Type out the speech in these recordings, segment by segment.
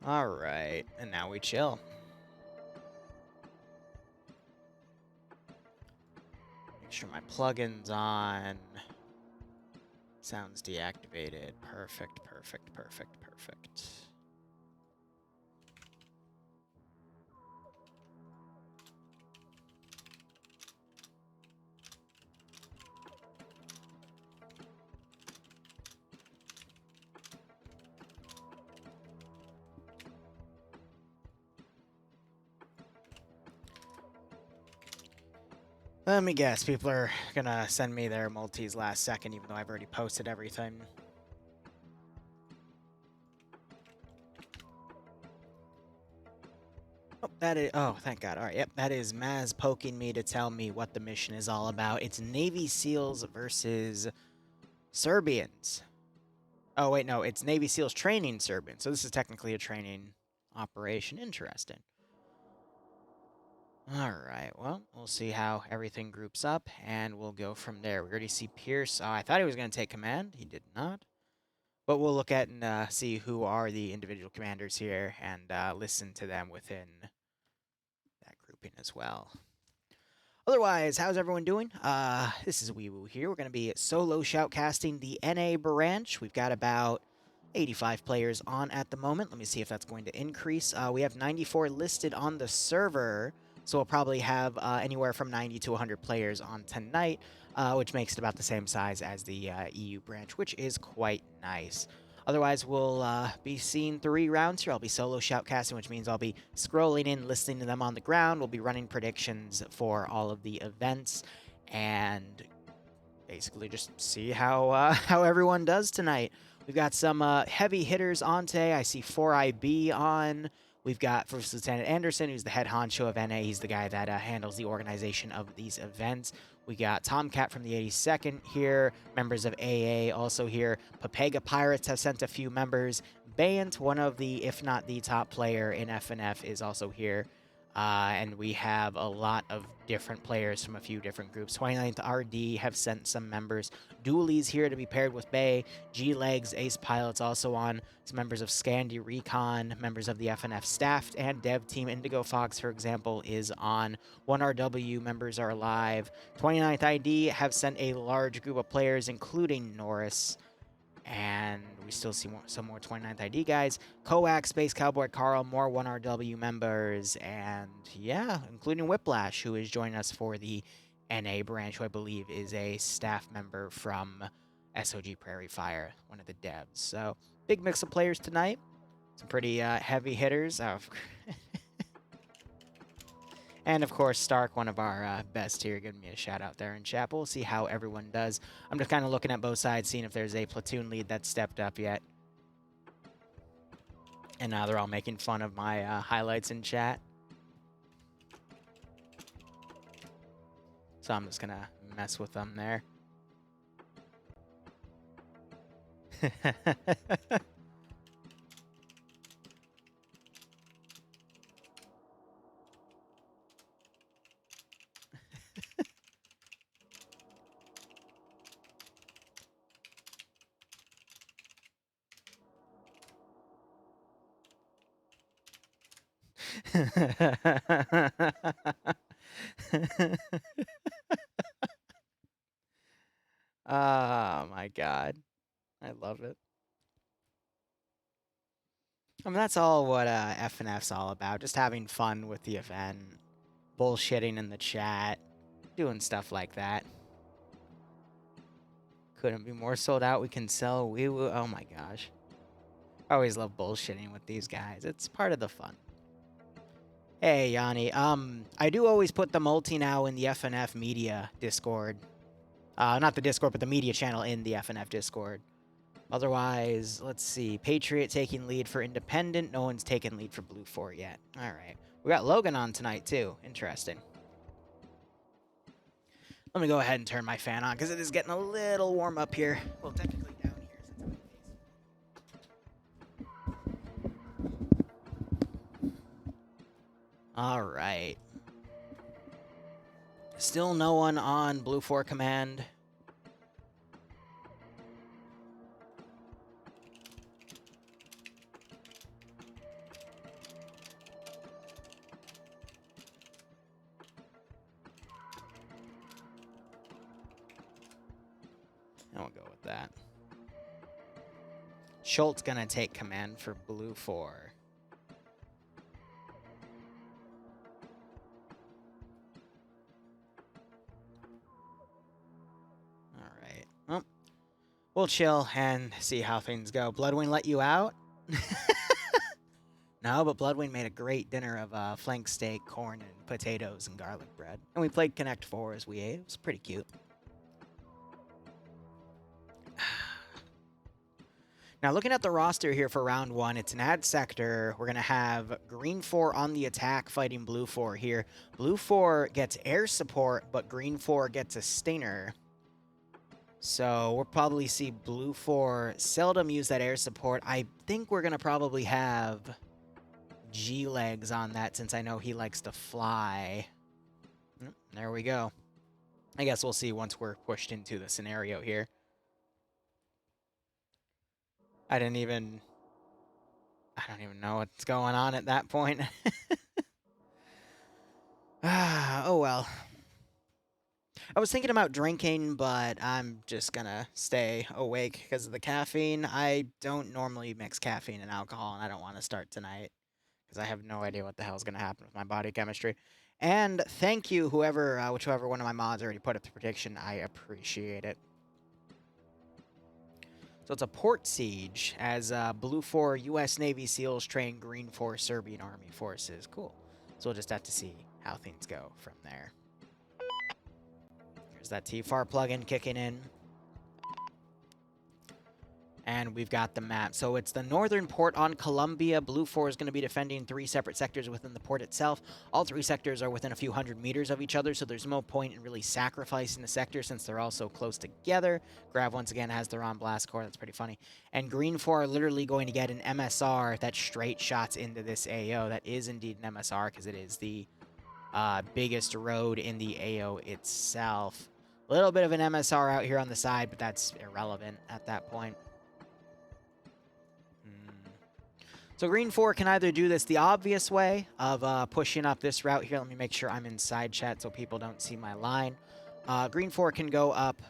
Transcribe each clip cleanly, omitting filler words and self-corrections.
Alright, and now we chill. Make sure my plugin's on. Sounds deactivated. Perfect, perfect, perfect, perfect. Let me guess, people are gonna send me their multis last second, even though I've already posted everything. Oh, oh, thank God. All right, yep, that is Maz poking me to tell me what the mission is all about. It's Navy SEALs versus Serbians. Oh, wait, no, it's Navy SEALs training Serbians. So this is technically a training operation. Interesting. All right, well, we'll see how everything groups up, and we'll go from there. We already see Pierce. Oh, I thought he was going to take command. He did not. But we'll look at and see who are the individual commanders here and listen to them within that grouping as well. Otherwise, how's everyone doing? This is Weewoo here. We're going to be solo shoutcasting the NA branch. We've got about 85 players on at the moment. Let me see if that's going to increase. We have 94 listed on the server, so we'll probably have anywhere from 90 to 100 players on tonight, which makes it about the same size as the EU branch, which is quite nice. Otherwise, we'll be seeing 3 rounds here. I'll be solo shoutcasting, which means I'll be scrolling in, listening to them on the ground. We'll be running predictions for all of the events, and basically just see how how everyone does tonight. We've got some heavy hitters on today. I see 4IB on. We've got First Lieutenant Anderson, who's the head honcho of NA. He's the guy that handles the organization of these events. We got Tomcat from the 82nd here. Members of AA also here. Papega Pirates have sent a few members. Bayant, one of the, if not the top player in FNF, is also here. And we have a lot of different players from a few different groups. 29th RD have sent some members. Dooley's here to be paired with Bay. G-Legs, Ace Pilot's also on. Some members of Scandi Recon, members of the FNF staff and dev team. Indigo Fox, for example, is on. 1RW members are live. 29th ID have sent a large group of players, including Norris. And we still see some more 29th ID guys. Coax, Space Cowboy Carl, more 1RW members, and yeah, including Whiplash, who is joining us for the NA branch, who I believe is a staff member from SOG Prairie Fire, one of the devs. So, big mix of players tonight. Some pretty heavy hitters. And, of course, Stark, one of our best here, giving me a shout-out there in chat. We'll see how everyone does. I'm just kind of looking at both sides, seeing if there's a platoon lead that's stepped up yet. And now they're all making fun of my highlights in chat. So I'm just going to mess with them there. Oh my God. I love it. I mean, that's all what FNF's all about. Just having fun with the event. Bullshitting in the chat. Doing stuff like that. Couldn't be more sold out. We can sell Weewoo. Oh my gosh. I always love bullshitting with these guys. It's part of the fun. Hey, Yanni. I do always put the multi now in the FNF media Discord. Not the Discord, but the media channel in the FNF Discord. Otherwise, let's see. Patriot taking lead for Independent. No one's taken lead for Blue 4 yet. All right. We got Logan on tonight, too. Interesting. Let me go ahead and turn my fan on, because it is getting a little warm up here. Well, technically down here since I'm in the basement. All right. Still no one on Blue 4 command. And we'll go with that. Schultz gonna take command for Blue 4. Alright. Well, we'll chill and see how things go. Bloodwing let you out? No, but Bloodwing made a great dinner of flank steak, corn, and potatoes and garlic bread. And we played Connect 4 as we ate. It was pretty cute. Now, looking at the roster here for round 1, it's an ad sector. We're going to have Green 4 on the attack fighting Blue 4 here. Blue 4 gets air support, but Green 4 gets a stinger. So we'll probably see Blue 4 seldom use that air support. I think we're going to probably have G-legs on that since I know he likes to fly. There we go. I guess we'll see once we're pushed into the scenario here. I don't even know what's going on at that point. Oh well. I was thinking about drinking, but I'm just gonna stay awake because of the caffeine. I don't normally mix caffeine and alcohol, and I don't want to start tonight because I have no idea what the hell is gonna happen with my body chemistry. And thank you, whichever one of my mods already put up the prediction. I appreciate it. So it's a port siege as Blue 4 U.S. Navy SEALs train Green 4 Serbian Army forces. Cool. So we'll just have to see how things go from there. There's that TFAR plugin kicking in. And we've got the map. So it's the northern port on Columbia. Blue 4 is going to be defending 3 separate sectors within the port itself. All 3 sectors are within a few hundred meters of each other, so there's no point in really sacrificing the sector since they're all so close together. Grav, once again, has their on blast core. That's pretty funny. And Green 4 are literally going to get an MSR that straight shots into this AO. That is indeed an MSR because it is the biggest road in the AO itself. A little bit of an MSR out here on the side, but that's irrelevant at that point. So Green 4 can either do this the obvious way of pushing up this route here. Let me make sure I'm in side chat so people don't see my line. Green 4 can go up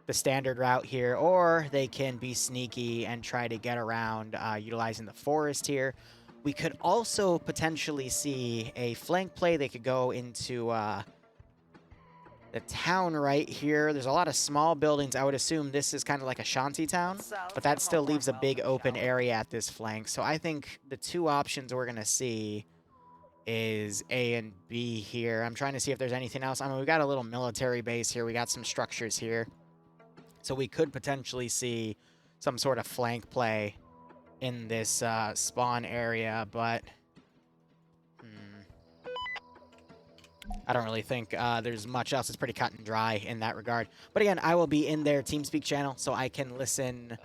the standard route here, or they can be sneaky and try to get around utilizing the forest here. We could also potentially see a flank play. They could go into the town right here. There's a lot of small buildings. I would assume this is kind of like a shanty town, but that still leaves a big open area at this flank. So I think the 2 options we're going to see is A and B here. I'm trying to see if there's anything else. I mean, we got a little military base here. We got some structures here. So we could potentially see some sort of flank play in this spawn area, but I don't really think there's much else. It's pretty cut and dry in that regard. But again, I will be in their TeamSpeak channel, so I can listen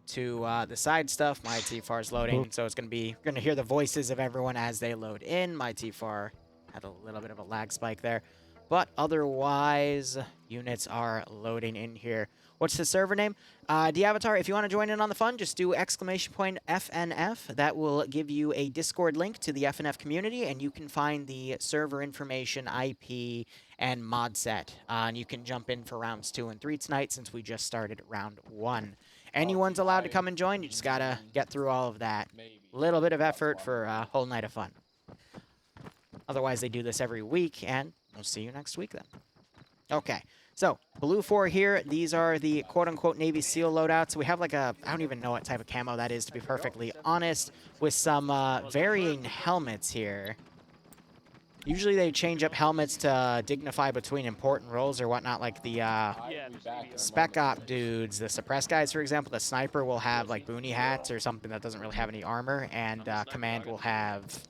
to the side stuff. My TFAR is loading, so it's going to be, you're going to hear the voices of everyone as they load in. My TFAR had a little bit of a lag spike there. But otherwise, units are loading in here. What's the server name? Avatar, if you want to join in on the fun, just do !FNF. That will give you a Discord link to the FNF community, and you can find the server information, IP, and mod set. And you can jump in for rounds 2 and 3 tonight since we just started round 1. Anyone's allowed to come and join. You just got to get through all of that. Little bit of effort for a whole night of fun. Otherwise, they do this every week, and we'll see you next week then. Okay. So, Blue 4 here, these are the quote-unquote Navy SEAL loadouts. We have like a, I don't even know what type of camo that is, to be perfectly honest, with some varying helmets here. Usually they change up helmets to dignify between important roles or whatnot, like the spec op dudes, the suppress guys, for example. The sniper will have like boonie hats or something that doesn't really have any armor, and command will have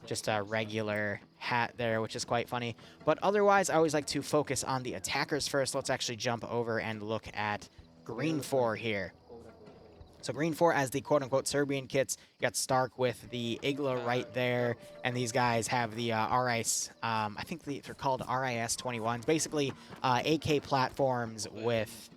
just a regular hat there, which is quite funny. But otherwise, I always like to focus on the attackers first. Let's actually jump over and look at Green 4 here. So Green 4 as the quote-unquote Serbian kits. You got Stark with the Igla right there, and these guys have the RIS, I think they're called RIS-21s, basically AK platforms with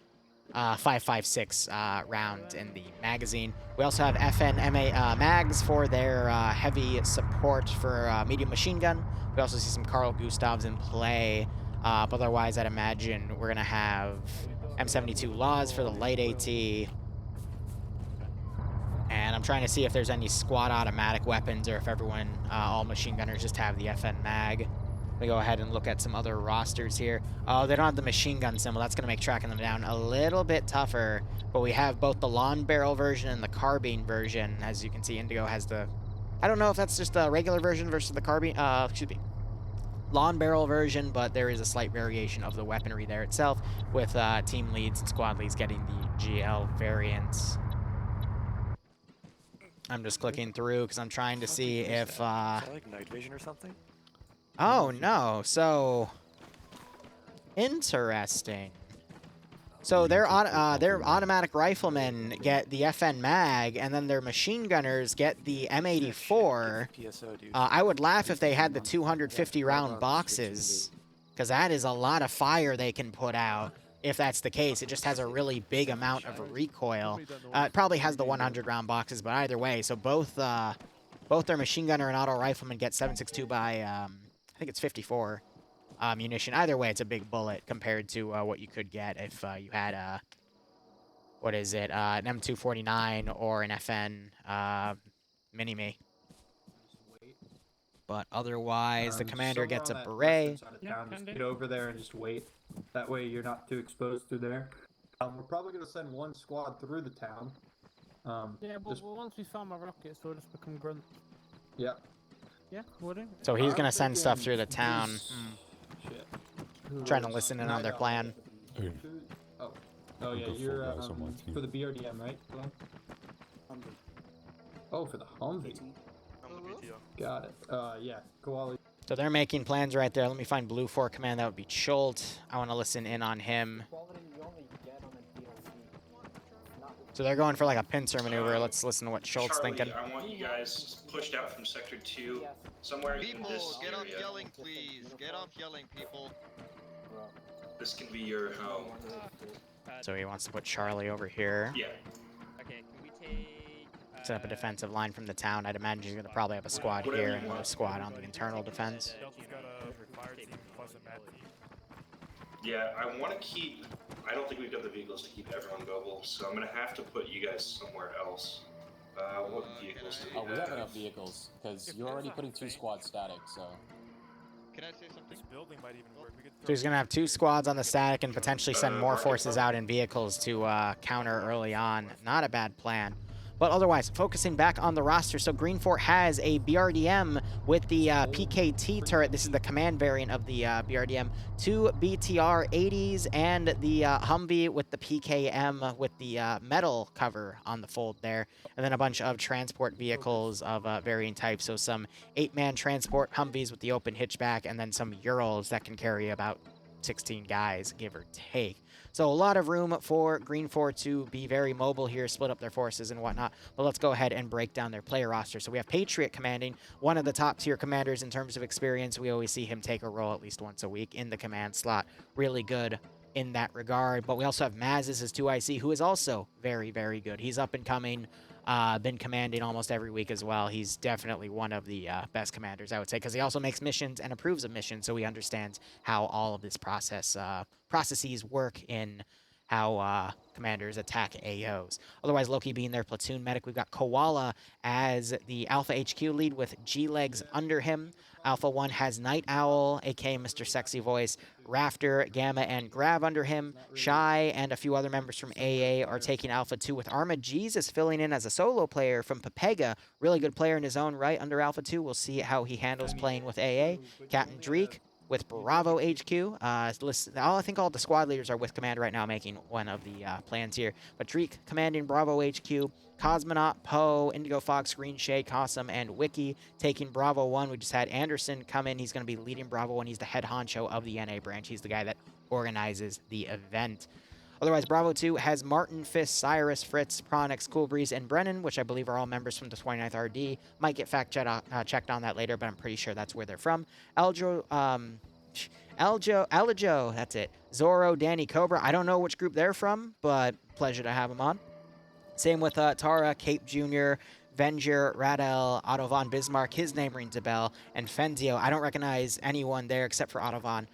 5.56 rounds in the magazine. We also have FNMA mags for their heavy support for medium machine gun. We also see some Carl Gustavs in play. But otherwise, I'd imagine we're going to have M72 Laws for the light AT. And I'm trying to see if there's any squad automatic weapons or if everyone, all machine gunners just have the FN mag. Let me go ahead and look at some other rosters here. Oh, they don't have the machine gun symbol. That's going to make tracking them down a little bit tougher. But we have both the lawn barrel version and the carbine version. As you can see, Indigo has the... I don't know if that's just a regular version versus the carbine... excuse me. Lawn barrel version, but there is a slight variation of the weaponry there itself, with team leads and squad leads getting the GL variants. I'm just clicking through because I'm trying to see if... Is that like night vision or something? Oh, no. So... Interesting. So their automatic riflemen get the FN mag, and then their machine gunners get the M84. I would laugh if they had the 250-round boxes, because that is a lot of fire they can put out. If that's the case, it just has a really big amount of recoil. It probably has the 100-round boxes, but either way, so both their machine gunner and auto rifleman get 7.62 by, I think it's 54 munition. Either way, it's a big bullet compared to what you could get if you had a, what is it, an M249 or an FN Mini-Me. But otherwise, the commander gets a beret. Just get over there and just wait. That way you're not too exposed through there. We're probably going to send one squad through the town. Yeah, but once we farm our rockets, we'll just become grunts. Yeah. Yeah, would it? So he's going to send stuff through the town. Shit. Trying to listen in on their plan. Oh yeah, you're for the BRDM, right? Oh, for the Humvee. Got it. Yeah, Koali. So they're making plans right there. Let me find Blue 4 Command. That would be Cholt. I want to listen in on him. So they're going for like a pincer maneuver. Let's listen to what Cholt's thinking. I want you guys pushed out from Sector 2, somewhere in this Get area. off yelling, please. Get off yelling, people. This can be your home. So he wants to put Charlie over here. Yeah. Okay, can we take... Set up a defensive line from the town. I'd imagine he's going to probably have a squad here and a squad on the internal defense. Yeah, I want to keep... I don't think we've got the vehicles to keep everyone mobile, so I'm going to have to put you guys somewhere else. What vehicles do we have? We have enough vehicles, because you're already putting 2 squads static, so... Can I say something? This building might even work. So he's going to have 2 squads on the static and potentially send more forces out in vehicles to counter early on. Not a bad plan. But otherwise, focusing back on the roster, so Green Fort has a BRDM with the PKT turret. This is the command variant of the BRDM. 2 BTR 80s and the Humvee with the PKM with the metal cover on the fold there. And then a bunch of transport vehicles of varying types. So some 8-man transport Humvees with the open hitchback, and then some Urals that can carry about 16 guys, give or take. So a lot of room for Green Fort to be very mobile here, split up their forces and whatnot. But let's go ahead and break down their player roster. So we have Patriot commanding, one of the top tier commanders in terms of experience. We always see him take a role at least once a week in the command slot. Really good in that regard. But we also have Maz as his 2IC, who is also very, very good. He's up and coming. Been commanding almost every week as well. He's definitely one of the best commanders, I would say, because he also makes missions and approves of missions, so he understands how all of this processes work in how commanders attack AOs. Otherwise, Loki being their platoon medic, we've got Koala as the Alpha HQ lead with G-Legs under him. Alpha 1 has Night Owl, aka Mr. Sexy Voice, Rafter, Gamma, and Grav under him. Shy and a few other members from AA are taking Alpha 2 with Arma Jesus filling in as a solo player from Pepega. Really good player in his own right under Alpha 2. We'll see how he handles playing with AA. Captain Dreek with Bravo HQ. I think all the squad leaders are with Command right now, making one of the plans here. But Dreek commanding Bravo HQ. Cosmonaut, Poe, Indigo Fox, Green Shade, Cossum, and Wiki taking Bravo 1. We just had Anderson come in. He's going to be leading Bravo 1. He's the head honcho of the NA branch. He's the guy that organizes the event. Otherwise, Bravo 2 has Martin, Fist, Cyrus, Fritz, Pronix, Coolbreeze, and Brennan, which I believe are all members from the 29th RD. Might get checked on that later, but I'm pretty sure that's where they're from. Aljo, that's it. Zorro, Danny, Cobra. I don't know which group they're from, but pleasure to have them on. Same with Tara, Cape Jr., Venger, Radel, Otto von Bismarck. His name rings a bell. And Fenzio. I don't recognize anyone there except for Otto von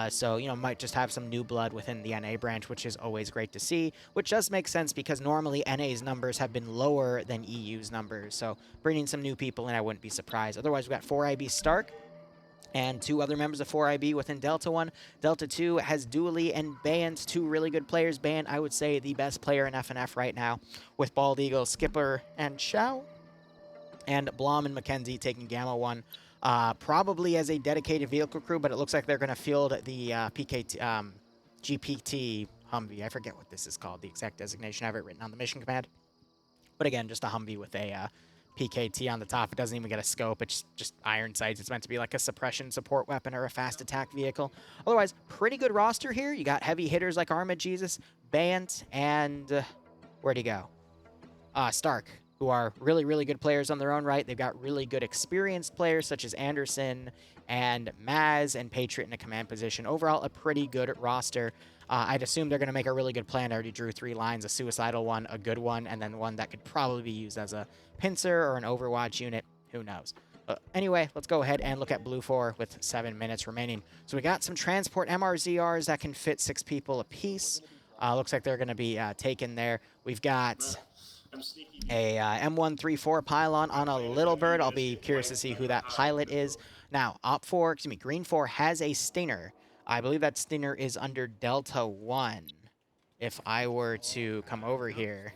So, you know, might just have some new blood within the NA branch, which is always great to see, which does make sense because normally NA's numbers have been lower than EU's numbers. So bringing some new people in, I wouldn't be surprised. Otherwise, we've got 4IB Stark and 2 other members of 4IB within Delta 1. Delta 2 has Dooley and Bayant, 2 really good players. Bayant, I would say, the best player in FNF right now, with Bald Eagle, Skipper, and Chow. And Blom and Mackenzie taking Gamma 1, probably as a dedicated vehicle crew, but it looks like they're going to field the GPT Humvee. I forget what this is called, the exact designation. I have it written on the mission command. But again, just a Humvee with a PKT on the top. It doesn't even get a scope. It's just iron sights. It's meant to be like a suppression support weapon or a fast attack vehicle. Otherwise, pretty good roster here. You got heavy hitters like Arma Jesus, Bayant, and where'd he go? Stark, who are really, really good players on their own right. They've got really good experienced players such as Anderson and Maz and Patriot in a command position. Overall, a pretty good roster. I'd assume they're going to make a really good plan. I already drew 3 lines, a suicidal one, a good one, and then one that could probably be used as a pincer or an Overwatch unit. Who knows? Anyway, let's go ahead and look at Blue 4 with 7 minutes remaining. So we got some transport MRZRs that can fit 6 people apiece. Looks like they're going to be taken there. We've got a M134 pylon on a Little Bird. I'll be curious to see who that pilot is. Now, Green 4 has a Stinger. I believe that Stinger is under Delta 1. If I were to come over here.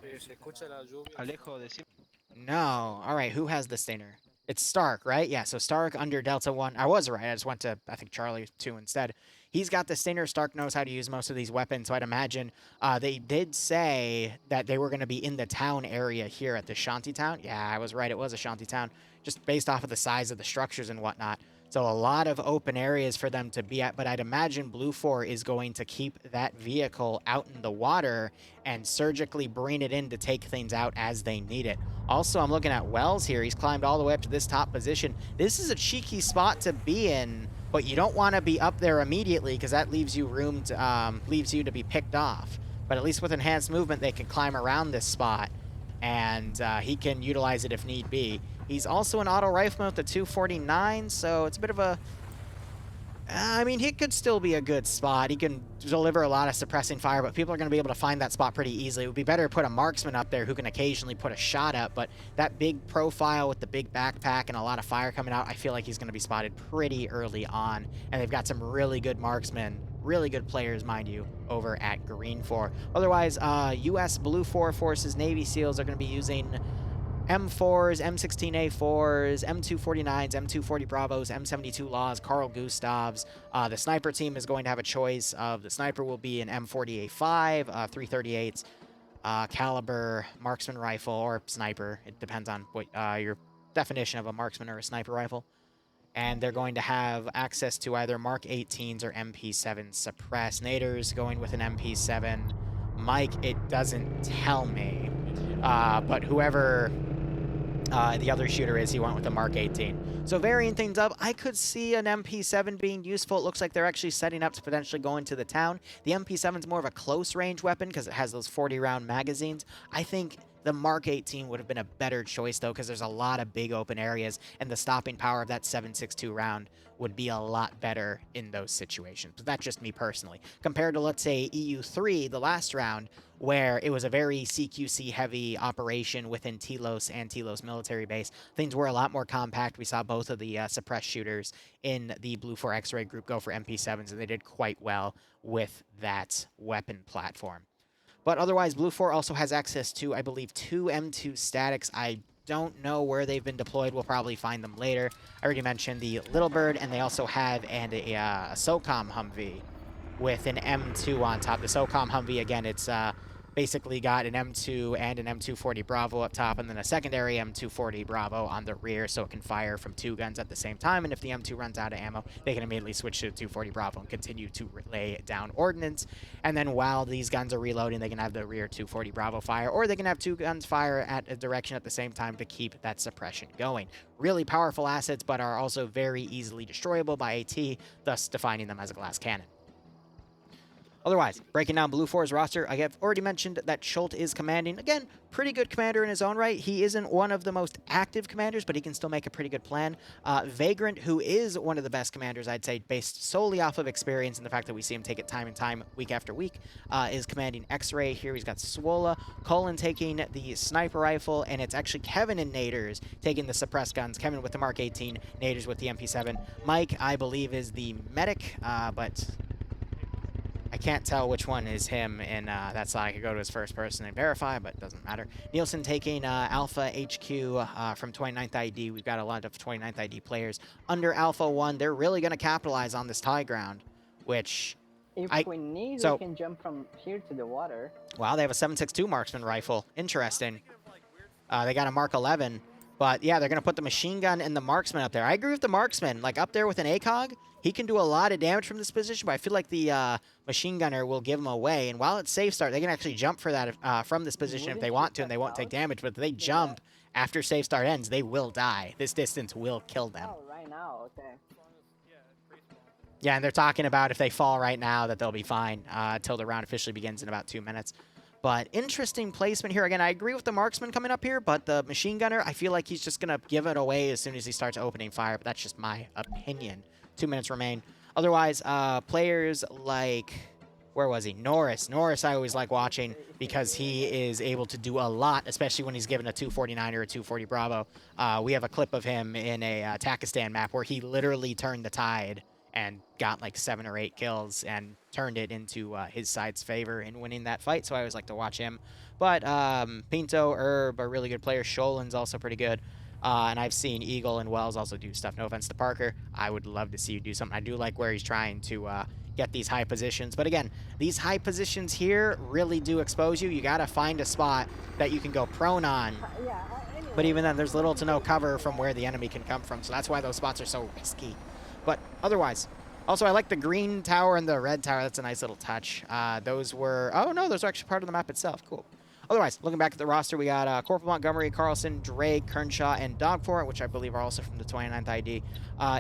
No. All right, who has the Stinger? It's Stark, right? Yeah, so Stark under Delta 1. I was right. I just went to, I think, Charlie 2 instead. He's got the Stinger. Stark knows how to use most of these weapons, so I'd imagine they did say that they were going to be in the town area here at the Shantytown. Yeah, I was right. It was a Shantytown, just based off of the size of the structures and whatnot. So a lot of open areas for them to be at, but I'd imagine Blue 4 is going to keep that vehicle out in the water and surgically bring it in to take things out as they need it. Also, I'm looking at Wells here. He's climbed all the way up to this top position. This is a cheeky spot to be in, but you don't want to be up there immediately because that leaves you room to, leaves you to be picked off. But at least with enhanced movement, they can climb around this spot, and he can utilize it if need be. He's also an auto rifleman with the 249, so it's a bit of a... I mean, he could still be a good spot. He can deliver a lot of suppressing fire, but people are going to be able to find that spot pretty easily. It would be better to put a marksman up there who can occasionally put a shot up, but that big profile with the big backpack and a lot of fire coming out, I feel like he's going to be spotted pretty early on, and they've got some really good marksmen, really good players, mind you, over at Green 4. Otherwise, U.S. Blue 4 Forces Navy SEALs are going to be using M4s, M16A4s, M249s, M240 Bravos, M72 Laws, Carl Gustavs. The sniper team is going to have a choice of the sniper will be an M40A5, 338s, caliber marksman rifle or sniper. It depends on what your definition of a marksman or a sniper rifle. And they're going to have access to either Mark 18s or MP7 suppress. Nader's going with an MP7. Mike, it doesn't tell me. But whoever the other shooter is, he went with a Mark 18. So varying things up, I could see an MP7 being useful. It looks like they're actually setting up to potentially go into the town. The MP7's more of a close range weapon because it has those 40-round magazines. I think the Mark 18 would have been a better choice, though, because there's a lot of big open areas, and the stopping power of that 7.62 round would be a lot better in those situations. But that's just me personally. Compared to, let's say, EU3, the last round, where it was a very CQC-heavy operation within Telos and Telos military base. Things were a lot more compact. We saw both of the suppressed shooters in the Blue 4 X-Ray group go for MP7s, and they did quite well with that weapon platform. But otherwise, Blue 4 also has access to, I believe, 2 M2 statics. I don't know where they've been deployed. We'll probably find them later. I already mentioned the Little Bird, and they also have a SOCOM Humvee with an M2 on top. The SOCOM Humvee, again, it's basically got an M2 and an M240 Bravo up top, and then a secondary M240 Bravo on the rear, so it can fire from 2 guns at the same time, and if the M2 runs out of ammo, they can immediately switch to the 240 Bravo and continue to lay down ordnance. And then while these guns are reloading, they can have the rear 240 Bravo fire, or they can have 2 guns fire at a direction at the same time to keep that suppression going. Really powerful assets, but are also very easily destroyable by AT, thus defining them as a glass cannon. Otherwise, breaking down Blue 4's roster, I have already mentioned that Schult is commanding. Again, pretty good commander in his own right. He isn't one of the most active commanders, but he can still make a pretty good plan. Vagrant, who is one of the best commanders, I'd say, based solely off of experience and the fact that we see him take it time and time, week after week, is commanding X-Ray. Here he's got Swola, Cullen taking the sniper rifle, and it's actually Kevin and Naders taking the suppressed guns. Kevin with the Mark 18, Naders with the MP7. Mike, I believe, is the medic, but I can't tell which one is him in that slide. I could go to his first person and verify, but it doesn't matter. Nielsen taking Alpha HQ from 29th ID. We've got a lot of 29th ID players under Alpha 1. They're really going to capitalize on this tie ground, which... If we need, we can jump from here to the water. Wow, they have a 7.62 marksman rifle. Interesting. They got a Mark 11. But yeah, they're going to put the machine gun and the marksman up there. I agree with the marksman. Like up there with an ACOG, he can do a lot of damage from this position, but I feel like the machine gunner will give him away. And while it's safe start, they can actually jump for that from this position if they want to, and they won't take damage. But if they jump after safe start ends, they will die. This distance will kill them. Oh, right now, okay. Yeah, and they're talking about if they fall right now that they'll be fine until the round officially begins in about 2 minutes. But interesting placement here. Again, I agree with the marksman coming up here, but the machine gunner, I feel like he's just going to give it away as soon as he starts opening fire. But that's just my opinion. 2 minutes remain. Otherwise, players like... Where was he? Norris. Norris I always like watching because he is able to do a lot, especially when he's given a 249 or a 240 Bravo. We have a clip of him in a Takistan map where he literally turned the tide and got like 7 or 8 kills and turned it into his side's favor in winning that fight. So I always like to watch him. But Pinto, Herb are really good players. Sholin's also pretty good. And I've seen Eagle and Wells also do stuff. No offense to Parker. I would love to see you do something. I do like where he's trying to get these high positions. But again, these high positions here really do expose you. You got to find a spot that you can go prone on. But even then, there's little to no cover from where the enemy can come from. So that's why those spots are so risky. But otherwise, also I like the green tower and the red tower. That's a nice little touch. Those were, oh no, those are actually part of the map itself. Cool. Otherwise, looking back at the roster, we got Corporal Montgomery, Carlson, Drake, Kernshaw, and Dogfort, which I believe are also from the 29th ID.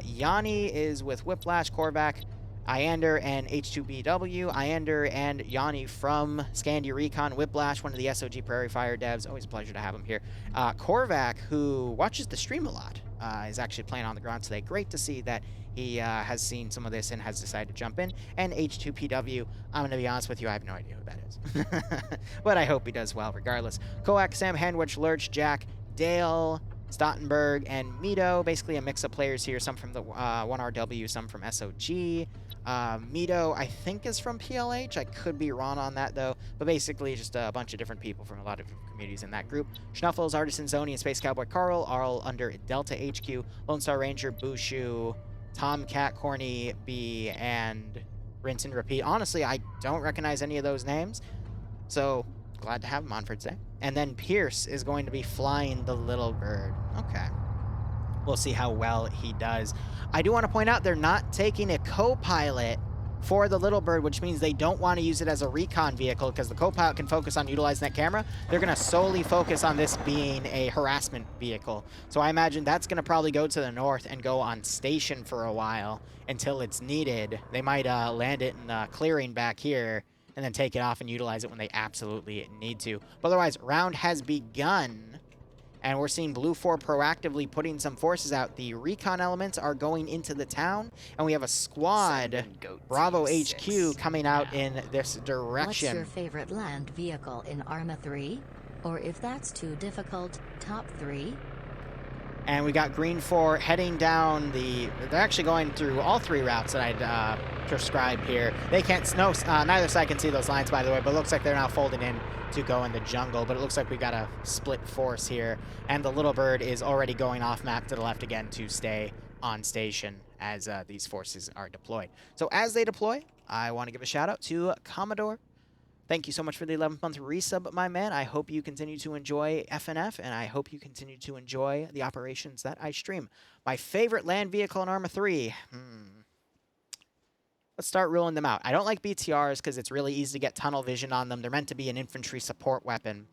Yanni is with Whiplash, Korvac, Iander, and H2BW. Iander and Yanni from Scandi Recon, Whiplash, one of the SOG Prairie Fire devs. Always a pleasure to have him here. Korvac, who watches the stream a lot, is actually playing on the ground today. Great to see that he has seen some of this and has decided to jump in. And H2PW, I'm going to be honest with you, I have no idea who that is. But I hope he does well regardless. Koak, Sam Handwich, Lurch, Jack, Dale, Stottenberg, and Mito. Basically a mix of players here. Some from the 1RW, some from SOG. Mito, I think, is from PLH. I could be wrong on that, though. But basically just a bunch of different people from a lot of different communities in that group. Schnuffles, Artisan Zoni, and Space Cowboy Carl are all under Delta HQ. Lone Star Ranger, Bushu, Tomcat, Corny, B, and Rinse and Repeat. Honestly, I don't recognize any of those names, so glad to have him on for today. And then Pierce is going to be flying the Little Bird. Okay. We'll see how well he does. I do want to point out they're not taking a co-pilot for the Little Bird, which means they don't want to use it as a recon vehicle because the co-pilot can focus on utilizing that camera. They're going to solely focus on this being a harassment vehicle. So I imagine that's going to probably go to the north and go on station for a while until it's needed. They might land it in the clearing back here and then take it off and utilize it when they absolutely need to. But otherwise, round has begun. And we're seeing Blue 4 proactively putting some forces out. The recon elements are going into the town, and we have a squad, Bravo HQ, coming out in this direction. What's your favorite land vehicle in Arma 3? Or if that's too difficult, top 3? And we got Green 4 heading down the... They're actually going through all 3 routes that I'd prescribed here. They can't... No, neither side can see those lines, by the way, but it looks like they're now folding in to go in the jungle. But it looks like we got a split force here. And the Little Bird is already going off map to the left again to stay on station as these forces are deployed. So as they deploy, I want to give a shout out to Commodore. Thank you so much for the 11th month resub, my man. I hope you continue to enjoy FNF, and I hope you continue to enjoy the operations that I stream. My favorite land vehicle in Arma 3. Let's start ruling them out. I don't like BTRs because it's really easy to get tunnel vision on them. They're meant to be an infantry support weapon,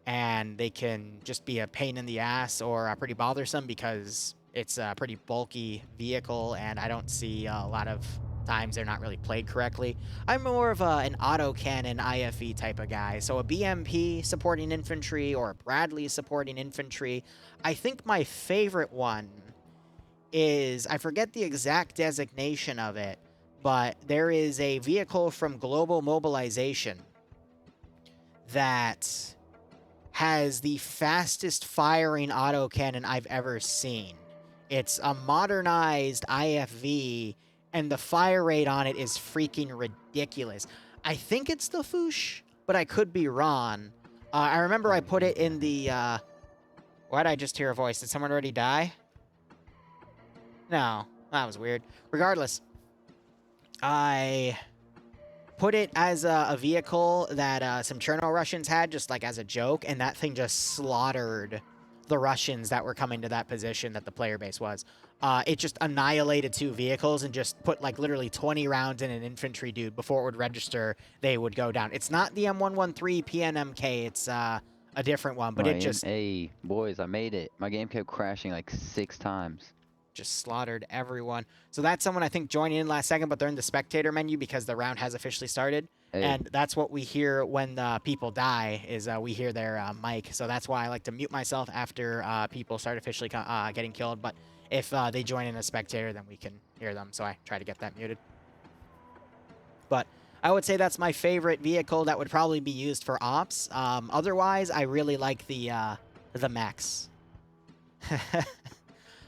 and they can just be a pain in the ass or pretty bothersome because it's a pretty bulky vehicle, and I don't see a lot of times they're not really played correctly. I'm more of an autocannon IFE type of guy. So a BMP supporting infantry or a Bradley supporting infantry. I think my favorite one is, I forget the exact designation of it, but there is a vehicle from Global Mobilization that has the fastest firing autocannon I've ever seen. It's a modernized IFV, and the fire rate on it is freaking ridiculous. I think it's the Foosh, but I could be wrong. I remember I put it in the... Why'd I just hear a voice? Did someone already die? No, that was weird. Regardless, I put it as a vehicle that some Cherno Russians had, just like as a joke, and that thing just slaughtered the Russians that were coming to that position that the player base was. It just annihilated 2 vehicles and just put like literally 20 rounds in an infantry dude before it would register. They would go down. It's not the M113 PNMK. It's a different one, but it just... Hey, boys, I made it. My game kept crashing like 6 times. Just slaughtered everyone. So that's someone I think joining in last second, but they're in the spectator menu because the round has officially started. Hey. And that's what we hear when people die, is we hear their mic. So that's why I like to mute myself after people start officially getting killed. But if they join in as spectator, then we can hear them. So I try to get that muted. But I would say that's my favorite vehicle that would probably be used for ops. Otherwise, I really like the mechs.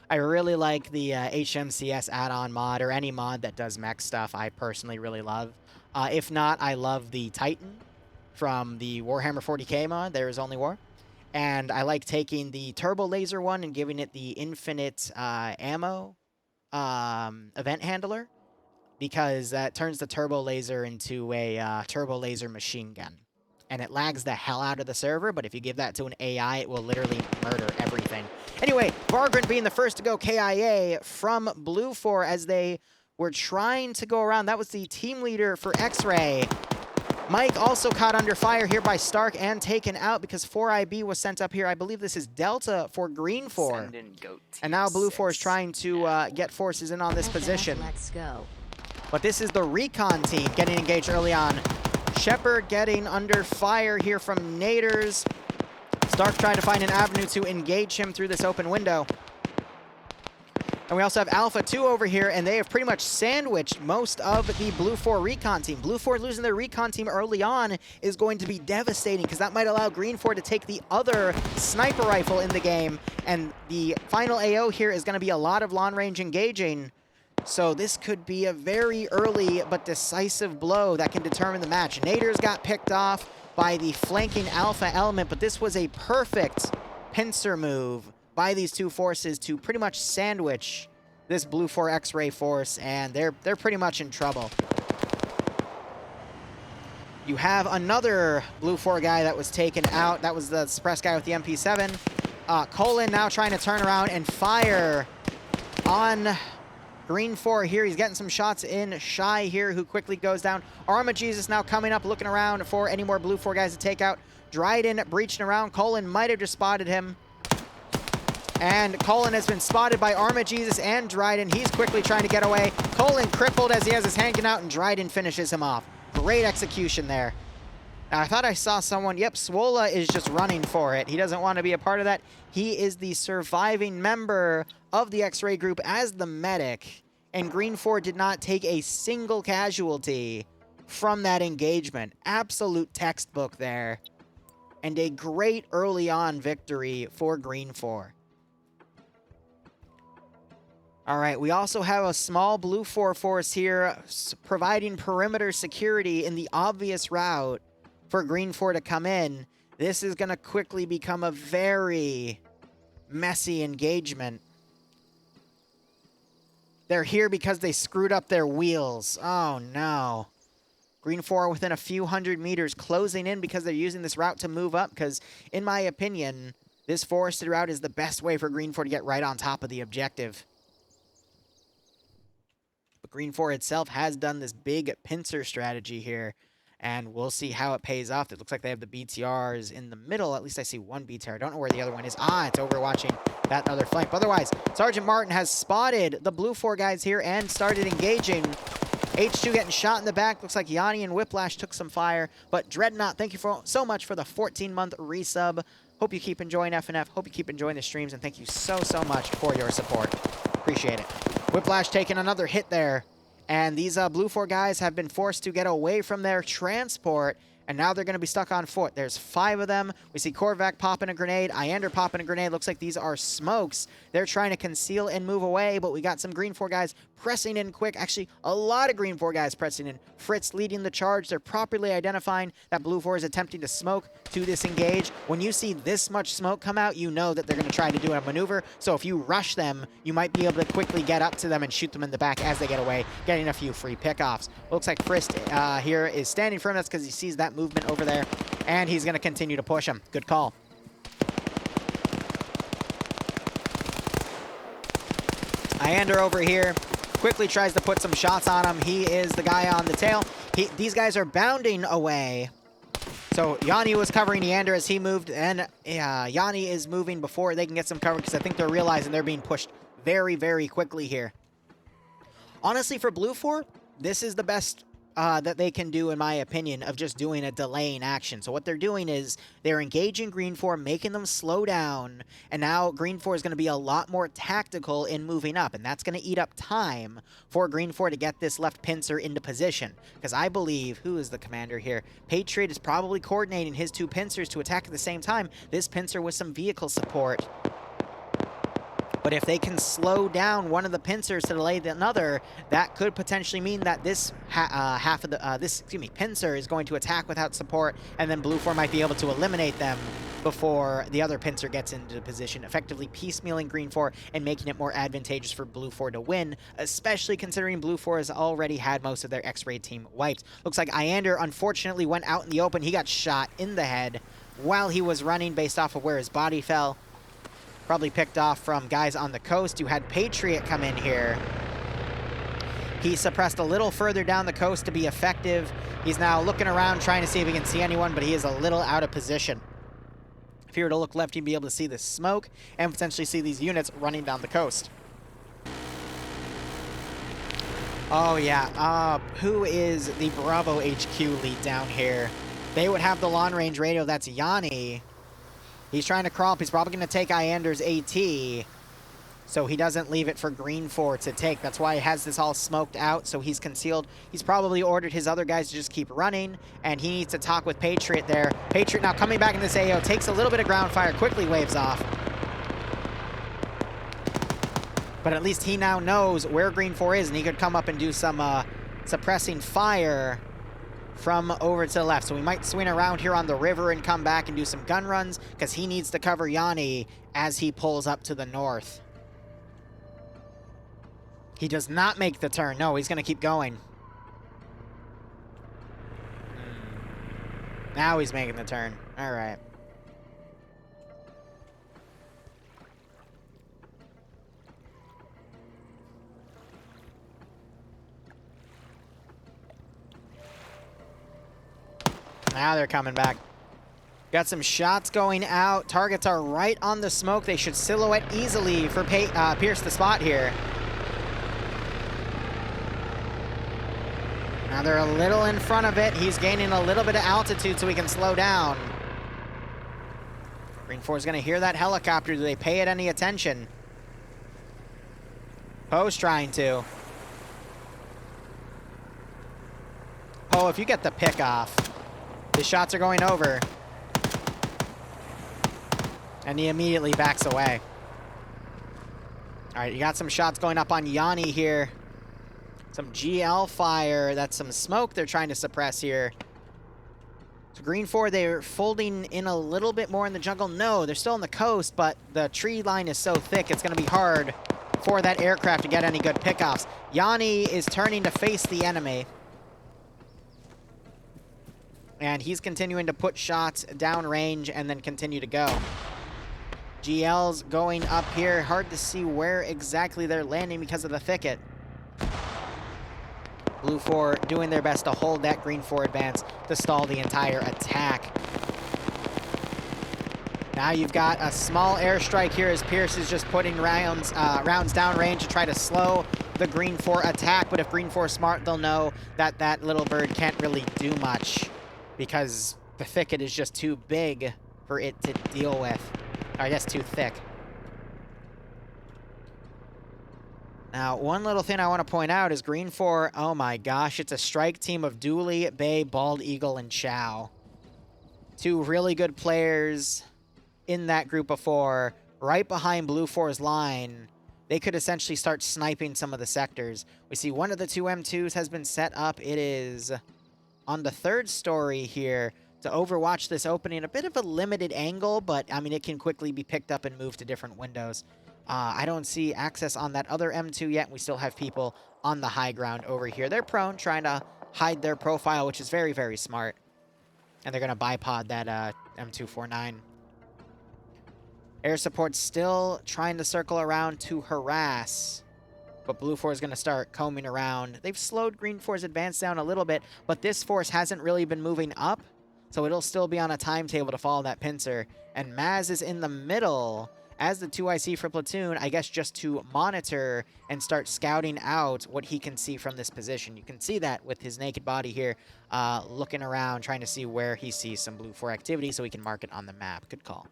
I really like the HMCS add-on mod, or any mod that does mech stuff. I personally really love. If not, I love the Titan from the Warhammer 40k mod, There Is Only War. And I like taking the turbo laser one and giving it the infinite ammo event handler, because that turns the turbo laser into a turbo laser machine gun. And it lags the hell out of the server, but if you give that to an AI, it will literally murder everything. Anyway, Vargrant being the first to go KIA from Blue 4 as they were trying to go around. That was the team leader for X-Ray. Mike also caught under fire here by Stark and taken out because 4IB was sent up here. I believe this is Delta for Green 4. And now Blue 4 is trying to get forces in on this position. Let's go. But this is the recon team getting engaged early on. Shepard getting under fire here from Naders. Stark trying to find an avenue to engage him through this open window. And we also have Alpha 2 over here, and they have pretty much sandwiched most of the Blue 4 recon team. Blue 4 losing their recon team early on is going to be devastating, because that might allow Green 4 to take the other sniper rifle in the game. And the final AO here is going to be a lot of long-range engaging. So this could be a very early but decisive blow that can determine the match. Naders got picked off by the flanking Alpha element, but this was a perfect pincer move by these two forces to pretty much sandwich this Blue 4 X-Ray force, and they're pretty much in trouble. You have another Blue 4 guy that was taken out. That was the suppressed guy with the MP7. Colin now trying to turn around and fire on Green 4 here. He's getting some shots in. Shy here, who quickly goes down. Arma Jesus now coming up, looking around for any more Blue 4 guys to take out. Dryden breaching around. Colin might have just spotted him. And Colin has been spotted by Arma Jesus and Dryden. He's quickly trying to get away. Colin crippled as he has his hand out, and Dryden finishes him off. Great execution there. Now, I thought I saw someone. Yep, Swola is just running for it. He doesn't want to be a part of that. He is the surviving member of the X-Ray group as the medic. And Green 4 did not take a single casualty from that engagement. Absolute textbook there. And a great early on victory for Green 4. All right, we also have a small Blue 4 force here providing perimeter security in the obvious route for Green 4 to come in. This is going to quickly become a very messy engagement. They're here because they screwed up their wheels. Oh, no. Green 4 within a few hundred meters, closing in because they're using this route to move up, because, in my opinion, this forested route is the best way for Green 4 to get right on top of the objective. But Green 4 itself has done this big pincer strategy here, and we'll see how it pays off. It looks like they have the BTRs in the middle. At least I see one BTR. I don't know where the other one is. Ah, it's overwatching that other flank. But otherwise, Sergeant Martin has spotted the Blue 4 guys here and started engaging. H2 getting shot in the back. Looks like Yanni and Whiplash took some fire. But Dreadnought, thank you so much for the 14-month resub. Hope you keep enjoying FNF. Hope you keep enjoying the streams. And thank you so much for your support. Appreciate it. Whiplash taking another hit there. And these Blue 4 guys have been forced to get away from their transport. And now they're going to be stuck on foot. There's 5 of them. We see Korvac popping a grenade. Iander popping a grenade. Looks like these are smokes. They're trying to conceal and move away, but we got some Green 4 guys pressing in quick. Actually, a lot of Green 4 guys pressing in. Fritz leading the charge. They're properly identifying that Blue 4 is attempting to smoke to disengage. When you see this much smoke come out, you know that they're going to try to do a maneuver. So if you rush them, you might be able to quickly get up to them and shoot them in the back as they get away, getting a few free pickoffs. Looks like Fritz here is standing firm. That's because he sees that movement over there, and he's going to continue to push him. Good call. Iander over here quickly tries to put some shots on him. He is the guy on the tail. These guys are bounding away. So Yanni was covering Iander as he moved, and Yanni is moving before they can get some cover because I think they're realizing they're being pushed very, very quickly here. Honestly, for Blue 4, this is the best that they can do, in my opinion, of just doing a delaying action. So what they're doing is they're engaging Green 4, making them slow down, and now Green 4 is going to be a lot more tactical in moving up, and that's going to eat up time for Green 4 to get this left pincer into position. Because I believe, who is the commander here? Patriot is probably coordinating his 2 pincers to attack at the same time. This pincer with some vehicle support. But if they can slow down one of the pincers to delay another, that could potentially mean that this pincer is going to attack without support, and then Blue 4 might be able to eliminate them before the other pincer gets into position, effectively piecemealing Green 4 and making it more advantageous for Blue 4 to win, especially considering Blue 4 has already had most of their X-Ray team wiped. Looks like Iander unfortunately went out in the open. He got shot in the head while he was running based off of where his body fell. Probably picked off from guys on the coast who had Patriot come in here. He suppressed a little further down the coast to be effective. He's now looking around trying to see if he can see anyone, but he is a little out of position. If he were to look left, he'd be able to see the smoke and potentially see these units running down the coast. Oh yeah, who is the Bravo HQ lead down here? They would have the long range radio. That's Yanni. He's trying to crawl up. He's probably going to take Iander's AT, so he doesn't leave it for Green 4 to take. That's why he has this all smoked out, so he's concealed. He's probably ordered his other guys to just keep running, and he needs to talk with Patriot there. Patriot now coming back in this AO, takes a little bit of ground fire, quickly waves off. But at least he now knows where Green 4 is, and he could come up and do some suppressing fire from over to the left. So we might swing around here on the river and come back and do some gun runs, because he needs to cover Yanni as he pulls up to the north. He does not make the turn. No, he's going to keep going. Now he's making the turn. All right. Now they're coming back. Got some shots going out. Targets are right on the smoke. They should silhouette easily for Pierce the spot here. Now they're a little in front of it. He's gaining a little bit of altitude so he can slow down. Green 4 is going to hear that helicopter. Do they pay it any attention? Poe's trying to. Poe, if you get the pick off. The shots are going over. And he immediately backs away. All right, you got some shots going up on Yanni here. Some GL fire. That's some smoke they're trying to suppress here. So Green 4, they're folding in a little bit more in the jungle. No, they're still on the coast, but the tree line is so thick, it's going to be hard for that aircraft to get any good pickoffs. Yanni is turning to face the enemy. And he's continuing to put shots downrange and then continue to go. GL's going up here. Hard to see where exactly they're landing because of the thicket. Blue 4 doing their best to hold that Green 4 advance to stall the entire attack. Now you've got a small airstrike here as Pierce is just putting rounds downrange to try to slow the Green 4 attack, but if Green 4 is smart, they'll know that that little bird can't really do much because the thicket is just too big for it to deal with. Or I guess too thick. Now, one little thing I want to point out is Green 4, oh my gosh, it's a strike team of Dooley, Bay, Bald Eagle, and Chow. 2 really good players in that group of 4, right behind Blue 4's line. They could essentially start sniping some of the sectors. We see one of the 2 M2s has been set up. It is on the 3rd story here to overwatch this opening. A bit of a limited angle, but, I mean, it can quickly be picked up and moved to different windows. I don't see access on that other M2 yet. We still have people on the high ground over here. They're prone, trying to hide their profile, which is very, very smart. And they're going to bipod that M249. Air support's still trying to circle around to harass. But Blue 4 is going to start combing around. They've slowed Green 4's advance down a little bit, but this force hasn't really been moving up. So it'll still be on a timetable to follow that pincer. And Maz is in the middle as the 2IC for Platoon, I guess just to monitor and start scouting out what he can see from this position. You can see that with his naked body here, looking around, trying to see where he sees some Blue 4 activity so he can mark it on the map. Good call.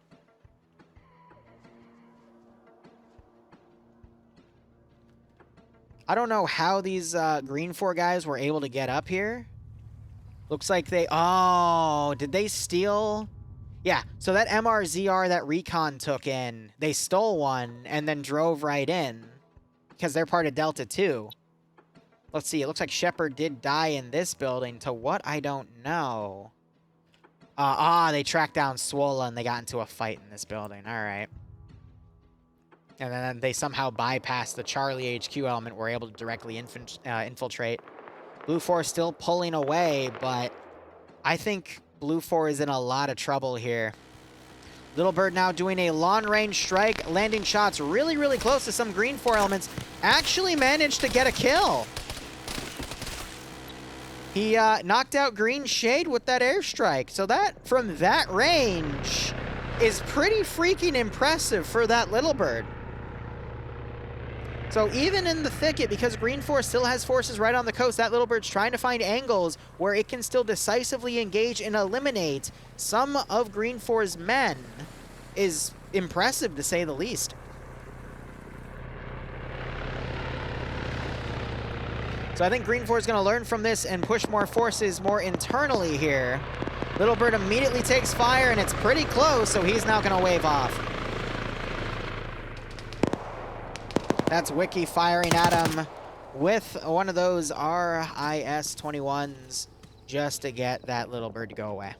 I don't know how these Green 4 guys were able to get up here. Looks like they... Oh, did they steal... Yeah, so that MRZR that Recon took in, they stole one and then drove right in because they're part of Delta 2. Let's see, it looks like Shepard did die in this building. To what? I don't know. They tracked down Swola and they got into a fight in this building. All right. And then they somehow bypassed the Charlie HQ element. Were able to directly infiltrate. Blue 4 still pulling away, but I think Blue 4 is in a lot of trouble here. Little Bird now doing a long-range strike, landing shots really, really close to some Green 4 elements. Actually managed to get a kill. He knocked out Green Shade with that airstrike. So that, from that range, is pretty freaking impressive for that Little Bird. So even in the thicket, because Green 4 still has forces right on the coast, that Little Bird's trying to find angles where it can still decisively engage and eliminate some of Green 4's men is impressive, to say the least. So I think Green 4 is going to learn from this and push more forces more internally here. Little Bird immediately takes fire, and it's pretty close, so he's now going to wave off. That's Wiki firing at him with one of those RIS-21s just to get that Little Bird to go away.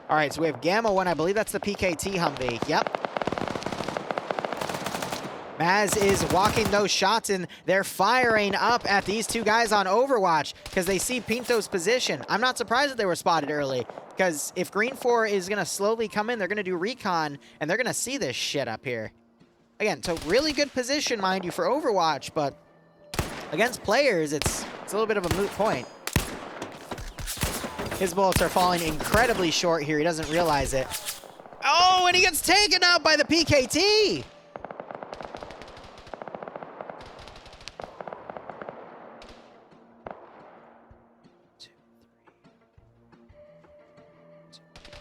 All right, so we have Gamma 1. I believe that's the PKT Humvee. Yep. Maz is walking those shots, and they're firing up at these 2 guys on Overwatch because they see Pinto's position. I'm not surprised that they were spotted early, because if Green 4 is going to slowly come in, they're going to do recon, and they're going to see this shit up here. Again, so really good position, mind you, for Overwatch, but against players, it's a little bit of a moot point. His bullets are falling incredibly short here. He doesn't realize it. Oh, and he gets taken out by the PKT!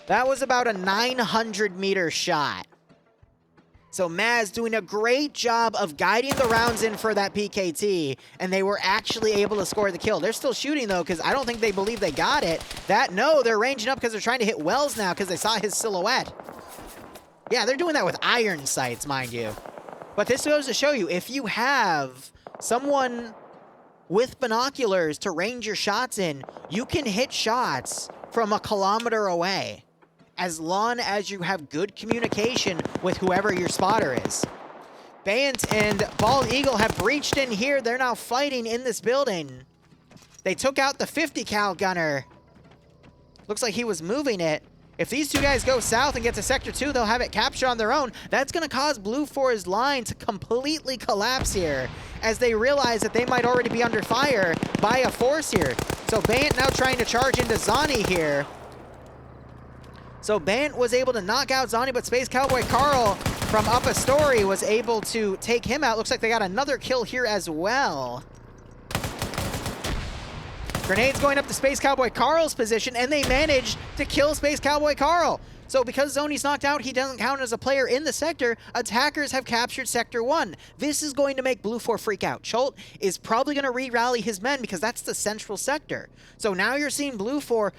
That was about a 900-meter shot. So Maz doing a great job of guiding the rounds in for that PKT, and they were actually able to score the kill. They're still shooting, though, because I don't think they believe they got it. No, they're ranging up because they're trying to hit Wells now because they saw his silhouette. Yeah, they're doing that with iron sights, mind you. But this goes to show you, if you have someone with binoculars to range your shots in, you can hit shots from a kilometer away, as long as you have good communication with whoever your spotter is. Bant and Bald Eagle have breached in here. They're now fighting in this building. They took out the 50 cal gunner. Looks like he was moving it. If these 2 guys go south and get to Sector 2, they'll have it captured on their own. That's going to cause Blue 4's line to completely collapse here, as they realize that they might already be under fire by a force here. So Bant now trying to charge into Zani here. So Bant was able to knock out Zani, but Space Cowboy Carl from up a story was able to take him out. Looks like they got another kill here as well. Grenades going up to Space Cowboy Carl's position, and they managed to kill Space Cowboy Carl. So because Zony's knocked out, he doesn't count as a player in the sector. Attackers have captured Sector 1. This is going to make Blue 4 freak out. Cholt is probably going to re-rally his men because that's the central sector. So now you're seeing Blue 4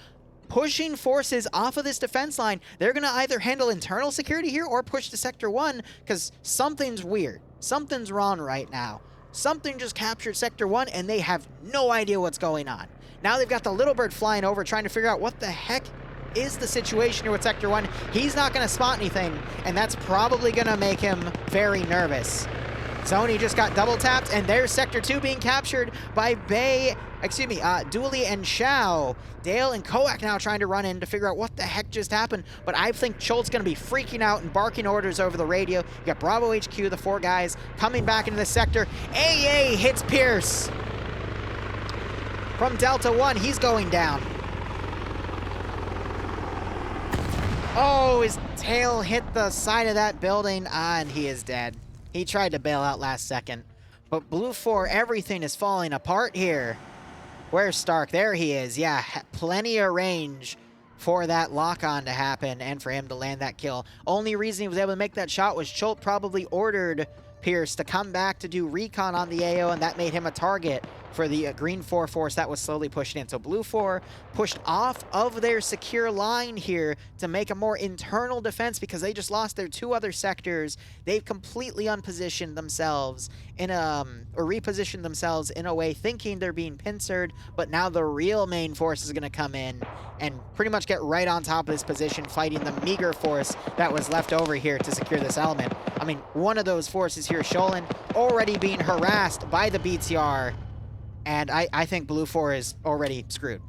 pushing forces off of this defense line. They're going to either handle internal security here or push to Sector 1 because something's weird. Something's wrong right now. Something just captured Sector 1 and they have no idea what's going on. Now they've got the Little Bird flying over trying to figure out what the heck is the situation here with Sector 1. He's not going to spot anything, and that's probably going to make him very nervous. Zony just got double tapped, and there's Sector 2 being captured by Dooley and Shao. Dale and Koak now trying to run in to figure out what the heck just happened, but I think Cholt's going to be freaking out and barking orders over the radio. You got Bravo HQ, the 4 guys, coming back into the sector. AA hits Pierce. From Delta 1, he's going down. Oh, his tail hit the side of that building, and he is dead. He tried to bail out last second. But Blue 4, everything is falling apart here. Where's Stark? There he is. Yeah, plenty of range for that lock-on to happen and for him to land that kill. Only reason he was able to make that shot was Cholt probably ordered Pierce to come back to do recon on the AO, and that made him a target for the Green 4 force that was slowly pushing in. So Blue 4 pushed off of their secure line here to make a more internal defense because they just lost their 2 other sectors. They've completely unpositioned themselves in a, or repositioned themselves in a way thinking they're being pincered, but now the real main force is going to come in and pretty much get right on top of this position, fighting the meager force that was left over here to secure this element. I mean, one of those forces here, Sholin, already being harassed by the BTR, and I think Blue 4 is already screwed.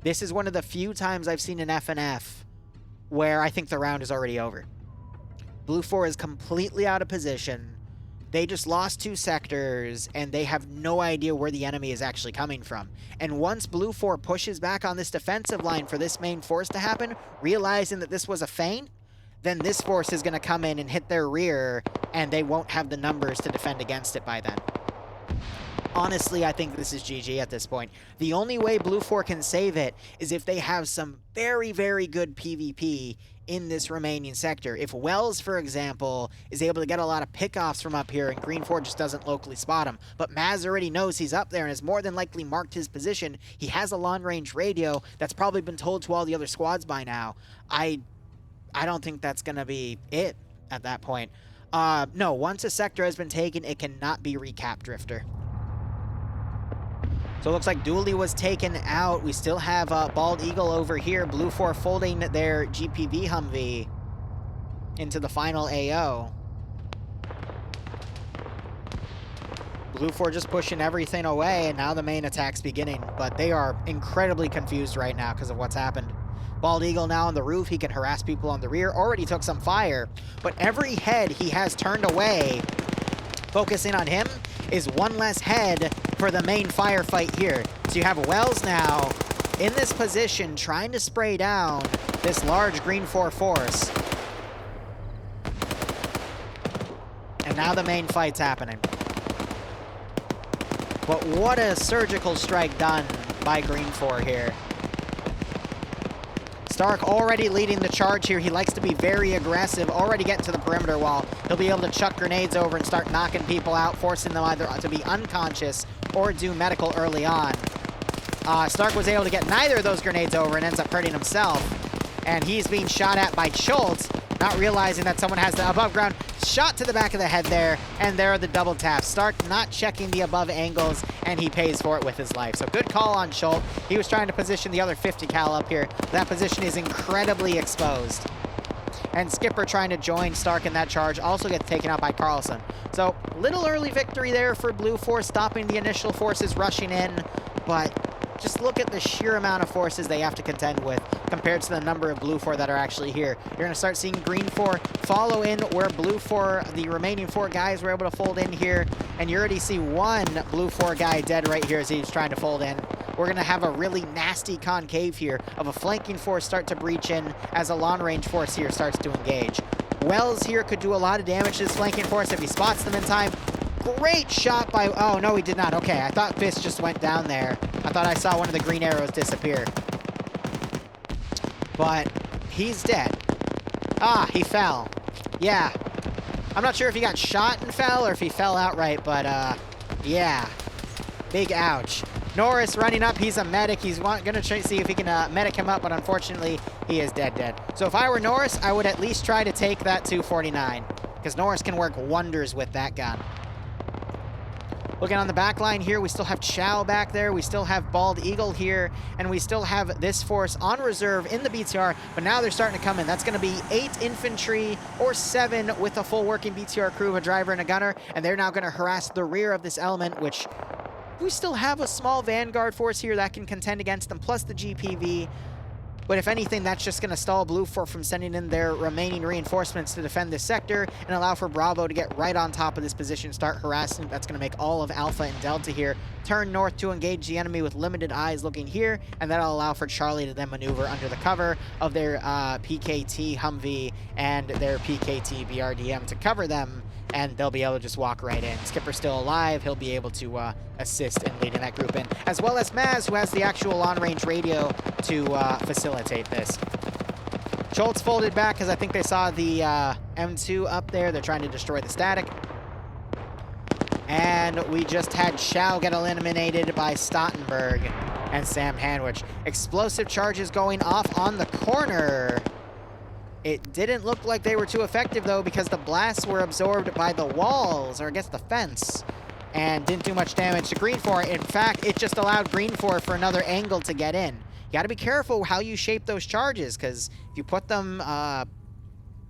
This is one of the few times I've seen an FNF where I think the round is already over. Blue 4 is completely out of position. They just lost 2 sectors, and they have no idea where the enemy is actually coming from. And once Blue 4 pushes back on this defensive line for this main force to happen, realizing that this was a feint, then this force is going to come in and hit their rear, and they won't have the numbers to defend against it by then. Honestly, I think this is GG at this point. The only way Blue 4 can save it is if they have some very, very good PvP in this remaining sector. If Wells, for example, is able to get a lot of pickoffs from up here and Green 4 just doesn't locally spot him, but Maz already knows he's up there and has more than likely marked his position. He has a long-range radio that's probably been told to all the other squads by now. I don't think that's going to be it at that point. No, once a sector has been taken, it cannot be recapped, Drifter. So it looks like Dooley was taken out. We still have Bald Eagle over here. Blue 4 folding their GPV Humvee into the final AO. Blue 4 just pushing everything away, and now the main attack's beginning. But they are incredibly confused right now because of what's happened. Bald Eagle now on the roof. He can harass people on the rear. Already took some fire, but every head he has turned away, focusing on him, is one less head for the main firefight here. So you have Wells now in this position trying to spray down this large Green 4 force. And now the main fight's happening. But what a surgical strike done by Green 4 here. Stark already leading the charge here. He likes to be very aggressive, already getting to the perimeter wall. He'll be able to chuck grenades over and start knocking people out, forcing them either to be unconscious or do medical early on. Stark was able to get neither of those grenades over and ends up hurting himself. And he's being shot at by Schultz, not realizing that someone has the above ground shot to the back of the head there, and there are the double taps. Stark not checking the above angles, and he pays for it with his life. So good call on Schultz. He was trying to position the other 50 cal up here. That position is incredibly exposed. And Skipper trying to join Stark in that charge also gets taken out by Carlson. So little early victory there for Blue 4, stopping the initial forces rushing in, but just look at the sheer amount of forces they have to contend with compared to the number of Blue 4 that are actually here. You're going to start seeing Green 4 follow in where Blue 4, the remaining 4 guys were able to fold in here. And you already see one Blue 4 guy dead right here as he's trying to fold in. We're going to have a really nasty concave here of a flanking force start to breach in as a long-range force here starts to engage. Wells here could do a lot of damage to this flanking force if he spots them in time. Great shot by... Oh, no, he did not. Okay, I thought Fist just went down there. I thought I saw one of the green arrows disappear. But he's dead. Ah, he fell. Yeah. I'm not sure if he got shot and fell or if he fell outright, but, yeah. Big ouch. Norris running up. He's a medic. He's going to try to see if he can medic him up, but unfortunately, he is dead. So if I were Norris, I would at least try to take that 249, because Norris can work wonders with that gun. Looking on the back line here, we still have Chow back there. We still have Bald Eagle here. And we still have this force on reserve in the BTR. But now they're starting to come in. That's going to be 8 infantry or 7 with a full working BTR crew, a driver and a gunner. And they're now going to harass the rear of this element, which we still have a small Vanguard force here that can contend against them, plus the GPV. But if anything, that's just going to stall Blue 4 from sending in their remaining reinforcements to defend this sector and allow for Bravo to get right on top of this position, start harassing. That's going to make all of Alpha and Delta here turn north to engage the enemy with limited eyes looking here, and that'll allow for Charlie to then maneuver under the cover of their PKT Humvee and their PKT BRDM to cover them, and they'll be able to just walk right in. Skipper's still alive. He'll be able to assist in leading that group in, as well as Maz, who has the actual long-range radio to facilitate this. Schultz folded back because I think they saw the M2 up there. They're trying to destroy the static. And we just had Shao get eliminated by Stottenberg and Sam Hanwich. Explosive charges going off on the corner. It didn't look like they were too effective, though, because the blasts were absorbed by the walls, or I guess the fence, and didn't do much damage to Green 4. In fact, it just allowed Green 4 for another angle to get in. You got to be careful how you shape those charges, because if you put them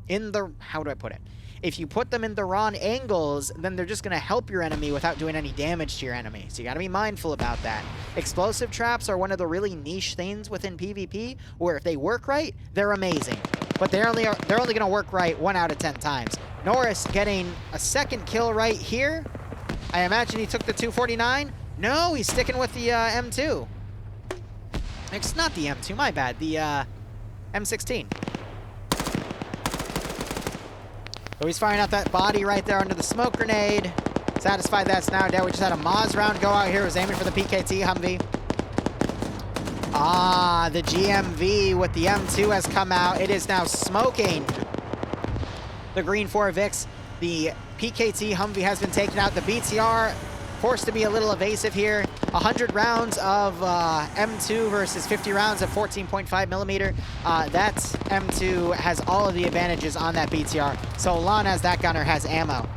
in the... How do I put it? If you put them in the wrong angles, then they're just going to help your enemy without doing any damage to your enemy. So you got to be mindful about that. Explosive traps are one of the really niche things within PvP, where if they work right, they're amazing. But they're only going to work right 1 out of 10 times. Norris getting a second kill right here. I imagine he took the 249. No, he's sticking with the M2. It's not the M2, my bad. The M16. So he's firing out that body right there under the smoke grenade. Satisfied that's now dead. We just had a Moz round go out here. Was aiming for the PKT Humvee. Ah, the GMV with the M2 has come out. It is now smoking the Green 4 Vix. The PKT Humvee has been taken out. The BTR forced to be a little evasive here. 100 rounds of M2 versus 50 rounds of 14.5 millimeter. That M2 has all of the advantages on that BTR. So long as that gunner has ammo.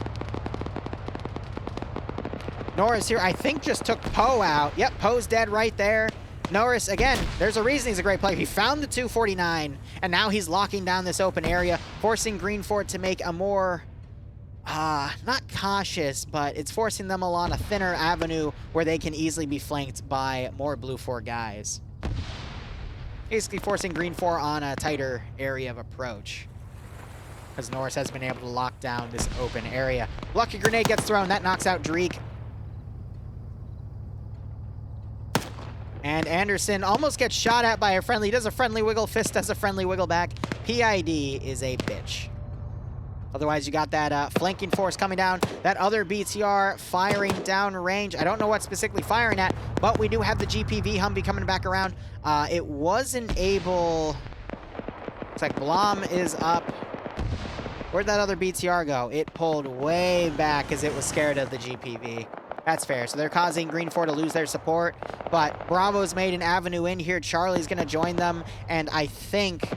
Norris here, I think, just took Poe out. Yep, Poe's dead right there. Norris, again, there's a reason he's a great player. He found the 249, and now he's locking down this open area, forcing Green 4 to make a more... not cautious, but it's forcing them along a thinner avenue where they can easily be flanked by more Blue 4 guys. Basically forcing Green 4 on a tighter area of approach, because Norris has been able to lock down this open area. Lucky grenade gets thrown. That knocks out Dreek. And Anderson almost gets shot at by a friendly. He does a friendly wiggle. Fist does a friendly wiggle back. PID is a bitch. Otherwise, you got that flanking force coming down. That other BTR firing down range. I don't know what specifically firing at, but we do have the GPV Humvee coming back around. It wasn't able... Looks like Blom is up. Where'd that other BTR go? It pulled way back because it was scared of the GPV. That's fair. So they're causing Green 4 to lose their support. But Bravo's made an avenue in here. Charlie's going to join them. And I think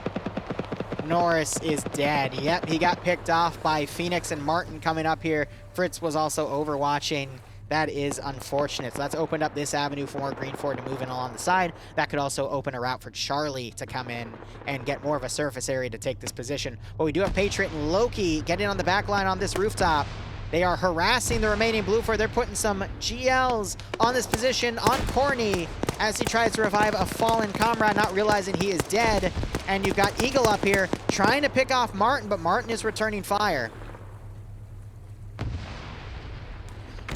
Norris is dead. Yep, he got picked off by Phoenix and Martin coming up here. Fritz was also overwatching. That is unfortunate. So that's opened up this avenue for more Green 4 to move in along the side. That could also open a route for Charlie to come in and get more of a surface area to take this position. But we do have Patriot and Loki getting on the back line on this rooftop. They are harassing the remaining Blue 4. They're putting some GLs on this position on Corny as he tries to revive a fallen comrade, not realizing he is dead. And you've got Eagle up here trying to pick off Martin, but Martin is returning fire.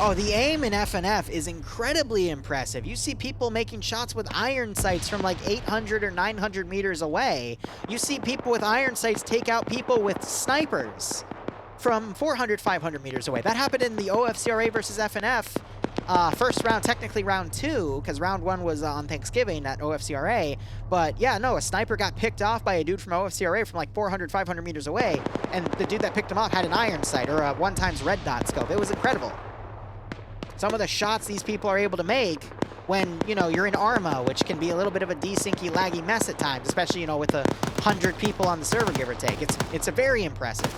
Oh, the aim in FNF is incredibly impressive. You see people making shots with iron sights from like 800 or 900 meters away. You see people with iron sights take out people with snipers from 400, 500 meters away. That happened in the OFCRA versus FNF first round, technically round 2, because round 1 was on Thanksgiving at OFCRA. But yeah, no, a sniper got picked off by a dude from OFCRA from like 400, 500 meters away, and the dude that picked him off had an iron sight or a 1x red dot scope. It was incredible. Some of the shots these people are able to make when, you know, you're in Arma, which can be a little bit of a desyncy, laggy mess at times, especially, you know, with 100 people on the server, give or take. It's a very impressive.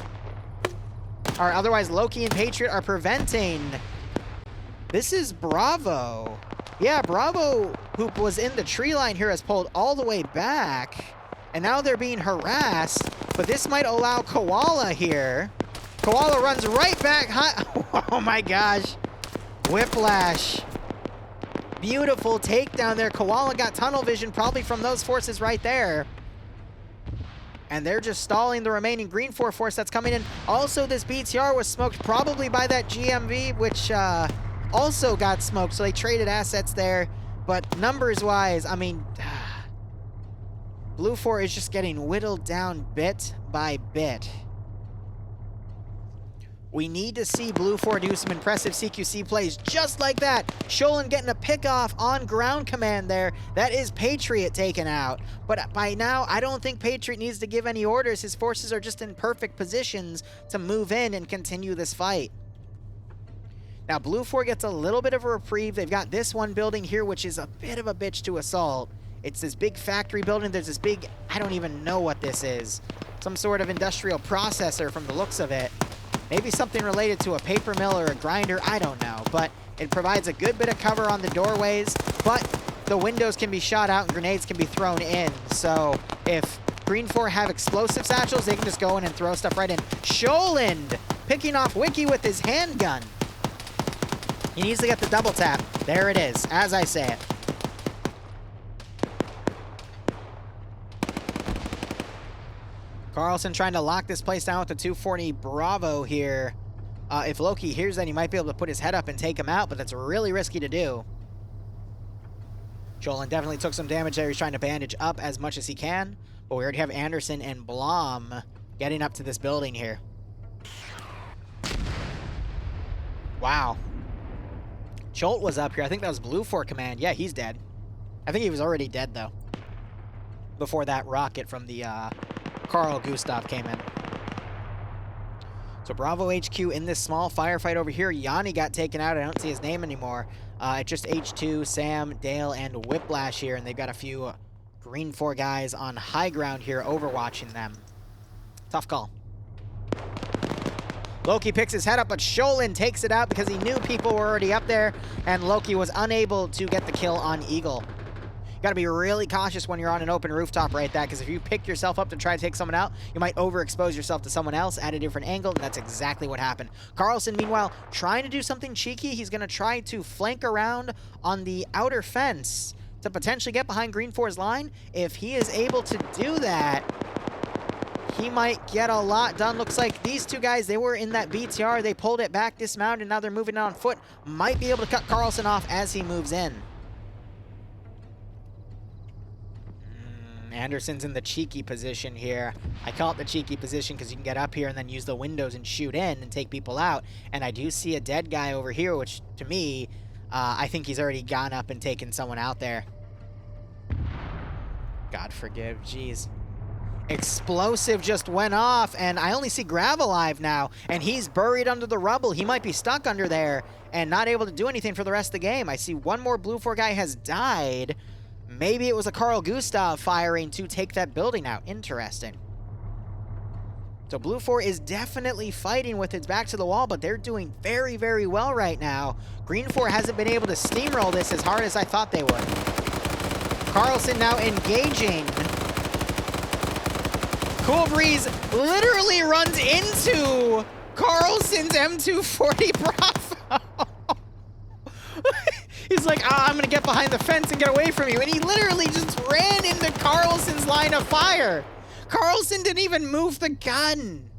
Or otherwise, Loki and Patriot are preventing. This is Bravo. Yeah, Bravo, who was in the tree line here, has pulled all the way back, and now they're being harassed, but this might allow Koala here. Koala runs right back. Oh my gosh. Whiplash. Beautiful takedown there. Koala got tunnel vision probably from those forces right there. And they're just stalling the remaining Green 4 force that's coming in. Also, this BTR was smoked probably by that GMV, which also got smoked. So they traded assets there. But numbers-wise, I mean, Blue 4 is just getting whittled down bit by bit. We need to see Blue 4 do some impressive CQC plays just like that. Sholin getting a pick-off on ground command there. That is Patriot taken out. But by now, I don't think Patriot needs to give any orders. His forces are just in perfect positions to move in and continue this fight. Now, Blue 4 gets a little bit of a reprieve. They've got this one building here, which is a bit of a bitch to assault. It's this big factory building. There's this big, I don't even know what this is. Some sort of industrial processor from the looks of it. Maybe something related to a paper mill or a grinder, I don't know. But it provides a good bit of cover on the doorways, but the windows can be shot out and grenades can be thrown in. So if Green 4 have explosive satchels, they can just go in and throw stuff right in. Sholin picking off Wiki with his handgun. He needs to get the double tap. There it is, as I say it. Carlson trying to lock this place down with the 240 Bravo here. If Loki hears that, he might be able to put his head up and take him out, but that's really risky to do. Jolin definitely took some damage there. He's trying to bandage up as much as he can, but we already have Anderson and Blom getting up to this building here. Wow. Jolt was up here. I think that was Blue 4 command. Yeah, he's dead. I think he was already dead, though, before that rocket from the Carl Gustav came in. So Bravo HQ in this small firefight over here. Yanni got taken out. I don't see his name anymore. It's just H2, Sam, Dale, and Whiplash here, and they've got a few Green 4 guys on high ground here overwatching them. Tough call. Loki picks his head up, but Sholin takes it out because he knew people were already up there, and Loki was unable to get the kill on Eagle. You gotta be really cautious when you're on an open rooftop right there, because if you pick yourself up to try to take someone out, you might overexpose yourself to someone else at a different angle, and that's exactly what happened. Carlson, meanwhile, trying to do something cheeky. He's gonna try to flank around on the outer fence to potentially get behind Green 4's line. If he is able to do that, he might get a lot done. Looks like these two guys, they were in that BTR. They pulled it back, dismounted, and now they're moving on foot. Might be able to cut Carlson off as he moves in. Anderson's in the cheeky position here. I call it the cheeky position because you can get up here and then use the windows and shoot in and take people out. And I do see a dead guy over here, which to me, I think he's already gone up and taken someone out there. God forgive, jeez. Explosive just went off, and I only see Grav alive now, and he's buried under the rubble. He might be stuck under there and not able to do anything for the rest of the game. I see one more Blue 4 guy has died. Maybe it was a Carl Gustav firing to take that building out. Interesting. So Blue 4 is definitely fighting with its back to the wall, but they're doing very, very well right now. Green 4 hasn't been able to steamroll this as hard as I thought they would. Carlson now engaging. Cool Breeze literally runs into Carlson's M240 Bravo. He's like, I'm going to get behind the fence and get away from you. And he literally just ran into Carlson's line of fire. Carlson didn't even move the gun.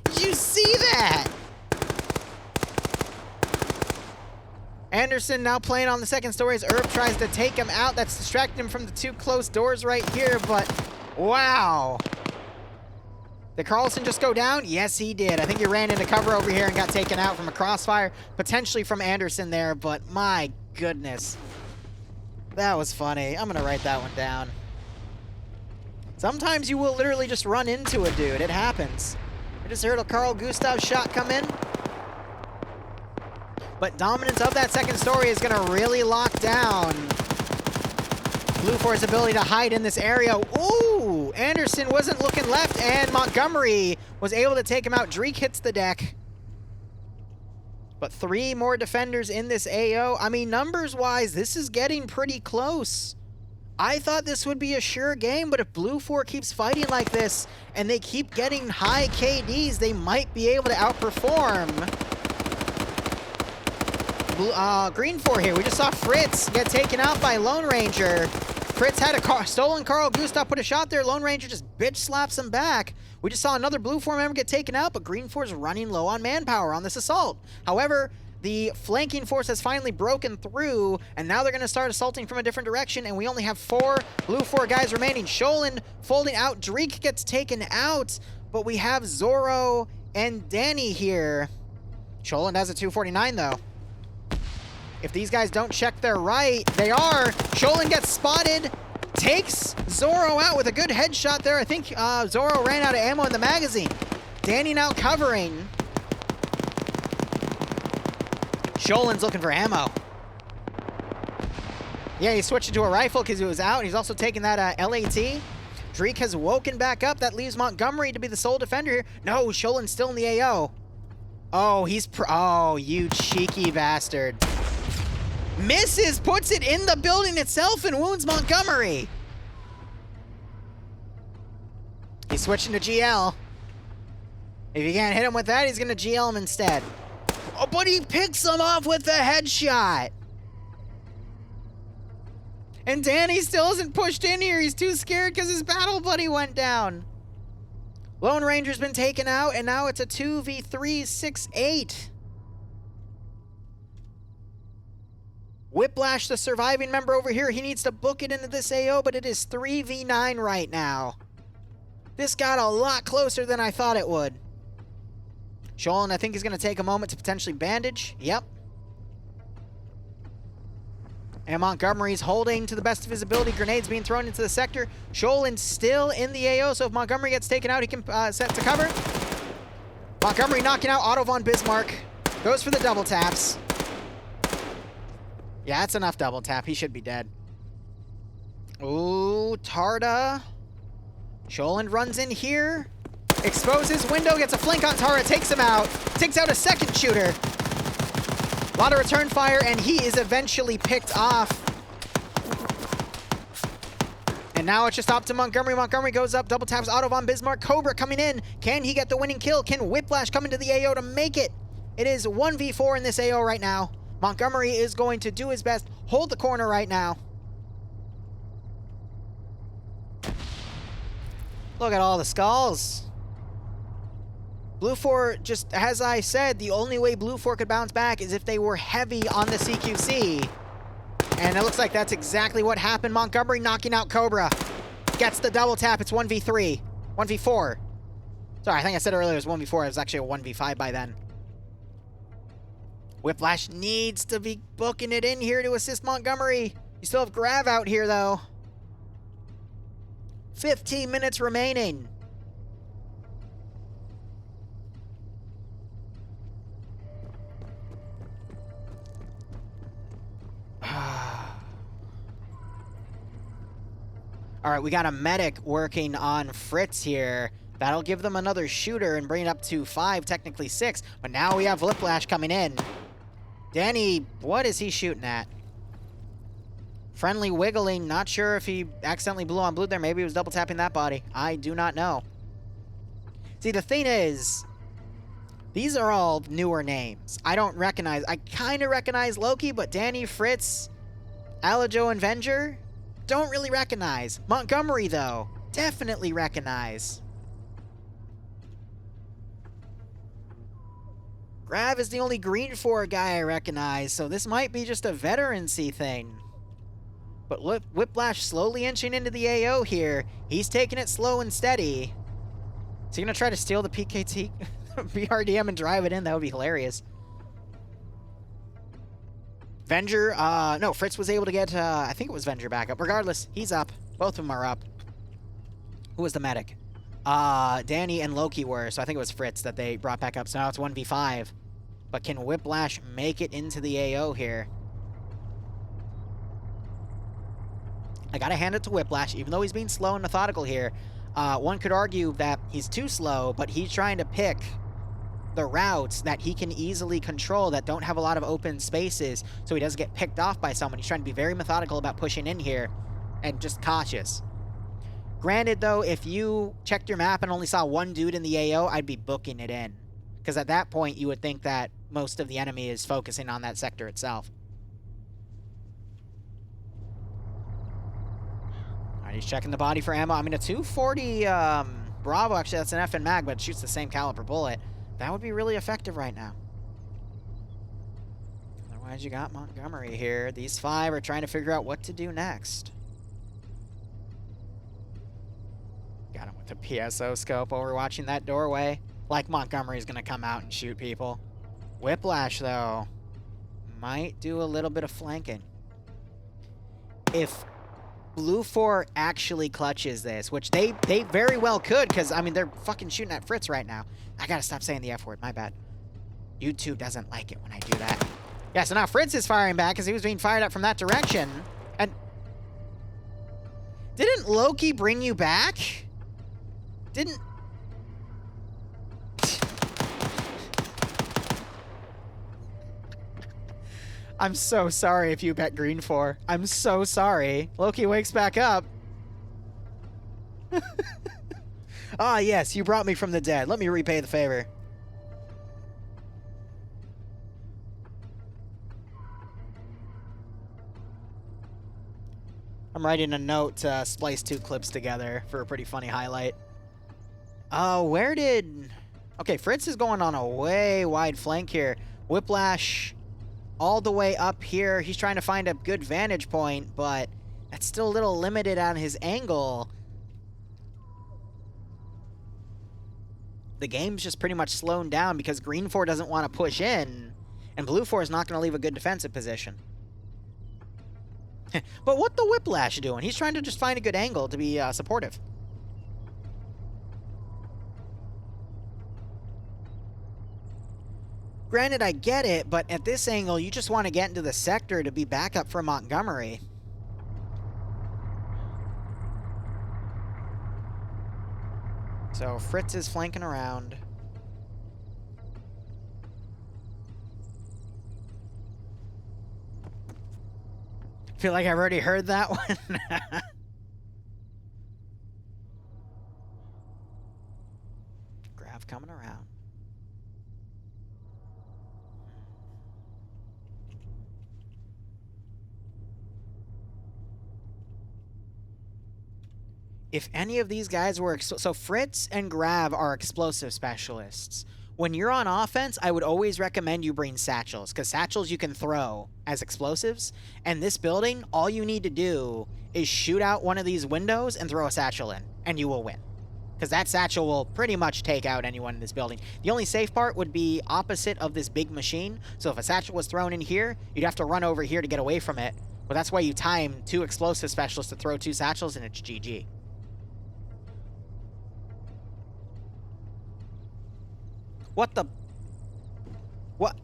Did you see that? Anderson now playing on the second story as Herb tries to take him out. That's distracting him from the two closed doors right here, but wow. Did Carlson just go down? Yes, he did. I think he ran into cover over here and got taken out from a crossfire, potentially from Anderson there, but my goodness. That was funny. I'm going to write that one down. Sometimes you will literally just run into a dude. It happens. I just heard a Carl Gustav shot come in. But dominance of that second story is going to really lock down Blue 4's ability to hide in this area. Ooh! Anderson wasn't looking left, and Montgomery was able to take him out. Dreek hits the deck. But 3 more defenders in this AO. I mean, numbers-wise, this is getting pretty close. I thought this would be a sure game, but if Blue 4 keeps fighting like this, and they keep getting high KDs, they might be able to outperform Green 4 here. We just saw Fritz get taken out by Lone Ranger. Fritz had a stolen Carl Gustav, put a shot there. Lone Ranger just bitch slaps him back. We just saw another Blue 4 member get taken out, but Green 4 is running low on manpower on this assault. However, the flanking force has finally broken through, and now they're going to start assaulting from a different direction, and we only have 4 Blue 4 guys remaining. Sholin folding out. Dreek gets taken out, but we have Zorro and Danny here. Sholin has a 249, though. If these guys don't check their right, they are. Sholin gets spotted, takes Zorro out with a good headshot there. I think Zorro ran out of ammo in the magazine. Danny now covering. Sholin's looking for ammo. Yeah, he switched to a rifle because he was out. He's also taking that LAT. Dreek has woken back up. That leaves Montgomery to be the sole defender here. No, Sholin's still in the AO. Oh, oh, you cheeky bastard. Misses, puts it in the building itself and wounds Montgomery. He's switching to GL. If you can't hit him with that, he's going to GL him instead. Oh, but he picks him off with the headshot. And Danny still isn't pushed in here. He's too scared because his battle buddy went down. Lone Ranger's been taken out, and now it's a 2v3 6-8. Whiplash, the surviving member over here, he needs to book it into this AO, but it is 3v9 right now. This got a lot closer than I thought it would. Sholin, I think he's going to take a moment to potentially bandage. Yep. And Montgomery's holding to the best of his ability. Grenades being thrown into the sector. Sholin still in the AO, so if Montgomery gets taken out, he can set to cover. Montgomery knocking out Otto von Bismarck. Goes for the double taps. Yeah, that's enough double tap. He should be dead. Ooh, Tarda. Sholin runs in here. Exposes window, gets a flank on Tara, takes him out. Takes out a second shooter. A lot of return fire, and he is eventually picked off. And now it's just up to Montgomery. Montgomery goes up, double taps Otto von Bismarck. Cobra coming in. Can he get the winning kill? Can Whiplash come into the AO to make it? It is 1v4 in this AO right now. Montgomery is going to do his best. Hold the corner right now. Look at all the skulls. Blue 4, just as I said, the only way Blue 4 could bounce back is if they were heavy on the CQC. And it looks like that's exactly what happened. Montgomery knocking out Cobra. Gets the double tap. It's 1v3. 1v4. Sorry, I think I said earlier it was 1v4. It was actually a 1v5 by then. Whiplash needs to be booking it in here to assist Montgomery. You still have Grav out here, though. 15 minutes remaining. All right, we got a medic working on Fritz here. That'll give them another shooter and bring it up to 5, technically 6. But now we have Whiplash coming in. Danny, what is he shooting at? Friendly wiggling. Not sure if he accidentally blew on blue there. Maybe he was double tapping that body. I do not know. See, the thing is, these are all newer names. I don't recognize. I kind of recognize Loki, but Danny, Fritz, Alajo, and Venger, don't really recognize. Montgomery, though, definitely recognize. Grav is the only green 4 guy I recognize, so this might be just a veterancy thing. But Whiplash slowly inching into the AO here. He's taking it slow and steady. Is he going to try to steal the PKT BRDM and drive it in? That would be hilarious. Venger, no, Fritz was able to get, I think it was Venger back up. Regardless, he's up. Both of them are up. Who was the medic? Danny and Loki were, so I think it was Fritz that they brought back up. So now it's 1v5. But can Whiplash make it into the AO here? I gotta hand it to Whiplash, even though he's being slow and methodical here. One could argue that he's too slow, but he's trying to pick the routes that he can easily control that don't have a lot of open spaces, so he doesn't get picked off by someone. He's trying to be very methodical about pushing in here and just cautious. Granted, though, if you checked your map and only saw one dude in the AO, I'd be booking it in. Because at that point, you would think that most of the enemy is focusing on that sector itself. Alright, he's checking the body for ammo. I mean, a 240 Bravo, actually, that's an FN mag, but it shoots the same caliber bullet. That would be really effective right now. Otherwise, you got Montgomery here. These 5 are trying to figure out what to do next. Got him with the PSO scope overwatching that doorway. Like Montgomery's going to come out and shoot people. Whiplash, though, might do a little bit of flanking. If Blue 4 actually clutches this, which they very well could, because, I mean, they're fucking shooting at Fritz right now. I gotta stop saying the F word, my bad. YouTube doesn't like it when I do that. Yeah, so now Fritz is firing back because he was being fired up from that direction. And didn't Loki bring you back? Didn't... I'm so sorry if you bet green 4. I'm so sorry. Loki wakes back up. Ah, yes, you brought me from the dead. Let me repay the favor. I'm writing a note to splice 2 clips together for a pretty funny highlight. Where did... Okay, Fritz is going on a way wide flank here. Whiplash all the way up here. He's trying to find a good vantage point, but that's still a little limited on his angle. The game's just pretty much slowing down because Green 4 doesn't want to push in, and Blue 4 is not going to leave a good defensive position. But what the Whiplash doing? He's trying to just find a good angle to be supportive. Granted, I get it, but at this angle, you just want to get into the sector to be backup for Montgomery. So Fritz is flanking around. Feel like I've already heard that one. Grav coming around. If any of these guys were... So Fritz and Grav are explosive specialists. When you're on offense, I would always recommend you bring satchels, because satchels you can throw as explosives. And this building, all you need to do is shoot out one of these windows and throw a satchel in, and you will win. Because that satchel will pretty much take out anyone in this building. The only safe part would be opposite of this big machine. So if a satchel was thrown in here, you'd have to run over here to get away from it. But that's why you time 2 explosive specialists to throw 2 satchels, and it's GG. What the... What?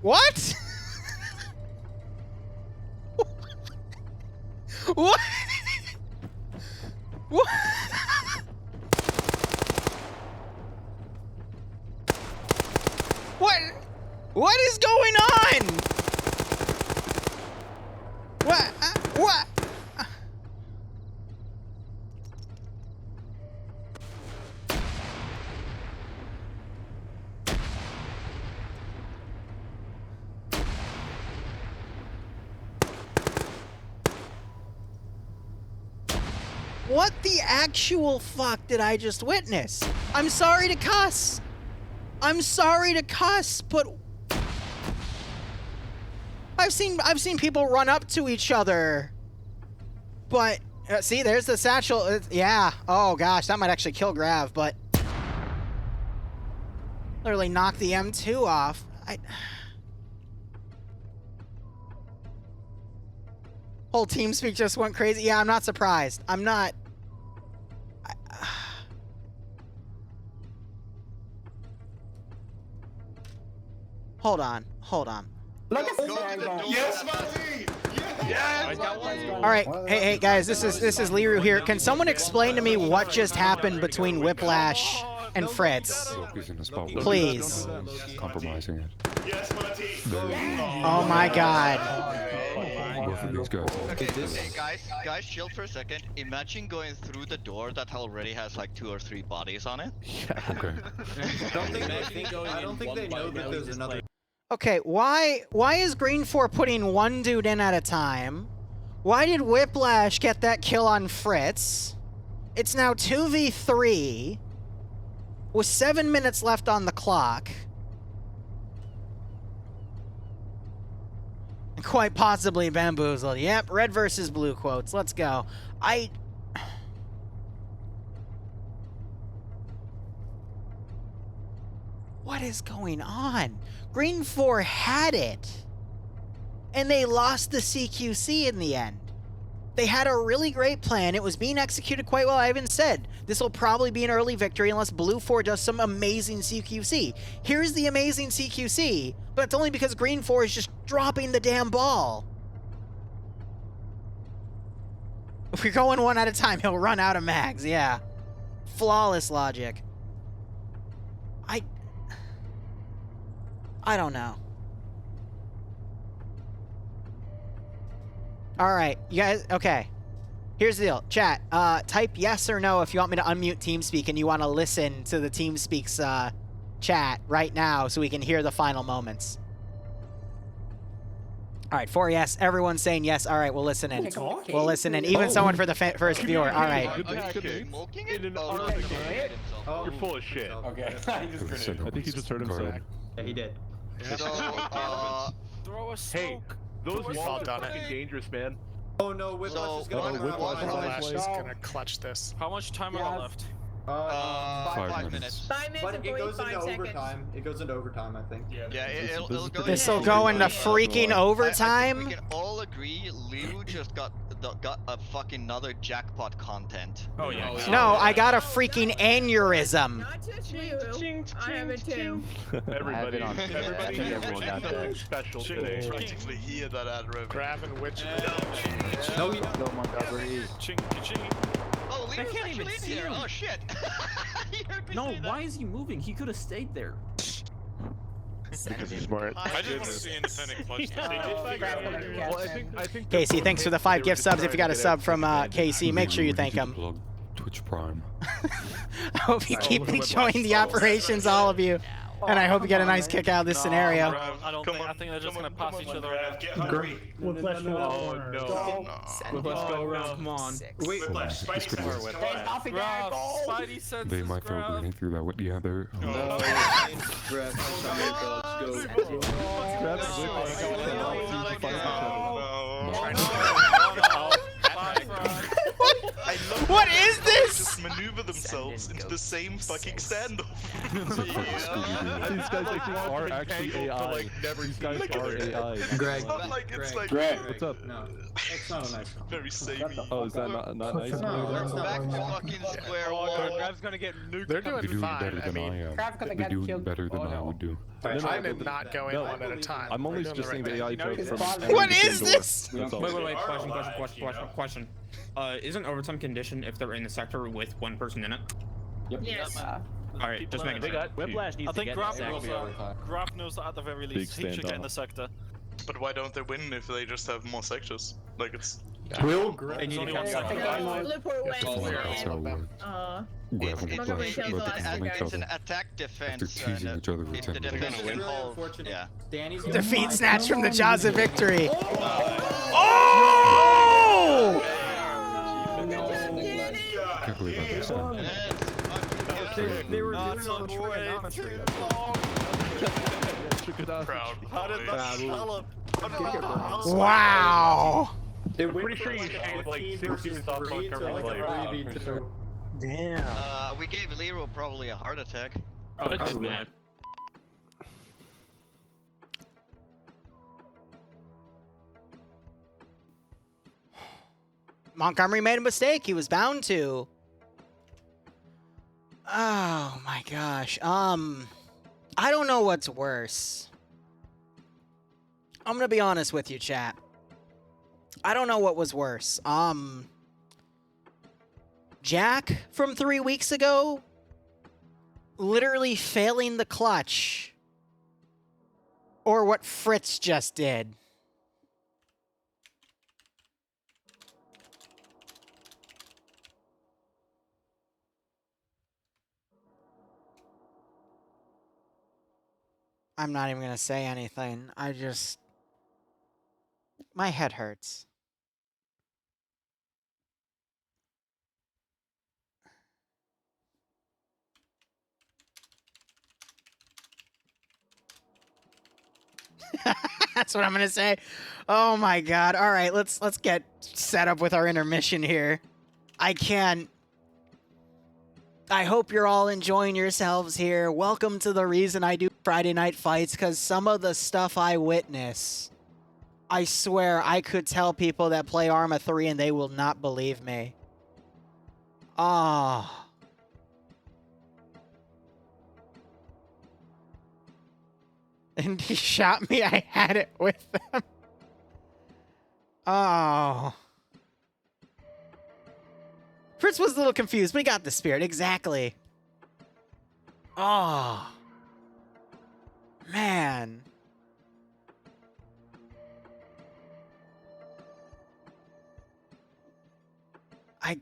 What? What? What? What is going on? What? What? What the actual fuck did I just witness? I'm sorry to cuss. I'm sorry to cuss, but I've seen people run up to each other. But see, there's the satchel. Yeah. Oh gosh, that might actually kill Grav, but literally knock the M2 off. Whole TeamSpeak just went crazy. Yeah, I'm not surprised. I'm not. Hold on. Hold on. Look at this. Yes, Marty! Yes! All right, hey guys, this is Liru here. Can someone explain to me what just happened between Whiplash and Fritz? Please. Compromising it. Yes, Marty! Oh my god. Both of these guys. Okay, guys, chill for a second. Imagine going through the door that already has like 2 or 3 bodies on it. Okay. I don't think they know that there's another. Okay, why is Green 4 putting one dude in at a time? Why did Whiplash get that kill on Fritz? It's now 2v3 with 7 minutes left on the clock. Quite possibly bamboozled. Yep, red versus blue quotes. Let's go. What is going on? Green 4 had it. And they lost the CQC in the end. They had a really great plan. It was being executed quite well. I even said this will probably be an early victory unless Blue 4 does some amazing CQC. Here's the amazing CQC, but it's only because Green 4 is just dropping the damn ball. If we're going one at a time, he'll run out of mags. Yeah. Flawless logic. I don't know. Alright, you guys, okay. Here's the deal. Chat, type yes or no if you want me to unmute TeamSpeak and you want to listen to the TeamSpeak's chat right now so we can hear the final moments. Alright, 4 yes. Everyone's saying yes. Alright, we'll listen in. We'll listen in. Even someone for the first viewer. Alright. You're full of shit. Okay. I think he just heard himself. Yeah, he did. So, Throw a Hey, smoke. those walls are fucking dangerous, man. Oh no, Whiplash is gonna Whiplash is gonna clutch this. How much time are there left? 5 minutes. 5 minutes But and it goes 45 into seconds. overtime. It goes into overtime, I think. Yeah, it'll go. This'll go into freaking overtime? I think we can all agree Liru just got a fucking another jackpot content. Oh yeah. No, I got a freaking aneurysm. Not just you. I have it too. Everybody, on- everybody, everyone got that. special today. Practically hear that ad revenue. Grabbing which. No, he Go Montgomery. Oh, I Liru's can't even actually in see here. him. Oh shit. You heard me No, say that. why is he moving? He could have stayed there. Because he's smart. I just want to see independent clutch. Well, I think Casey, thanks for the 5 gift subs. If you got a sub from Casey, make sure you thank him. Plug Twitch Prime. I hope you keep enjoying the operations, all of you. And I hope you get a nice kick out of this scenario. I don't think. I think they're just gonna pass each other around. Get hungry. Whiplash Oh no. Let's go around. Come on. Wait, Whiplash, Spidey senses, come on. Spidey senses. They might throw a grenade through that. Yeah, they're. What is this? Just maneuver themselves into the same fucking standoff. These guys are actually AI. These guys are AI. Greg. Greg, what's up? No, that's not a nice comment. Very samey. Oh, is that not nice? No, that's not Back to nice. fucking square one. Grav's gonna get nuked. They're They're doing better than I am. They're doing better than I would do. I did not go in No, one at a time. I'm only just saying the AI joke from. What is this? Wait, question. Isn't overtime conditioned if they're in the sector with one person in it? Yes. Alright, just making sure. Whiplash I think Graf knows that at the very least he should get in the sector. But why don't they win if they just have more sectors? Like it's. Will Greg? They need to come That's how it works. It's an attack defense. After teasing each other for If the 10 defense minutes. is Really involved, unfortunate. yeah. Danny's Defeat snatch from the jaws of victory. Oh! Can't believe I missed that. They were doing all the trigonometry. Proud. How did that develop? Wow. It went pretty sure you saved like 16 thoughts on Kermit's life. 3v2. Damn. We gave Liru probably a heart attack. Oh, that's mad. Montgomery made a mistake. He was bound to. Oh my gosh. I don't know what's worse. I'm gonna be honest with you, chat. I don't know what was worse. Jack from 3 weeks ago literally failing the clutch. Or what Fritz just did. I'm not even gonna say anything. My head hurts. That's what I'm gonna say. Oh my god. All right, let's get set up with our intermission here. I hope you're all enjoying yourselves here. Welcome to the reason I do Friday Night Fights, because some of the stuff I witness, I swear I could tell people that play Arma 3 and they will not believe me. Ah. Oh. And he shot me. I had it with them. Oh. Fritz was a little confused, but he got the spirit. Exactly. Oh. Man. I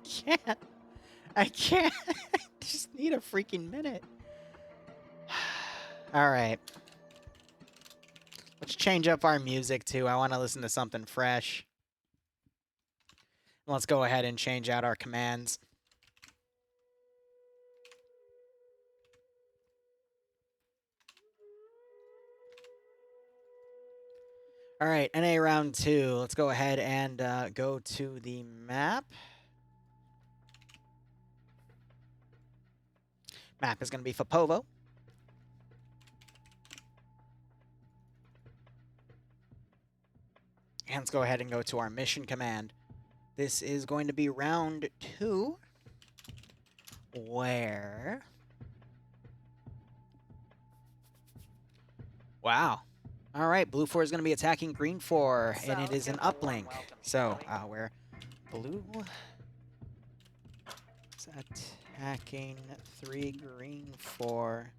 can't. I can't. I just need a freaking minute. All right. Let's change up our music, too. I want to listen to something fresh. Let's go ahead and change out our commands. All right, NA round 2. Let's go ahead and go to the map. Map is going to be Fapovo. And let's go ahead and go to our mission command. This is going to be round 2, where... Wow. All right, Blue 4 is going to be attacking Green 4, and it is an uplink. So, where Blue is attacking 3 Green 4.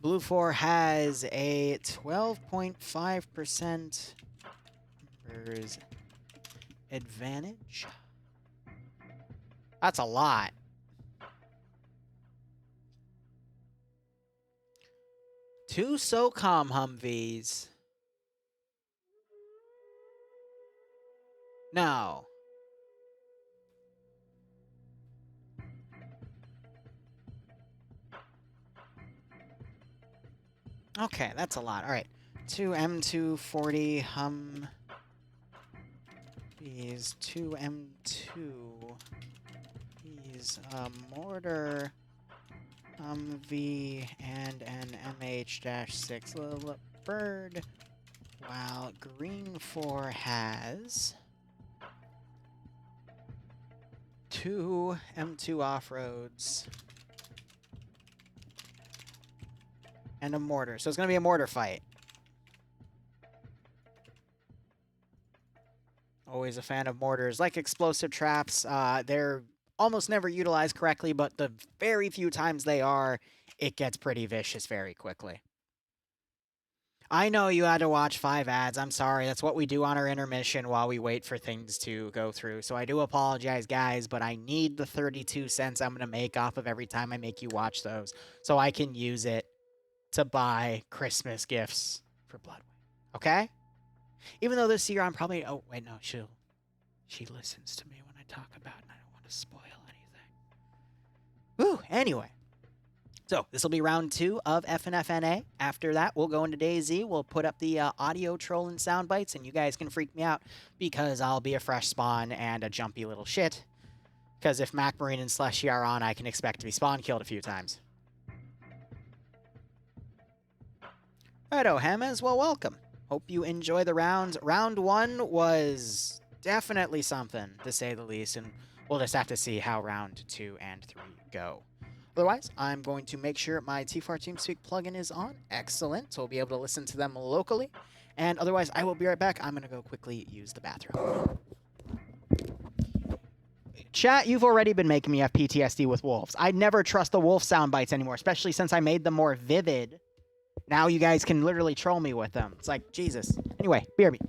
Blue 4 has a 12.5% numbers advantage. That's a lot. Two SOCOM Humvees. No. Okay, that's a lot. All right. 2 M240 Humvees, 2 M2. He's a mortar Humvee and an MH-6 little bird, while Green 4 has 2 M2 off-roads and a mortar. So it's going to be a mortar fight. Always a fan of mortars. Like explosive traps, they're almost never utilized correctly, but the very few times they are, it gets pretty vicious very quickly. I know you had to watch 5 ads. I'm sorry. That's what we do on our intermission while we wait for things to go through. So I do apologize, guys, but I need the 32 cents I'm going to make off of every time I make you watch those so I can use it to buy Christmas gifts for Bloodwing. Okay? Even though this year I'm probably... Oh, wait, no, she listens to me when I talk about it, and I don't want to spoil anything. Woo, anyway. So, this will be round 2 of FNFNA. After that, we'll go into DayZ. We'll put up the audio troll and sound bites, and you guys can freak me out because I'll be a fresh spawn and a jumpy little shit. Because if Mac Marine and Slushy are on, I can expect to be spawn killed a few times. Alright, Hamas, well, welcome. Hope you enjoy the rounds. Round 1 was definitely something, to say the least, and we'll just have to see how round 2 and 3 go. Otherwise, I'm going to make sure my T4 TeamSpeak plugin is on. Excellent, so we'll be able to listen to them locally. And otherwise, I will be right back. I'm going to go quickly use the bathroom. Chat, you've already been making me have PTSD with wolves. I never trust the wolf sound bites anymore, especially since I made them more vivid. Now you guys can literally troll me with them. It's like, Jesus. Anyway, BRB.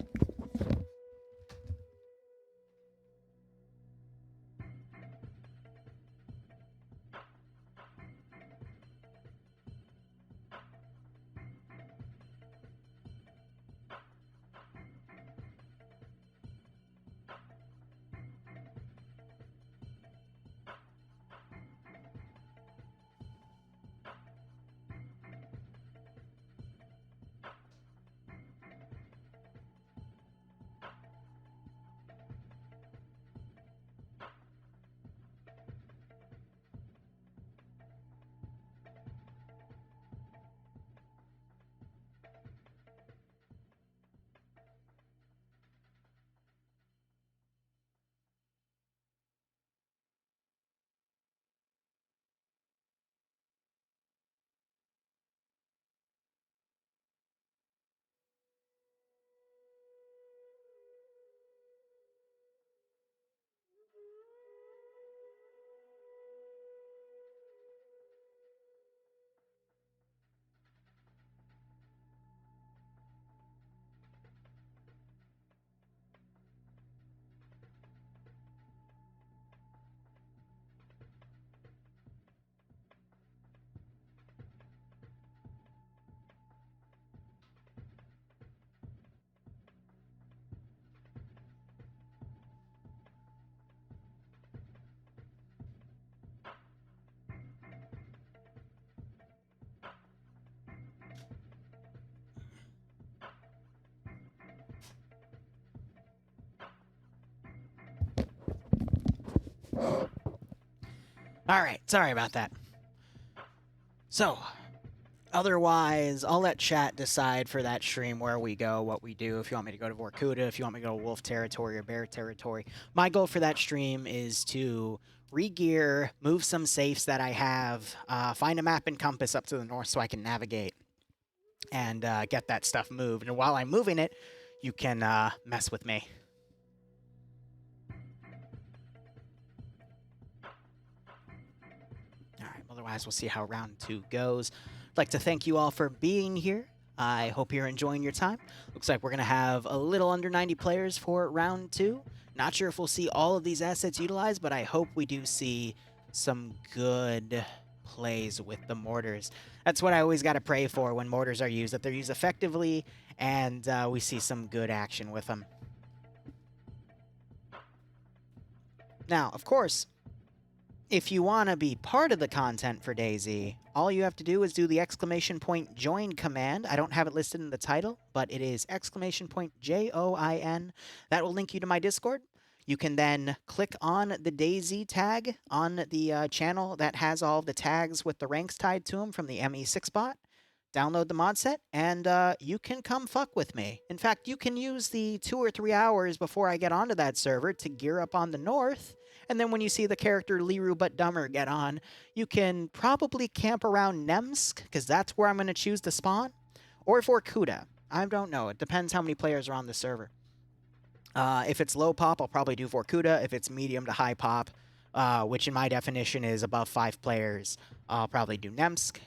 Alright, sorry about that. So, otherwise, I'll let chat decide for that stream where we go, what we do. If you want me to go to Vorkuta, if you want me to go to Wolf Territory or Bear Territory. My goal for that stream is to re-gear, move some safes that I have, find a map and compass up to the north so I can navigate, and get that stuff moved. And while I'm moving it, you can mess with me. Otherwise, we'll see how round 2 goes. I'd like to thank you all for being here. I hope you're enjoying your time. Looks like we're going to have a little under 90 players for round 2. Not sure if we'll see all of these assets utilized, but I hope we do see some good plays with the mortars. That's what I always got to pray for when mortars are used, that they're used effectively and we see some good action with them. Now, of course, if you want to be part of the content for DayZ, all you have to do is do the !join command. I don't have it listed in the title, but it is !join. That will link you to my Discord. You can then click on the DayZ tag on the channel that has all of the tags with the ranks tied to them from the ME6 bot. Download the mod set, and you can come fuck with me. In fact, you can use the 2 or 3 hours before I get onto that server to gear up on the north. And then when you see the character Liru but Dumber get on, you can probably camp around Nemsk, because that's where I'm going to choose to spawn, or Vorkuta. I don't know. It depends how many players are on the server. If it's low pop, I'll probably do Vorkuta. If it's medium to high pop, which in my definition is above 5 players, I'll probably do Nemsk.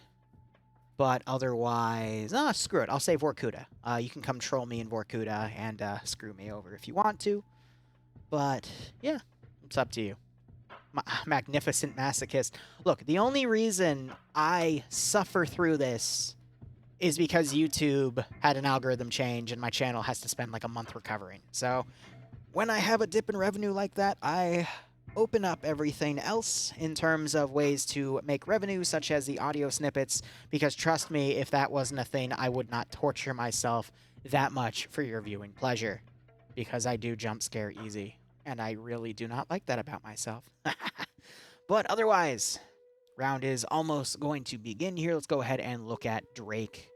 But otherwise, screw it. I'll say Vorkuta. You can come troll me in Vorkuta and screw me over if you want to. But, yeah. It's up to you. Magnificent masochist. Look, the only reason I suffer through this is because YouTube had an algorithm change and my channel has to spend like a month recovering. So when I have a dip in revenue like that, I open up everything else in terms of ways to make revenue, such as the audio snippets, because trust me, if that wasn't a thing, I would not torture myself that much for your viewing pleasure, because I do jump scare easy, and I really do not like that about myself. But otherwise, round is almost going to begin here. Let's go ahead and look at Drake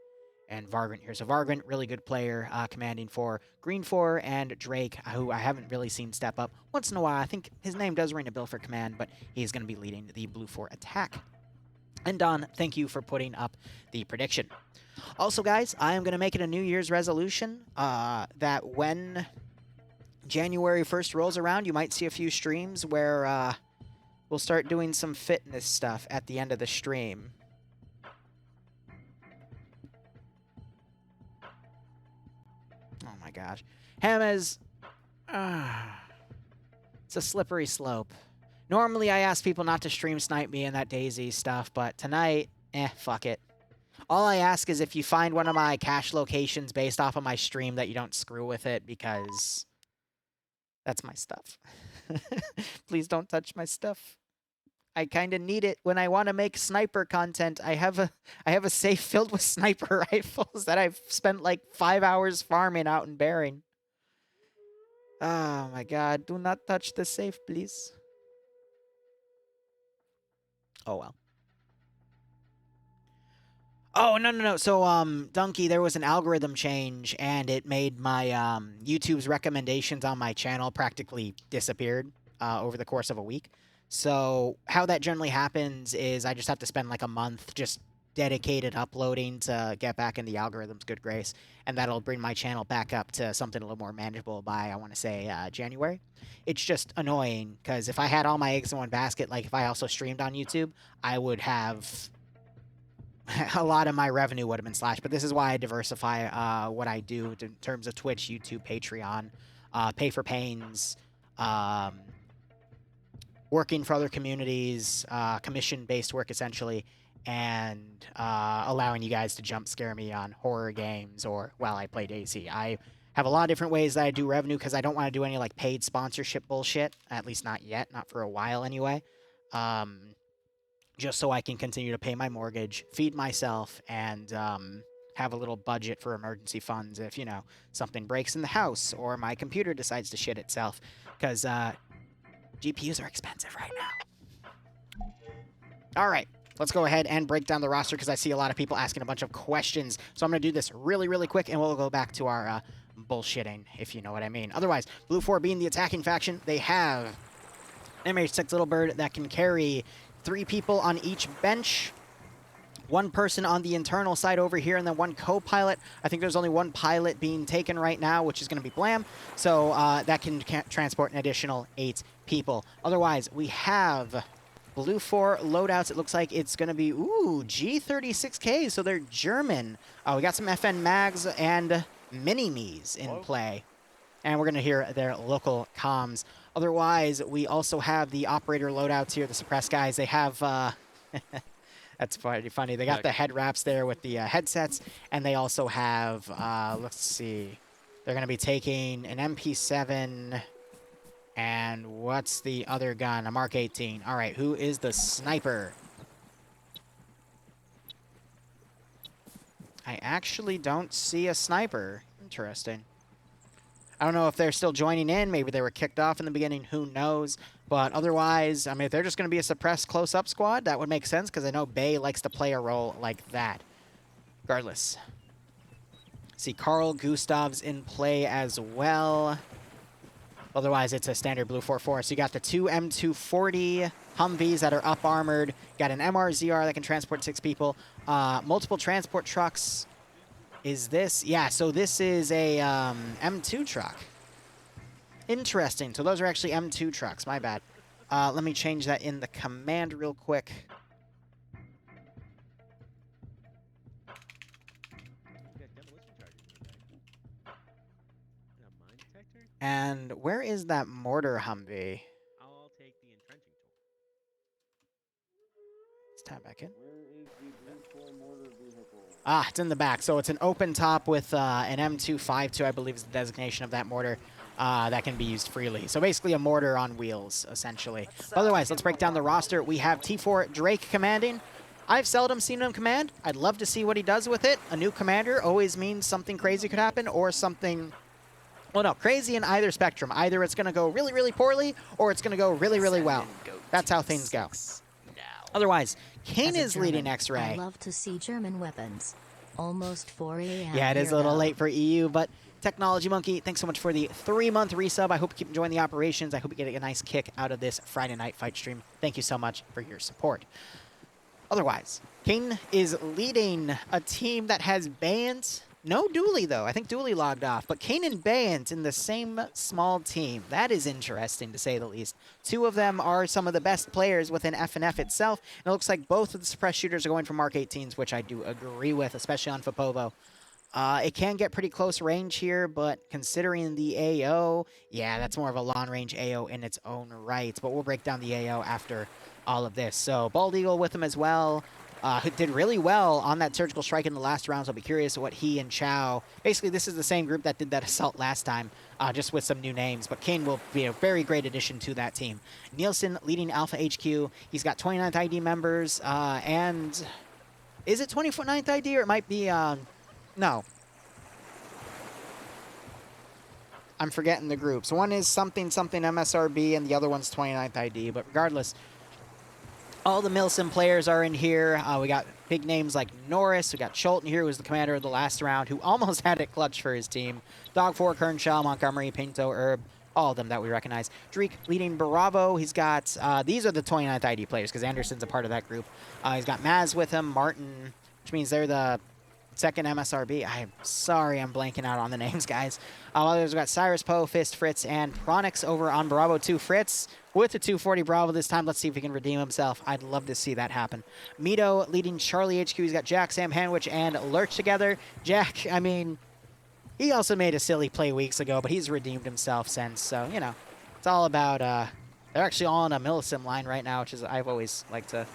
and Vargrant here. So Vargrant, really good player, commanding for Green 4, and Drake, who I haven't really seen step up once in a while. I think his name does ring a bell for command, but he's going to be leading the Blue 4 attack. And Don, thank you for putting up the prediction. Also, guys, I am going to make it a New Year's resolution that when January 1st rolls around, you might see a few streams where we'll start doing some fitness stuff at the end of the stream. Oh my gosh. Hammers, it's a slippery slope. Normally I ask people not to stream snipe me and that DayZ stuff, but tonight, fuck it. All I ask is if you find one of my cache locations based off of my stream that you don't screw with it, because that's my stuff. Please don't touch my stuff. I kind of need it when I want to make sniper content. I have a safe filled with sniper rifles that I've spent like 5 hours farming out in Bering. Oh my god, do not touch the safe, please. Oh well. Oh, no. So, Donkey, there was an algorithm change, and it made my, YouTube's recommendations on my channel practically disappeared, over the course of a week. So, how that generally happens is I just have to spend, like, a month just dedicated uploading to get back in the algorithm's good grace, and that'll bring my channel back up to something a little more manageable by, I want to say, January. It's just annoying, because if I had all my eggs in one basket, like, if I also streamed on YouTube, I would have... a lot of my revenue would have been slashed, but this is why I diversify what I do in terms of Twitch, YouTube, Patreon, pay for pains, working for other communities, commission-based work essentially, and allowing you guys to jump scare me on horror games or while I play DayZ. I have a lot of different ways that I do revenue because I don't want to do any like paid sponsorship bullshit, at least not yet, not for a while anyway. Just so I can continue to pay my mortgage, feed myself, and have a little budget for emergency funds if, you know, something breaks in the house or my computer decides to shit itself, because GPUs are expensive right now. All right, let's go ahead and break down the roster because I see a lot of people asking a bunch of questions. So I'm going to do this really, really quick, and we'll go back to our bullshitting, if you know what I mean. Otherwise, Blue 4 being the attacking faction, they have an MH6 Little Bird that can carry 3 people on each bench, 1 person on the internal side over here, and then 1 co-pilot. I think there's only 1 pilot being taken right now, which is going to be Blam, so that can transport an additional 8 people. Otherwise, we have Blue 4 loadouts. It looks like it's going to be, G36K, so they're German. We got some FN mags and mini-me's in play, and we're going to hear their local comms. Otherwise, we also have the operator loadouts here, the suppressed guys. They have, that's pretty funny. They got the head wraps there with the headsets, and they also have, let's see, they're going to be taking an MP7, and what's the other gun? A Mark 18. All right, who is the sniper? I actually don't see a sniper. Interesting. I don't know if they're still joining in. Maybe they were kicked off in the beginning. Who knows? But otherwise, I mean, if they're just going to be a suppressed close-up squad, that would make sense because I know Bay likes to play a role like that. Regardless. See, Carl Gustav's in play as well. Otherwise, it's a standard Blue 4-4. So you got the 2 M240 Humvees that are up-armored. Got an MRZR that can transport 6 people. Multiple transport trucks. Is this? Yeah, so this is a M2 truck. Interesting. So those are actually M2 trucks. My bad. Let me change that in the command real quick. And where is that mortar Humvee? I'll take the entrenching tool. Let's tap back in. Where is the Blue 4 mortar vehicle? Ah, it's in the back. So it's an open top with an M252, I believe is the designation of that mortar. That can be used freely. So basically a mortar on wheels, essentially. But otherwise, let's break down the roster. We have T4 Drake commanding. I've seldom seen him command. I'd love to see what he does with it. A new commander always means something crazy could happen or something, well, no, crazy in either spectrum. Either it's going to go really, really poorly or it's going to go really, really well. That's how things go. Otherwise, Kane is leading X-Ray. I love to see German weapons. Almost 4 a.m. Yeah, it is a little here, late for EU, but Technology Monkey, thanks so much for the 3-month resub. I hope you keep enjoying the operations. I hope you get a nice kick out of this Friday night fight stream. Thank you so much for your support. Otherwise, Kane is leading a team that has banned, no Dooley though. I think Dooley logged off, but Kane and Bans in the same small team. That is interesting to say the least. 2 of them are some of the best players within FNF itself, and it looks like both of the suppressed shooters are going for Mark 18s, which I do agree with, especially on Fopovo. It can get pretty close range here, but considering the AO, yeah, that's more of a long-range AO in its own right. But we'll break down the AO after all of this. So Bald Eagle with him as well, who did really well on that surgical strike in the last round. So I'll be curious what he and Chow, basically this is the same group that did that assault last time, just with some new names. But Kane will be a very great addition to that team. Nielsen leading Alpha HQ. He's got 29th ID members, and is it 29th ID or it might be... No. I'm forgetting the groups. One is something MSRB and the other one's 29th ID. But regardless, all the Milsim players are in here. We got big names like Norris. We got Schulten here, who was the commander of the last round, who almost had it clutch for his team. Dog 4, Kernshaw, Montgomery, Pinto, Herb. All of them that we recognize. Drake leading Bravo. He's got, these are the 29th ID players because Anderson's a part of that group. He's got Maz with him, Martin, which means they're the second MSRB. I'm sorry I'm blanking out on the names, guys. Others got Cyrus Poe, Fist, Fritz, and Pronix over on Bravo 2. Fritz with the 240 Bravo this time. Let's see if he can redeem himself. I'd love to see that happen. Mito leading Charlie HQ. He's got Jack, Sam Hanwich, and Lurch together. Jack, I mean, he also made a silly play weeks ago, but he's redeemed himself since. So, you know, it's all about, they're actually all on a Millisim line right now, which is, I've always liked to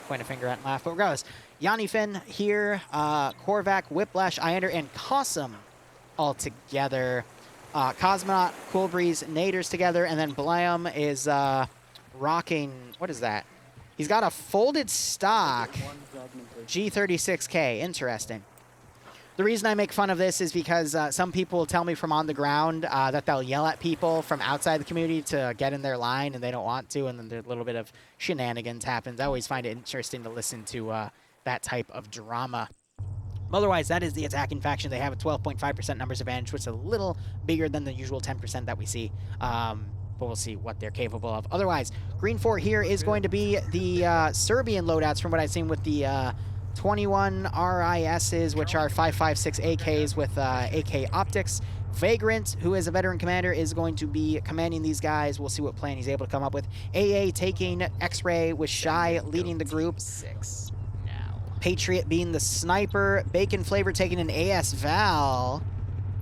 point a finger at and laugh. But regardless, Yanni Finn here, Korvac, Whiplash, Iander, and Cossum all together. Cosmonaut, Cool Breeze, Naders together, and then Blam is rocking, what is that? He's got a folded stock G36K. Interesting. The reason I make fun of this is because some people tell me from on the ground that they'll yell at people from outside the community to get in their line, and they don't want to, and then a little bit of shenanigans happens. I always find it interesting to listen to that type of drama. Otherwise, that is the attacking faction. They have a 12.5% numbers advantage, which is a little bigger than the usual 10% that we see. But we'll see what they're capable of. Otherwise, Green 4 here is going to be the Serbian loadouts from what I've seen with the 21 RISs, which are 5.56 AKs with AK optics. Vagrant, who is a veteran commander, is going to be commanding these guys. We'll see what plan he's able to come up with. AA taking X-Ray with Shy leading the group. Patriot being the sniper. Bacon Flavor taking an AS Val.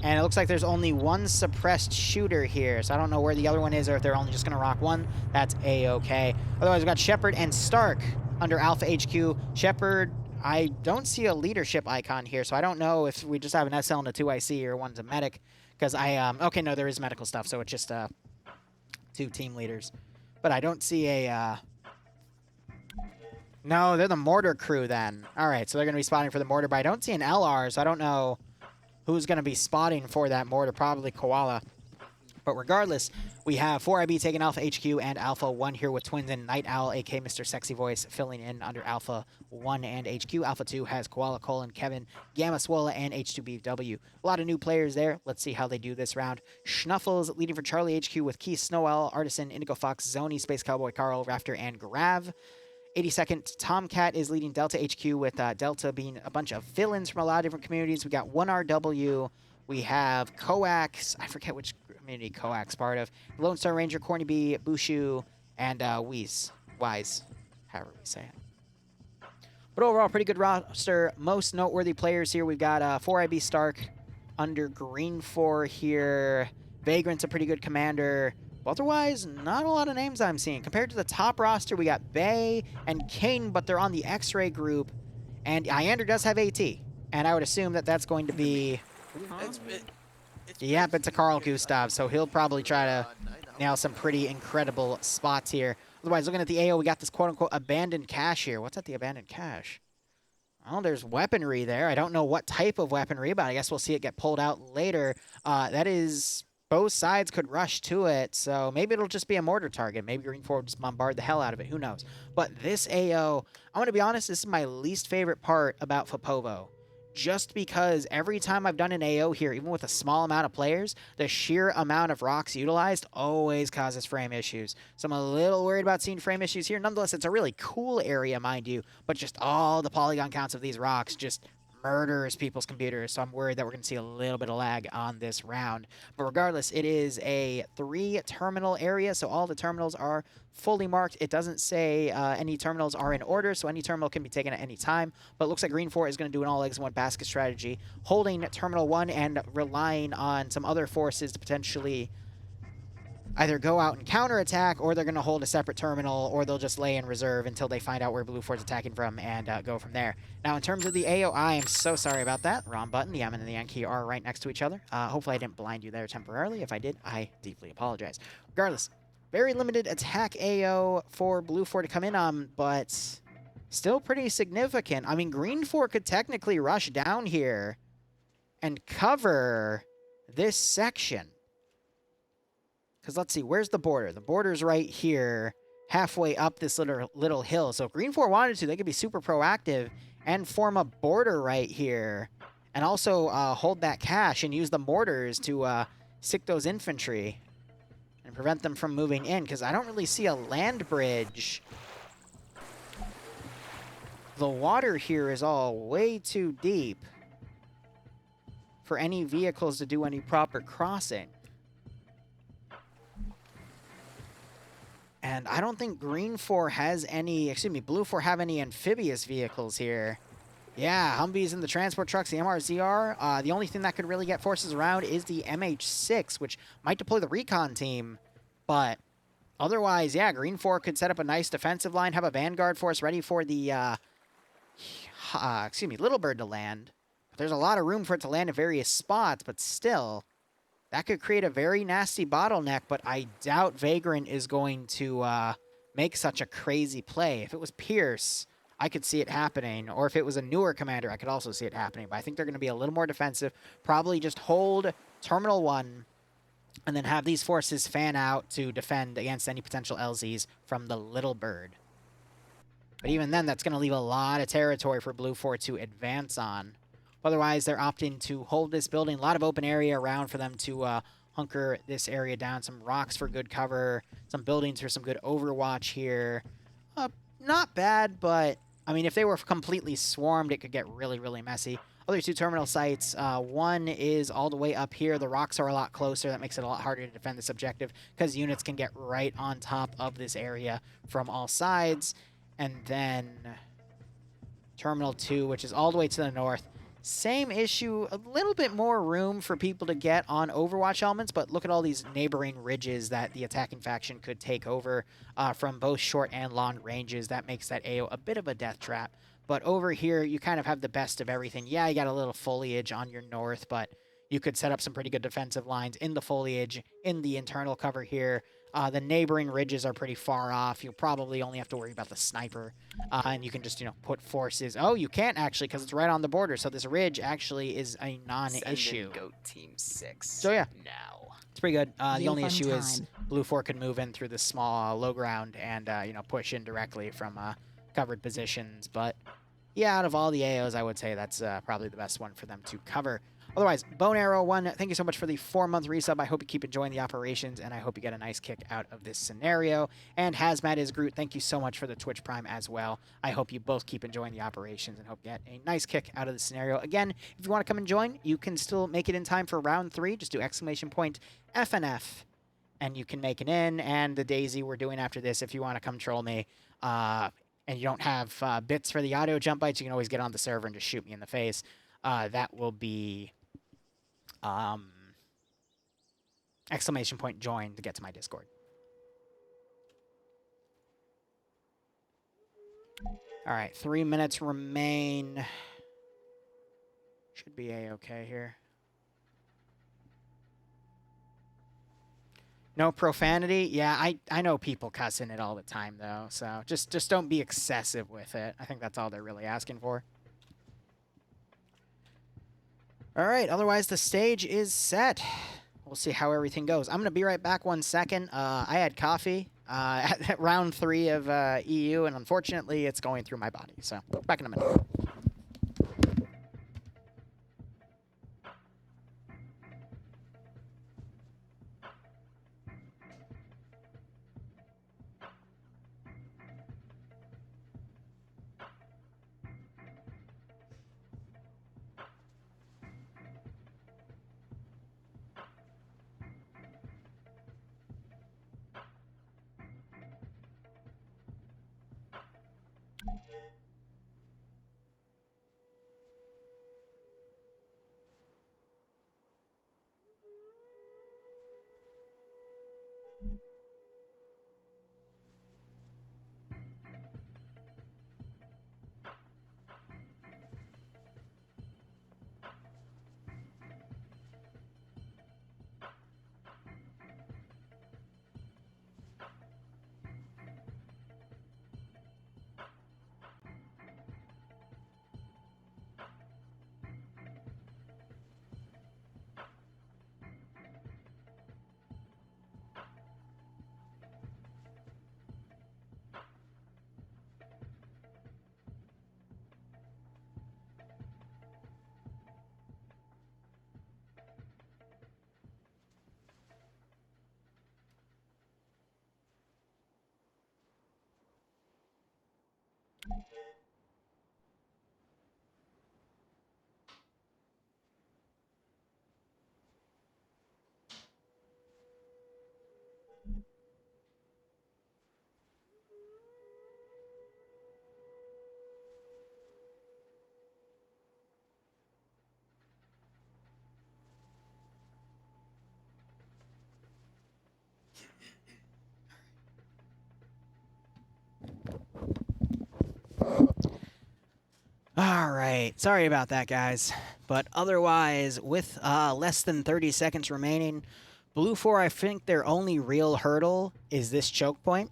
And it looks like there's only one suppressed shooter here. So I don't know where the other one is or if they're only just going to rock one. That's A-okay. Otherwise, we've got Shepard and Stark under Alpha HQ. Shepard, I don't see a leadership icon here. So I don't know if we just have an SL and a 2IC or one's a medic. Because okay, no, there is medical stuff. So it's just 2 team leaders. But I don't see a... No, they're the mortar crew then. All right, so they're going to be spotting for the mortar, but I don't see an LR, so I don't know who's going to be spotting for that mortar. Probably Koala. But regardless, we have 4IB taking Alpha HQ and Alpha 1 here with Twins and Night Owl, a.k.a. Mr. Sexy Voice, filling in under Alpha 1 and HQ. Alpha 2 has Koala, Colin, Kevin, Gamma Swola, and H2BW. A lot of new players there. Let's see how they do this round. Schnuffles leading for Charlie HQ with Keith Snowell, Artisan, Indigo Fox, Zoni, Space Cowboy, Carl, Rafter, and Grav. 82nd Tomcat is leading Delta HQ with Delta being a bunch of villains from a lot of different communities. We got 1RW. We have Coax. I forget which community Coax part of. Lone Star Ranger, Corny B, Bushu, and Wise, however we say it. But overall, pretty good roster. Most noteworthy players here. We've got 4IB Stark under Green 4 here. Vagrant's a pretty good commander. Otherwise, not a lot of names I'm seeing. Compared to the top roster, we got Bay and Kane, but they're on the X-Ray group. And Iander does have AT. And I would assume that that's going to be... Yep, it's a Carl Gustav, so he'll probably try to nail some pretty incredible spots here. Otherwise, looking at the AO, we got this quote-unquote abandoned cache here. What's at the abandoned cache? Well, there's weaponry there. I don't know what type of weaponry, but I guess we'll see it get pulled out later. That is... Both sides could rush to it, so maybe it'll just be a mortar target. Maybe Green 4 will just bombard the hell out of it. Who knows? But this AO, I'm going to be honest, this is my least favorite part about Fopovo. Just because every time I've done an AO here, even with a small amount of players, the sheer amount of rocks utilized always causes frame issues. So I'm a little worried about seeing frame issues here. Nonetheless, it's a really cool area, mind you, but just all the polygon counts of these rocks just murders people's computers, so I'm worried that we're going to see a little bit of lag on this round. But regardless, it is a 3-terminal area, so all the terminals are fully marked. It doesn't say any terminals are in order, so any terminal can be taken at any time. But it looks like Green 4 is going to do an all eggs in one basket strategy, holding Terminal 1 and relying on some other forces to potentially either go out and counterattack, or they're going to hold a separate terminal, or they'll just lay in reserve until they find out where Blue 4 is attacking from and go from there. Now, in terms of the AO, I am so sorry about that. Wrong button. The M and the Yankee are right next to each other. Hopefully I didn't blind you there temporarily. If I did, I deeply apologize. Regardless, very limited attack AO for Blue 4 to come in on, but still pretty significant. I mean, Green 4 could technically rush down here and cover this section. Because let's see, where's the border? The border's right here, halfway up this little hill. So if Green 4 wanted to, they could be super proactive and form a border right here. And also hold that cache and use the mortars to sick those infantry and prevent them from moving in. Because I don't really see a land bridge. The water here is all way too deep for any vehicles to do any proper crossing. And I don't think Green 4 has any, Blue 4 have any amphibious vehicles here. Yeah, Humvees and the transport trucks, the MRZR. The only thing that could really get forces around is the MH6, which might deploy the recon team. But otherwise, yeah, Green 4 could set up a nice defensive line, have a Vanguard force ready for the, Little Bird to land. There's a lot of room for it to land in various spots, but still... That could create a very nasty bottleneck, but I doubt Vagrant is going to make such a crazy play. If it was Pierce, I could see it happening. Or if it was a newer commander, I could also see it happening. But I think they're going to be a little more defensive. Probably just hold Terminal 1 and then have these forces fan out to defend against any potential LZs from the Little Bird. But even then, that's going to leave a lot of territory for Blue 4 to advance on. Otherwise, they're opting to hold this building. A lot of open area around for them to hunker this area down. Some rocks for good cover. Some buildings for some good overwatch here. Not bad, but, I mean, if they were completely swarmed, it could get really, really messy. Other 2 terminal sites. One is all the way up here. The rocks are a lot closer. That makes it a lot harder to defend this objective because units can get right on top of this area from all sides. And then Terminal 2, which is all the way to the north. Same issue, a little bit more room for people to get on Overwatch elements, but look at all these neighboring ridges that the attacking faction could take over from both short and long ranges. That makes that AO a bit of a death trap. But over here, you kind of have the best of everything. Yeah, you got a little foliage on your north, but you could set up some pretty good defensive lines in the foliage, in the internal cover here. The neighboring ridges are pretty far off. You'll probably only have to worry about the sniper. And you can just, put forces. Oh, you can't actually because it's right on the border. So this ridge actually is a non-issue. Goat Team 6. So yeah. Now. It's pretty good. The only issue is Blue 4 can move in through the small low ground and, push in directly from covered positions. But yeah, out of all the AOs, I would say that's probably the best one for them to cover. Otherwise, Bone Arrow 1, thank you so much for the 4-month resub. I hope you keep enjoying the operations, and I hope you get a nice kick out of this scenario. And Hazmat is Groot, thank you so much for the Twitch Prime as well. I hope you both keep enjoying the operations and hope you get a nice kick out of the scenario. Again, if you want to come and join, you can still make it in time for round 3. Just do !FNF, and you can make it in. And the Daisy we're doing after this, if you want to come troll me, and you don't have bits for the audio jump bites, you can always get on the server and just shoot me in the face. That will be... !join to get to my Discord. All right, 3 minutes remain. Should be a-okay here. No profanity? Yeah, I know people cuss in it all the time, though, so just don't be excessive with it. I think that's all they're really asking for. All right, otherwise the stage is set. We'll see how everything goes. I'm going to be right back 1 second. I had coffee at round 3 of EU, and unfortunately it's going through my body, so back in a minute. All right, sorry about that, guys. But otherwise, with less than 30 seconds remaining, Blue 4, I think their only real hurdle is this choke point.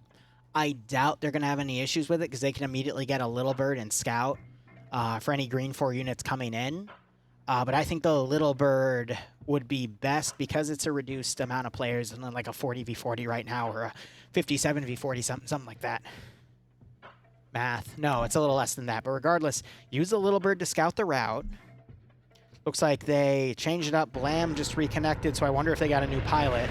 I doubt they're going to have any issues with it because they can immediately get a Little Bird and Scout for any Green 4 units coming in. But I think the Little Bird would be best because it's a reduced amount of players, and then like a 40v40 right now, or a 57v40, something like that. Math. No, it's a little less than that. But regardless, use the Little Bird to scout the route. Looks like they changed it up. Blam just reconnected, so I wonder if they got a new pilot.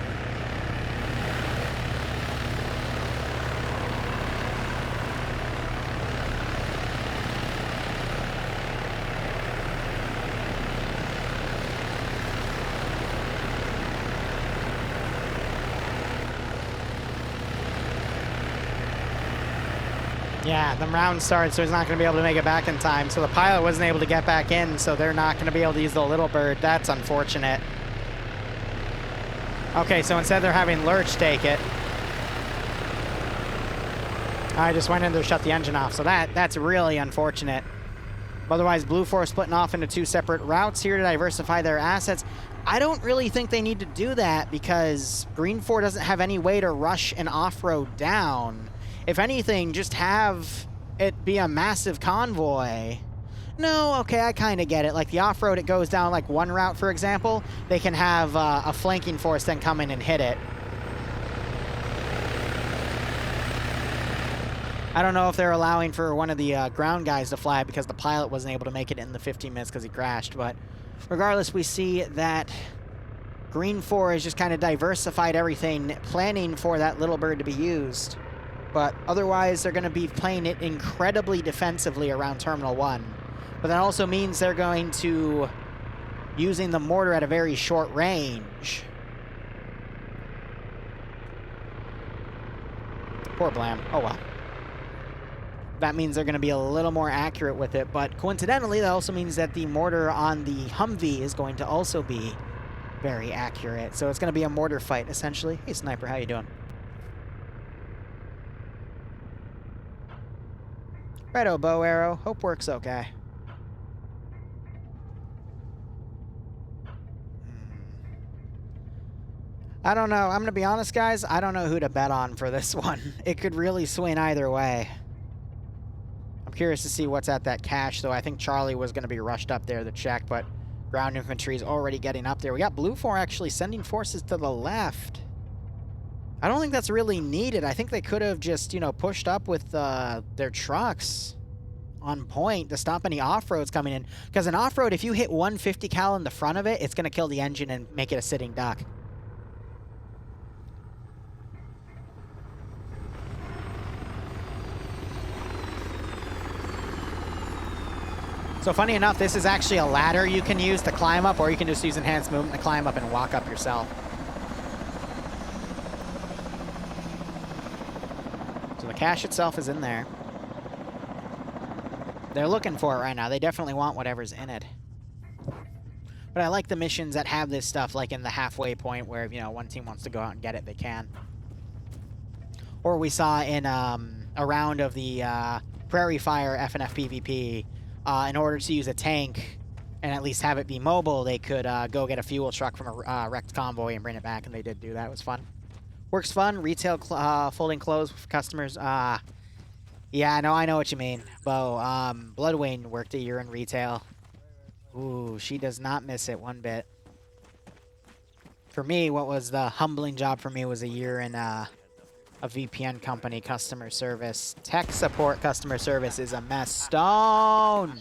Yeah, the round started, so he's not going to be able to make it back in time. So the pilot wasn't able to get back in, so they're not going to be able to use the Little Bird. That's unfortunate. Okay, so instead they're having Lurch take it. I just went in there to shut the engine off, so that's really unfortunate. Otherwise, Blue 4 splitting off into 2 separate routes here to diversify their assets. I don't really think they need to do that because Green 4 doesn't have any way to rush an off-road down. If anything, just have it be a massive convoy. No, okay, I kind of get it. Like the off-road, it goes down like one route, for example. They can have a flanking force then come in and hit it. I don't know if they're allowing for one of the ground guys to fly because the pilot wasn't able to make it in the 15 minutes because he crashed. But regardless, we see that Green 4 has just kind of diversified everything, planning for that Little Bird to be used. But otherwise, they're going to be playing it incredibly defensively around Terminal 1. But that also means they're going to using the mortar at a very short range. Poor Blam. Oh, well. That means they're going to be a little more accurate with it. But coincidentally, that also means that the mortar on the Humvee is going to also be very accurate. So it's going to be a mortar fight, essentially. Hey, Sniper, how you doing? Righto, bow arrow. Hope works okay. I don't know. I'm going to be honest, guys. I don't know who to bet on for this one. It could really swing either way. I'm curious to see what's at that cache, though. I think Charlie was going to be rushed up there to check, but ground infantry is already getting up there. We got Blue 4 actually sending forces to the left. I don't think that's really needed. I think they could have just, you know, pushed up with their trucks on point to stop any off-roads coming in. Because an off-road, if you hit 150 cal in the front of it, it's going to kill the engine and make it a sitting duck. So funny enough, this is actually a ladder you can use to climb up, or you can just use enhanced movement to climb up and walk up yourself. So the cache itself is in there. They're looking for it right now. They definitely want whatever's in it. But I like the missions that have this stuff, like in the halfway point where, you know, one team wants to go out and get it, they can. Or we saw in a round of the Prairie Fire FNF PvP, in order to use a tank and at least have it be mobile, they could go get a fuel truck from a wrecked convoy and bring it back, and they did do that. It was fun. Works fun. Retail folding clothes for customers. Yeah, no, I know what you mean, Bo. Bloodwayne worked a year in retail. Ooh, she does not miss it one bit. For me, what was the humbling job for me was a year in a VPN company, customer service. Tech support customer service is a mess. Stone!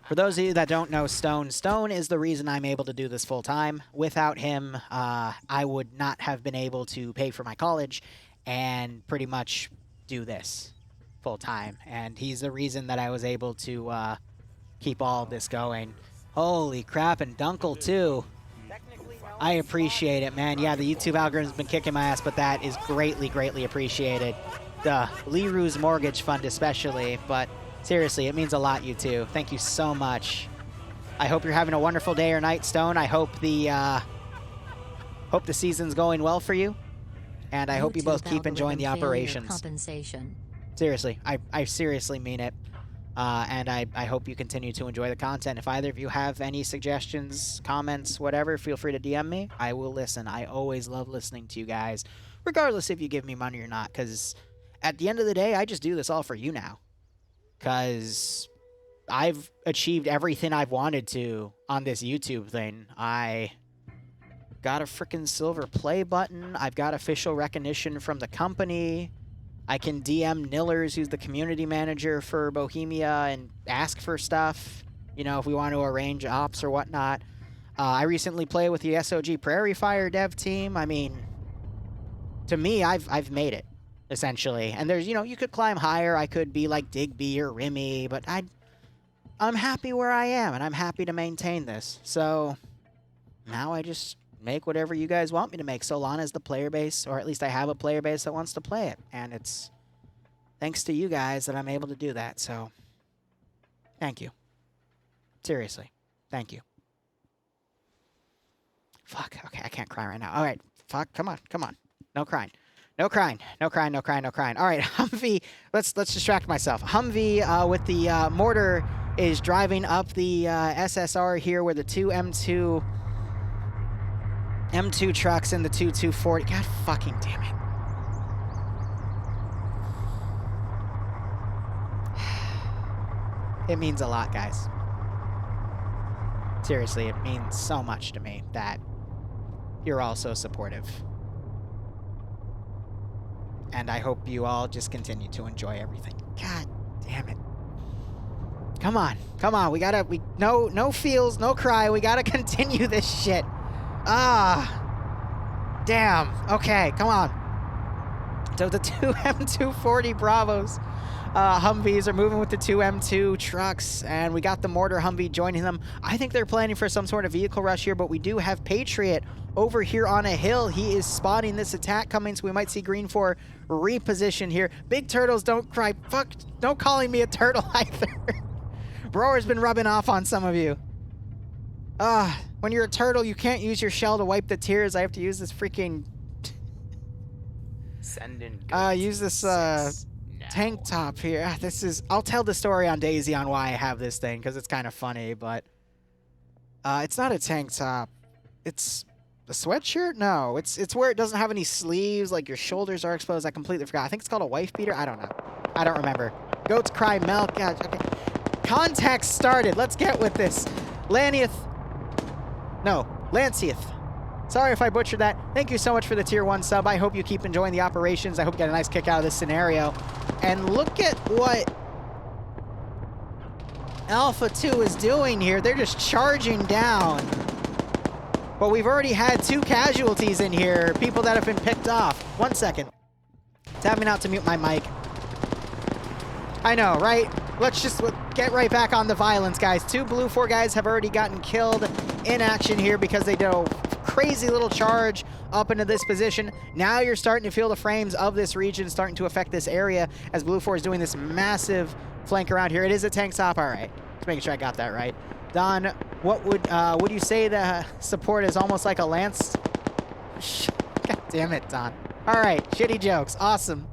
For those of you that don't know Stone, Stone is the reason I'm able to do this full time. Without him, I would not have been able to pay for my college and pretty much do this full time. And he's the reason that I was able to keep all of this going. Holy crap, and Dunkel too. I appreciate it, man. Yeah, the YouTube algorithm's been kicking my ass, but that is greatly, greatly appreciated. The Liru's Mortgage Fund especially, but seriously, it means a lot, you two. Thank you so much. I hope you're having a wonderful day or night, Stone. I hope the season's going well for you, and I hope you both keep enjoying the operations. Compensation. Seriously, I seriously mean it. And I hope you continue to enjoy the content. If either of you have any suggestions, comments, whatever, feel free to DM me. I will listen. I always love listening to you guys, regardless if you give me money or not, because at the end of the day, I just do this all for you now. Because I've achieved everything I've wanted to on this YouTube thing. I got a freaking silver play button. I've got official recognition from the company. I can DM Nillers, who's the community manager for Bohemia, and ask for stuff, you know, if we want to arrange ops or whatnot. I recently played with the SOG Prairie Fire dev team. I mean, to me, I've made it, essentially. And there's, you know, you could climb higher. I could be like Digby or Rimmy, but I'm happy where I am, and I'm happy to maintain this. So now I just make whatever you guys want me to make, so long as the player base, or at least I have a player base that wants to play it. And it's thanks to you guys that I'm able to do that, so thank you. Seriously, thank you. Fuck, okay, I can't cry right now. All right, fuck, come on. No crying. No crying. All right, Humvee, let's distract myself. Humvee with the mortar is driving up the SSR here where the two M2 trucks and the two 240. God fucking damn it. It means a lot, guys. Seriously, it means so much to me that you're all so supportive. And I hope you all just continue to enjoy everything. God damn it. Come on. No feels, no cry. We gotta continue this shit. Damn. Okay, come on. So the two M240 Bravos Humvees are moving with the two M2 trucks, and we got the mortar Humvee joining them. I think they're planning for some sort of vehicle rush here, but we do have Patriot over here on a hill. He is spotting this attack coming, so we might see Green 4 reposition here. Big turtles, don't cry. Fuck, don't calling me a turtle either. Brower's been rubbing off on some of you. When you're a turtle, you can't use your shell to wipe the tears. I have to use this freaking... use this, tank top here. This is... I'll tell the story on Daisy on why I have this thing, because it's kind of funny, but... it's not a tank top. it's the sweatshirt? No, it's where it doesn't have any sleeves, like your shoulders are exposed. I completely forgot. I think it's called a wife beater. I don't know. I don't remember. Goats cry milk. Yeah, okay. Contact started. Let's get with this. Lancieth. Sorry if I butchered that. Thank you so much for the tier 1 sub. I hope you keep enjoying the operations. I hope you get a nice kick out of this scenario. And look at what Alpha 2 is doing here. They're just charging down. But we've already had 2 casualties in here. People that have been picked off. 1 second. Tapping out to mute my mic. I know, right? Let's just get right back on the violence, guys. 2 Blue 4 guys have already gotten killed in action here because they did a crazy little charge up into this position. Now you're starting to feel the frames of this region starting to affect this area as Blue 4 is doing this massive flank around here. It is a tank stop. All right. Just making sure I got that right. Don, what would you say the support is almost like a lance? God damn it, Don. All right. Shitty jokes. Awesome.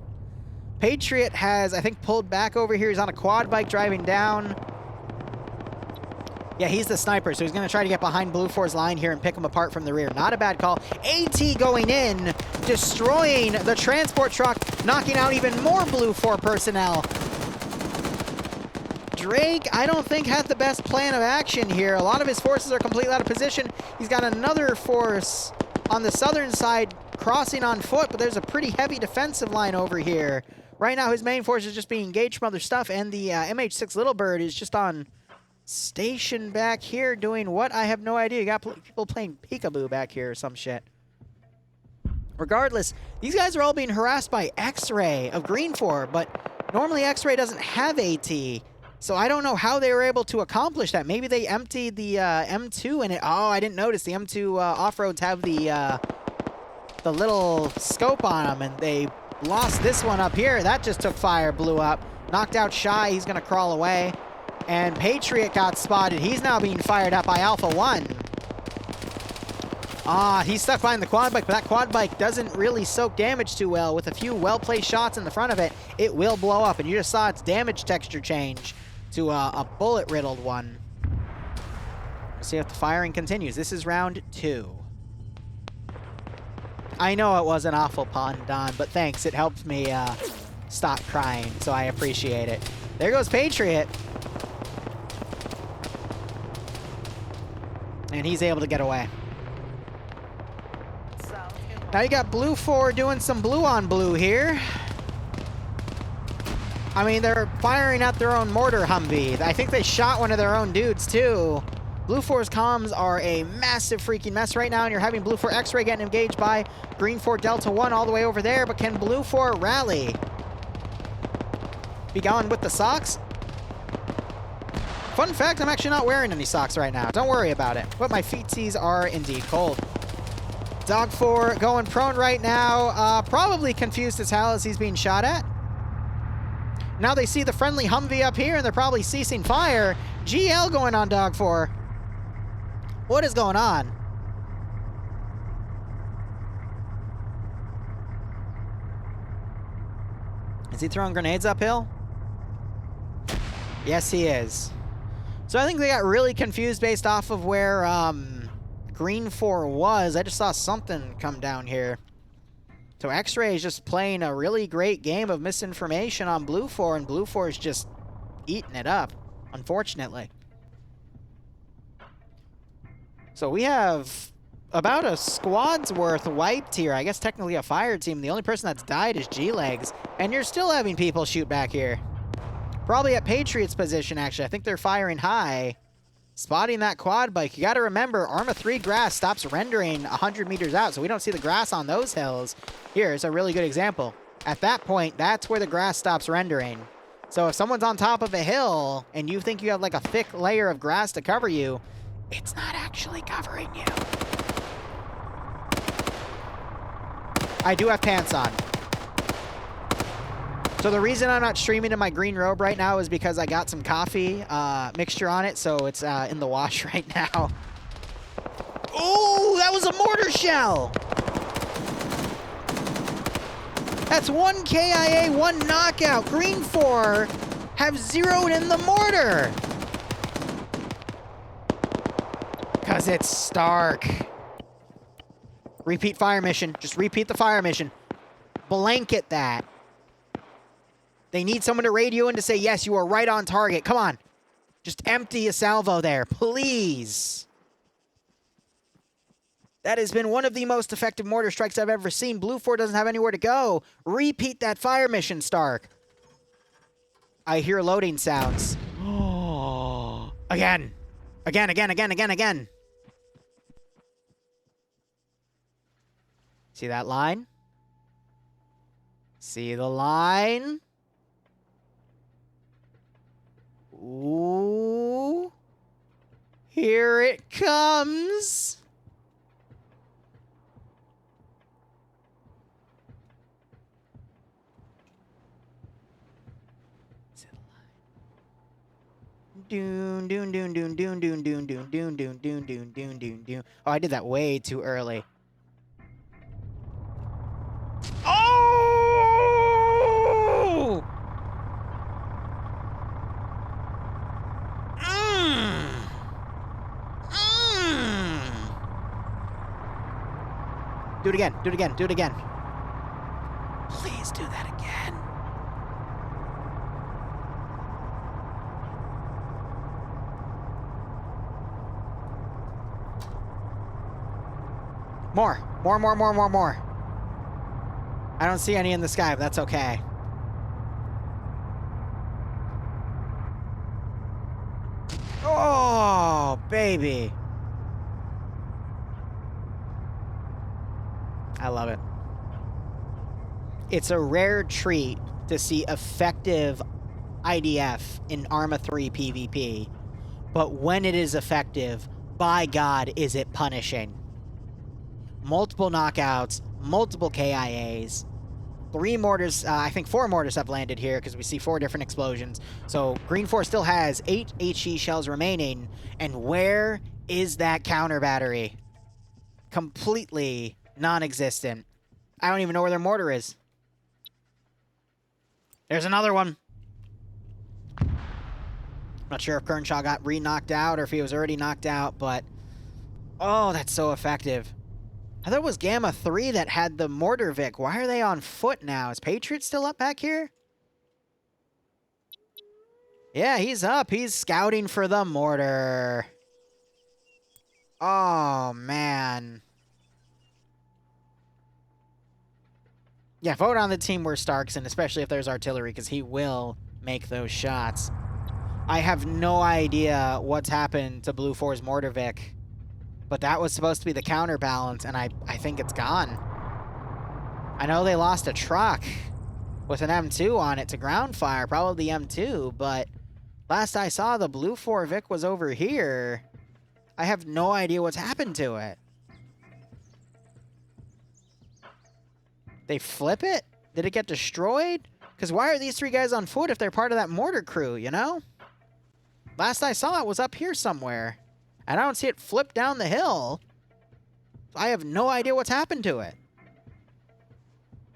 Patriot has, I think, pulled back over here. He's on a quad bike driving down. Yeah, he's the sniper, so he's going to try to get behind Blue 4's line here and pick him apart from the rear. Not a bad call. AT going in, destroying the transport truck, knocking out even more Blue 4 personnel. Drake, I don't think, had the best plan of action here. A lot of his forces are completely out of position. He's got another force on the southern side crossing on foot, but there's a pretty heavy defensive line over here. Right now, his main force is just being engaged from other stuff, and the MH6 Little Bird is just on station back here doing what? I have no idea. You got people playing peekaboo back here or some shit. Regardless, these guys are all being harassed by X-Ray of Green 4, but normally X-Ray doesn't have AT, so I don't know how they were able to accomplish that. Maybe they emptied the M2 in it. Oh, I didn't notice. The M2 off-roads have the little scope on them, and they lost this one up here. That just took fire, blew up. Knocked out Shy. He's going to crawl away. And Patriot got spotted. He's now being fired up by Alpha 1. He's stuck behind the quad bike, but that quad bike doesn't really soak damage too well. With a few well-placed shots in the front of it, it will blow up. And you just saw its damage texture change to a bullet-riddled one. We'll see if the firing continues. This is round 2. I know it was an awful pun, Don, but thanks. It helped me stop crying, so I appreciate it. There goes Patriot. And he's able to get away. Now you got Blue 4 doing some blue on blue here. I mean, they're firing at their own mortar Humvee. I think they shot one of their own dudes, too. Blue 4's comms are a massive freaking mess right now, and you're having Blue 4 X-Ray getting engaged by Green 4 Delta 1 all the way over there, but can Blue 4 rally? Be going with the socks? Fun fact, I'm actually not wearing any socks right now. Don't worry about it. But my feetsies are indeed cold. Dog 4 going prone right now. Probably confused as hell as he's being shot at. Now they see the friendly Humvee up here, and they're probably ceasing fire. GL going on Dog 4. What is going on? Is he throwing grenades uphill? Yes, he is. So I think they got really confused based off of where Green 4 was. I just saw something come down here. So X-Ray is just playing a really great game of misinformation on Blue 4, and Blue 4 is just eating it up, unfortunately. So we have about a squad's worth wiped here. I guess technically a fire team. The only person that's died is G-Legs. And you're still having people shoot back here. Probably at Patriot's position, actually. I think they're firing high. Spotting that quad bike. You got to remember, Arma 3 grass stops rendering 100 meters out, so we don't see the grass on those hills. Here's a really good example. At that point, that's where the grass stops rendering. So if someone's on top of a hill and you think you have like a thick layer of grass to cover you, it's not actually covering you. I do have pants on. So the reason I'm not streaming in my green robe right now is because I got some coffee mixture on it, so it's in the wash right now. Ooh, that was a mortar shell! That's 1 KIA, 1 knockout. Green 4 have zeroed in the mortar. Because it's Stark. Repeat fire mission. Just repeat the fire mission. Blanket that. They need someone to radio in to say, yes, you are right on target. Come on. Just empty a salvo there, please. That has been one of the most effective mortar strikes I've ever seen. Blue 4 doesn't have anywhere to go. Repeat that fire mission, Stark. I hear loading sounds. Oh, again. Again. See that line? See the line? Ooh. Here it comes. Doon, doon, doon, doon, doon, doon, doon, doon, doon, doon, doon, doon, doon, doon, doon. Oh, I did that way too early. Oh! Do it again. Please do that again. More. I don't see any in the sky, but that's okay. Oh, baby. I love it. It's a rare treat to see effective IDF in Arma 3 PvP, but when it is effective, by God, is it punishing. Multiple knockouts, multiple KIAs, 3 mortars, I think 4 mortars have landed here because we see 4 different explosions. So Green 4 still has 8 HE shells remaining, and where is that counter battery? Completely non-existent. I don't even know where their mortar is. There's another one. Not sure if Kearnshaw got re-knocked out or if he was already knocked out, but... oh, that's so effective. I thought it was Gamma 3 that had the mortar Vic. Why are they on foot now? Is Patriot still up back here? Yeah, he's up. He's scouting for the mortar. Oh, man. Yeah, vote on the team where Stark's in, especially if there's artillery, because he will make those shots. I have no idea what's happened to Blue 4's mortar Vic, but that was supposed to be the counterbalance, and I think it's gone. I know they lost a truck with an M2 on it to ground fire, probably the M2, but last I saw, the Blue 4 Vic was over here. I have no idea what's happened to it. They flip it? Did it get destroyed? Because why are these 3 guys on foot if they're part of that mortar crew, you know? Last I saw, it was up here somewhere. And I don't see it flip down the hill. I have no idea what's happened to it.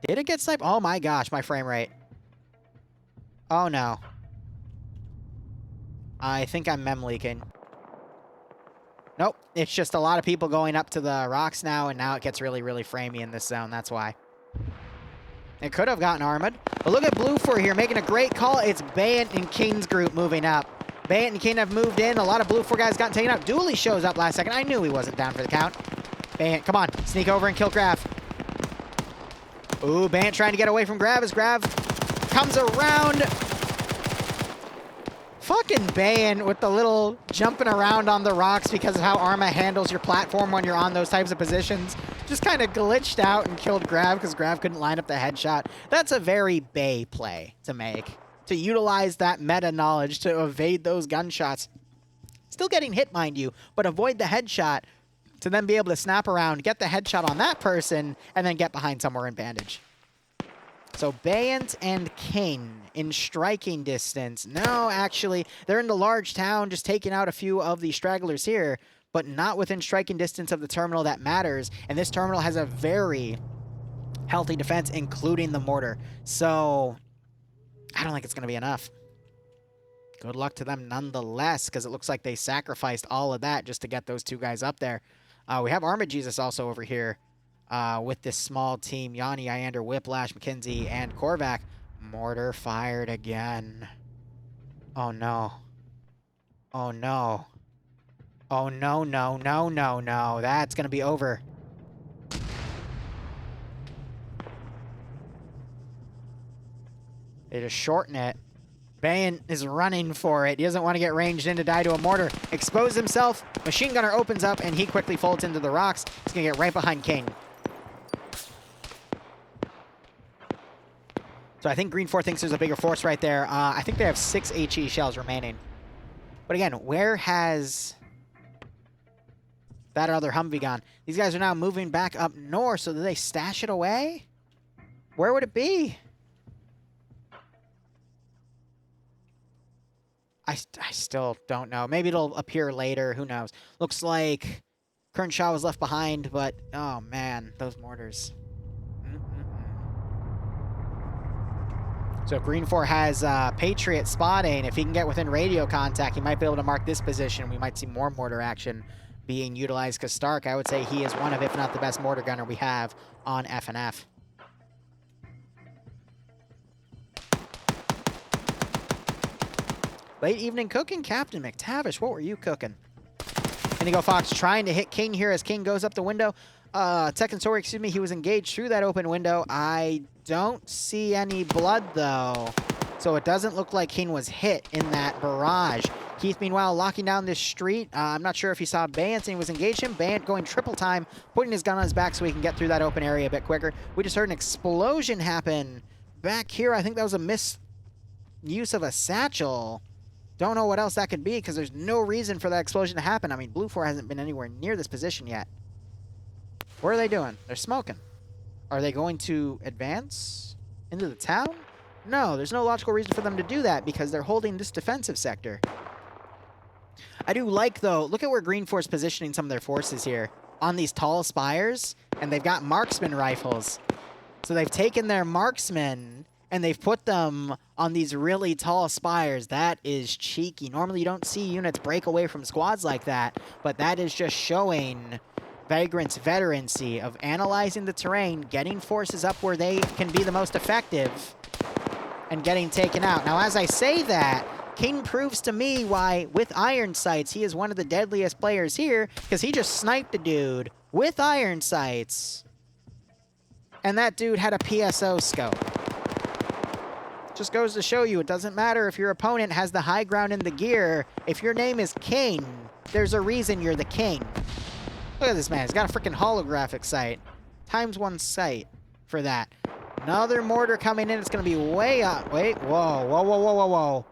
Did it get sniped? Oh my gosh, my frame rate. Oh no. I think I'm mem leaking. Nope, it's just a lot of people going up to the rocks now, and now it gets really, really framey in this zone. That's why. It could have gotten armored. But look at Blue 4 here making a great call. It's Bayant and King's group moving up. Bayant and King have moved in. A lot of Blue 4 guys got taken out. Dooley shows up last second. I knew he wasn't down for the count. Bayant, come on. Sneak over and kill Grav. Ooh, Bayant trying to get away from Grav as Grav comes around. Fucking Bayant with the little jumping around on the rocks because of how Arma handles your platform when you're on those types of positions. Just kind of glitched out and killed Grav because Grav couldn't line up the headshot. That's a very Bay play to make. To utilize that meta knowledge to evade those gunshots. Still getting hit, mind you, but avoid the headshot to then be able to snap around, get the headshot on that person, and then get behind somewhere in bandage. So Bayant and King in striking distance. No, actually, they're in the large town, just taking out a few of the stragglers here, but not within striking distance of the terminal that matters. And this terminal has a very healthy defense, including the mortar. So I don't think it's going to be enough. Good luck to them nonetheless, because it looks like they sacrificed all of that just to get those 2 guys up there. We have Armored Jesus also over here. with this small team. Yanni, Iander, Whiplash, McKenzie, and Korvac. Mortar fired again. Oh no. Oh no. Oh no, no, no, no, no. That's gonna be over. They just shorten it. Bayan is running for it. He doesn't want to get ranged in to die to a mortar. Expose himself. Machine Gunner opens up, and he quickly folds into the rocks. He's going to get right behind King. So I think Green 4 thinks there's a bigger force right there. I think they have 6 HE shells remaining. But again, where has that other Humvee gone? These guys are now moving back up north, so do they stash it away? Where would it be? I still don't know. Maybe it'll appear later. Who knows? Looks like Kernshaw was left behind, but oh man, those mortars. So Green 4 has Patriot spotting. If he can get within radio contact, he might be able to mark this position. We might see more mortar action being utilized, because Stark, I would say he is one of, if not the best mortar gunner we have on FNF. Late evening cooking, Captain McTavish. What were you cooking? Indigo Fox trying to hit King here as King goes up the window. Tekken Story, excuse me, he was engaged through that open window. I don't see any blood, though. So it doesn't look like King was hit in that barrage. Keith, meanwhile, locking down this street. I'm not sure if he saw Bant and he was engaged him. Bant going triple time, putting his gun on his back so he can get through that open area a bit quicker. We just heard an explosion happen back here. I think that was a misuse of a satchel. Don't know what else that could be, because there's no reason for that explosion to happen. I mean, Blue 4 hasn't been anywhere near this position yet. What are they doing? They're smoking. Are they going to advance into the town? No, there's no logical reason for them to do that, because they're holding this defensive sector. I do like, though, look at where Green 4 is positioning some of their forces here. On these tall spires, and they've got marksman rifles. So they've taken their marksmen and they've put them on these really tall spires. That is cheeky. Normally you don't see units break away from squads like that, but that is just showing Vagrant's veterancy of analyzing the terrain, getting forces up where they can be the most effective, and getting taken out. Now, as I say that, King proves to me why, with iron sights, he is one of the deadliest players here, because he just sniped a dude with iron sights, and that dude had a PSO scope. Just goes to show you, it doesn't matter if your opponent has the high ground in the gear. If your name is King, there's a reason you're the king. Look at this man, he's got a freaking holographic sight. ×1 sight for that. Another mortar coming in, it's gonna be way up. Wait, whoa, whoa, whoa, whoa, whoa, whoa.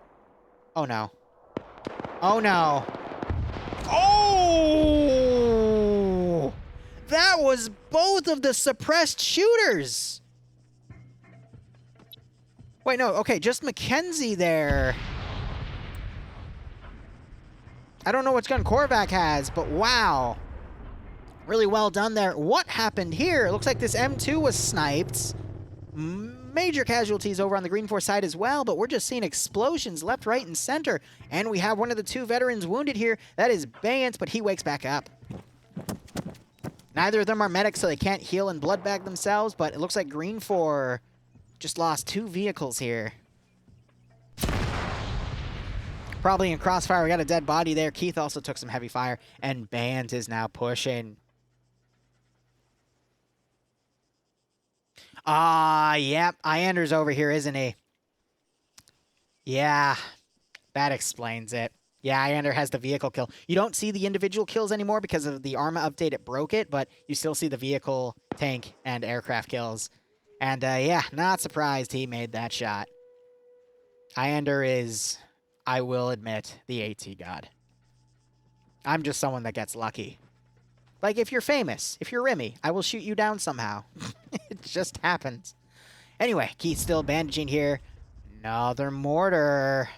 Oh no. Oh no. Oh! That was both of the suppressed shooters! Wait, no, okay, just McKenzie there. I don't know which gun Korvac has, but wow. Really well done there. What happened here? It looks like this M2 was sniped. Major casualties over on the Green 4 side as well, but we're just seeing explosions left, right, and center. And we have one of the 2 veterans wounded here. That is Bant, but he wakes back up. Neither of them are medics, so they can't heal and blood bag themselves, but it looks like Green 4 just lost 2 vehicles here. Probably in crossfire. We got a dead body there. Keith also took some heavy fire, and Bant is now pushing. Yep. Iander's over here, isn't he? Yeah, that explains it. Yeah, Iander has the vehicle kill. You don't see the individual kills anymore because of the Arma update. It broke it, but you still see the vehicle, tank, and aircraft kills. And yeah, not surprised he made that shot. Iander is, I will admit, the AT god. I'm just someone that gets lucky. Like, if you're famous, if you're Remy, I will shoot you down somehow. It just happens. Anyway, Keith still bandaging here. Another mortar.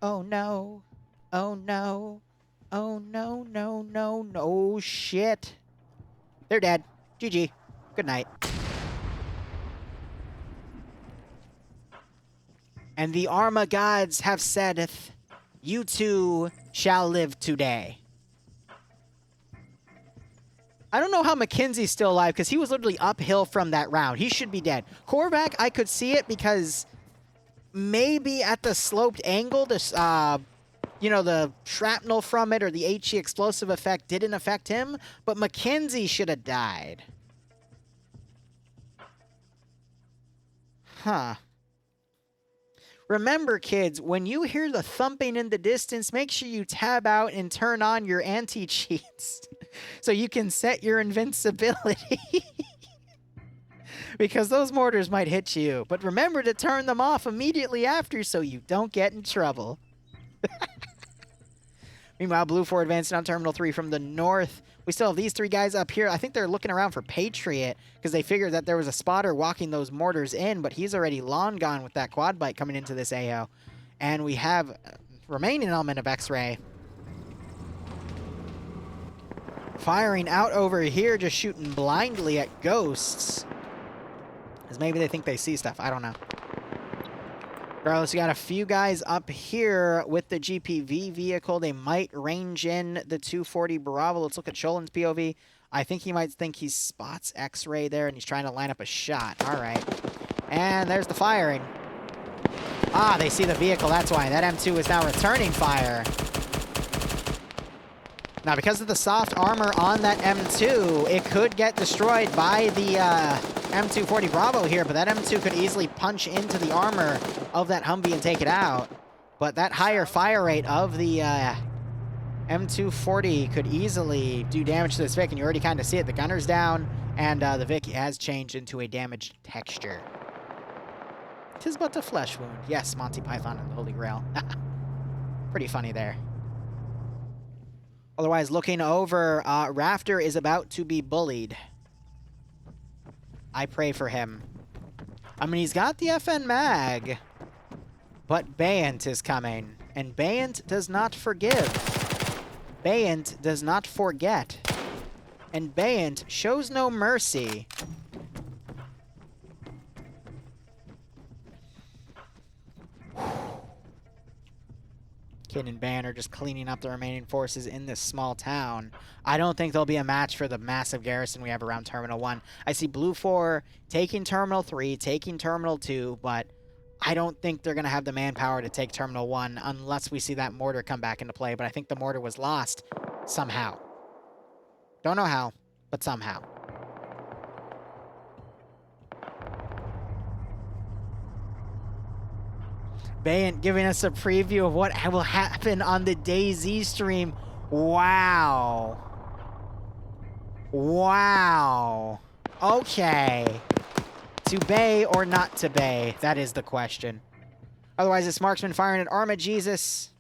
Oh no. Oh no. Oh no, no, no, no. Shit. They're dead. GG. Good night. And the Arma gods have saideth, you too shall live today. I don't know how McKenzie's still alive because he was literally uphill from that round. He should be dead. Korvac, I could see it because maybe at the sloped angle, this, you know, the shrapnel from it or the HE explosive effect didn't affect him, but McKenzie should have died. Huh. Remember, kids, when you hear the thumping in the distance, make sure you tab out and turn on your anti-cheats so you can set your invincibility. Because those mortars might hit you. But remember to turn them off immediately after so you don't get in trouble. Meanwhile, Blue 4 advancing on Terminal 3 from the north. We still have these three guys up here. I think they're looking around for Patriot because they figured that there was a spotter walking those mortars in, but he's already long gone with that quad bike coming into this AO. And we have remaining element of X-Ray. Firing out over here, just shooting blindly at ghosts. Because maybe they think they see stuff. I don't know. Regardless, we got a few guys up here with the GPV vehicle. They might range in the 240 Bravo. Let's look at Cholin's POV. I think he might think he spots X-Ray there, and he's trying to line up a shot. All right. And there's the firing. Ah, they see the vehicle. That's why. That M2 is now returning fire. Now, because of the soft armor on that M2, it could get destroyed by the M240 Bravo here, but that M2 could easily punch into the armor of that Humvee and take it out. But that higher fire rate of the M240 could easily do damage to this Vic, and you already kind of see it. The gunner's down, and the Vic has changed into a damaged texture. 'Tis but a flesh wound. Yes, Monty Python and the Holy Grail. Pretty funny there. Otherwise, looking over, Rafter is about to be bullied. I pray for him. I mean, he's got the FN mag, but Bayant is coming, and Bayant does not forgive. Bayant does not forget, and Bayant shows no mercy. Kid and Ban are just cleaning up the remaining forces in this small town. I don't think there'll be a match for the massive garrison we have around Terminal 1. I see Blue 4 taking Terminal 3, taking Terminal 2, but I don't think they're going to have the manpower to take Terminal 1 unless we see that mortar come back into play. But I think the mortar was lost somehow. Don't know how, but somehow. Bayant giving us a preview of what will happen on the DayZ stream. Wow. Wow. Okay. To bay or not to bay? That is the question. Otherwise, this marksman firing at Arma Jesus,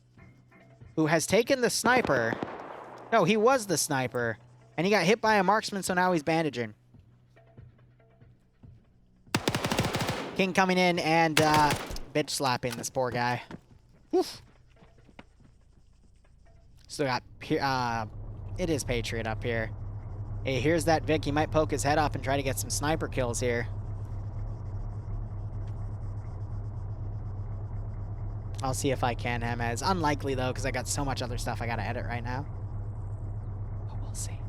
who has taken the sniper. No, he was the sniper. And he got hit by a marksman, so now he's bandaging. King coming in and bitch slapping this poor guy. Oof. Still got, it is Patriot up here. Hey, here's that Vic. He might poke his head up and try to get some sniper kills here. I'll see if I can, Hemez. Unlikely, though, because I got so much other stuff I gotta edit right now. But we'll see.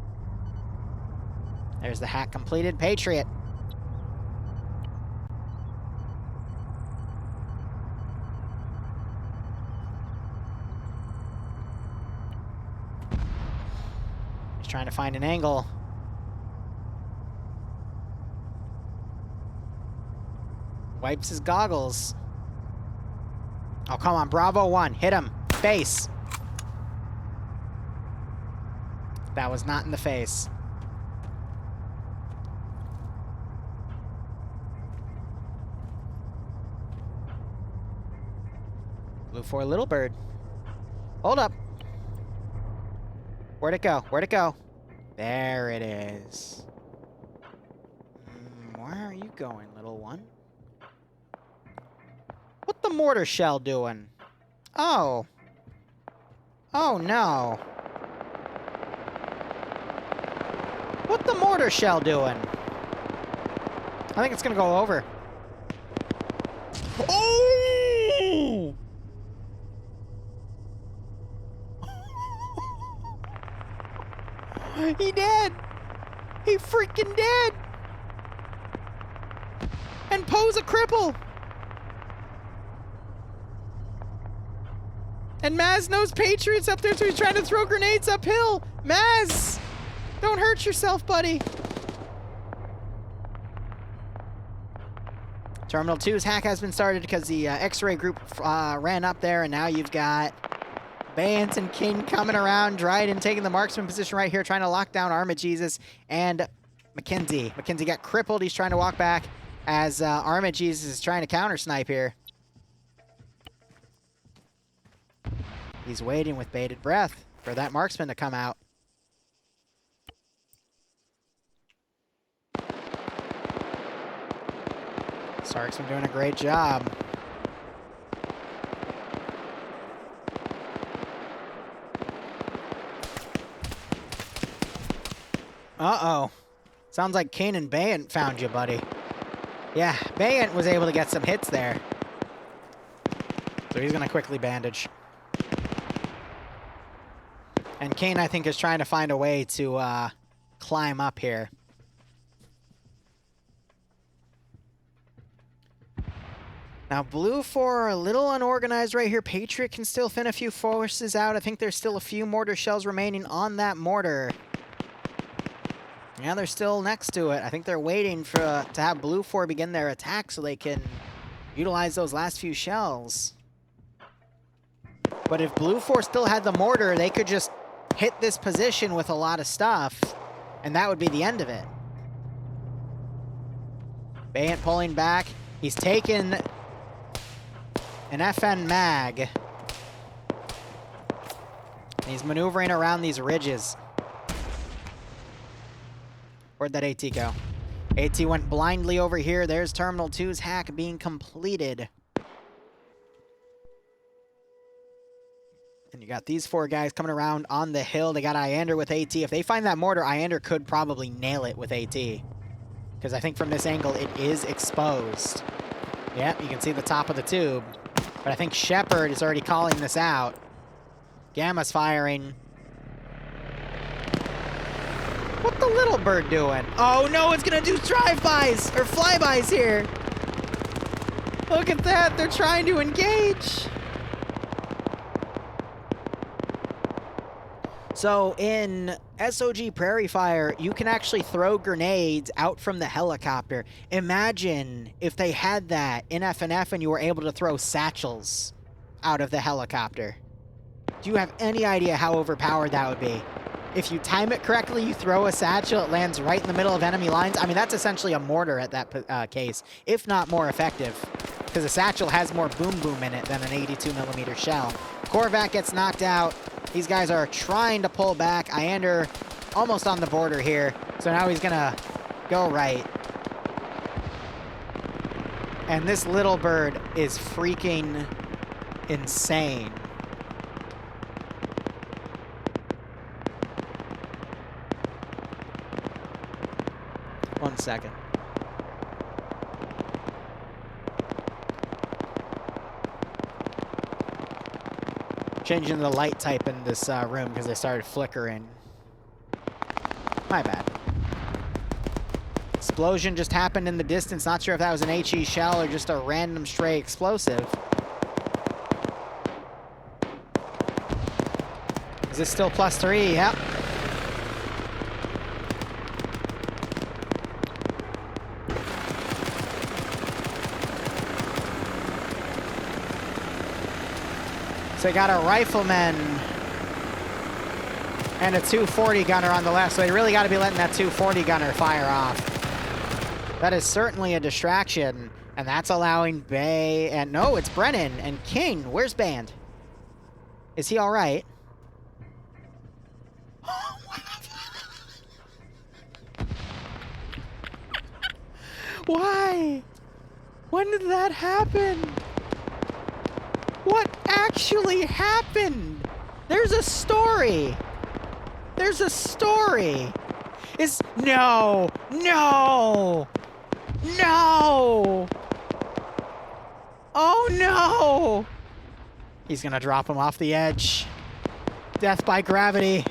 There's the hack completed. Patriot. He's trying to find an angle. Wipes his goggles. Oh, come on. Bravo 1. Hit him. Face. That was not in the face. Blue 4 Little Bird. Hold up. Where'd it go? Where'd it go? There it is. Where are you going, little one? What the mortar shell doing? Oh. Oh, no. What the mortar shell doing? I think it's gonna go over. Oh! He did! He freaking dead! And Poe's a cripple! And Maz knows Patriot's up there, so he's trying to throw grenades uphill! Maz! Don't hurt yourself, buddy! Terminal 2's hack has been started because the X-ray group ran up there, and now you've got Bant and King coming around. Dryden taking the marksman position right here, trying to lock down Armagesus and Mackenzie. Mackenzie got crippled. He's trying to walk back as Armagesus is trying to counter-snipe here. He's waiting with bated breath for that marksman to come out. Stark's been doing a great job. Uh-oh. Sounds like Kane and Bayant found you, buddy. Yeah, Bayant was able to get some hits there. So he's going to quickly bandage. And Kane, I think, is trying to find a way to climb up here. Now, Blue 4 are a little unorganized right here. Patriot can still thin a few forces out. I think there's still a few mortar shells remaining on that mortar. Yeah, they're still next to it. I think they're waiting for to have Blue 4 begin their attack so they can utilize those last few shells. But if Blue 4 still had the mortar, they could just hit this position with a lot of stuff, and that would be the end of it. Bayant pulling back. He's taken an FN mag. And he's maneuvering around these ridges. Where'd that AT go? AT went blindly over here. There's Terminal 2's hack being completed. And you got these 4 guys coming around on the hill. They got Iander with AT. If they find that mortar, Iander could probably nail it with AT. Because I think from this angle, it is exposed. Yep, you can see the top of the tube. But I think Shepard is already calling this out. Gamma's firing. What the little bird doing? Oh no, it's gonna do drive-bys or flybys here. Look at that, they're trying to engage. So in SOG Prairie Fire, you can actually throw grenades out from the helicopter. Imagine if they had that in FNF and you were able to throw satchels out of the helicopter. Do you have any idea how overpowered that would be? If you time it correctly, you throw a satchel, it lands right in the middle of enemy lines. I mean, that's essentially a mortar at that case, if not more effective, because a satchel has more boom boom in it than an 82mm shell. Korvac gets knocked out. These guys are trying to pull back. Iander almost on the border here, so now he's gonna go right. And this little bird is freaking insane. One second. Changing the light type in this room because they started flickering. My bad. Explosion just happened in the distance. Not sure if that was an HE shell or just a random stray explosive. Is this still +3? Yep. So they got a rifleman and a 240 gunner on the left, so they really got to be letting that 240 gunner fire off. That is certainly a distraction, and that's allowing Bay and no, it's Brennan and King. Where's Band? Is he all right? Why? When did that happen? What actually happened? There's a story. There's a story. No, no, no. Oh no. He's gonna drop him off the edge. Death by gravity.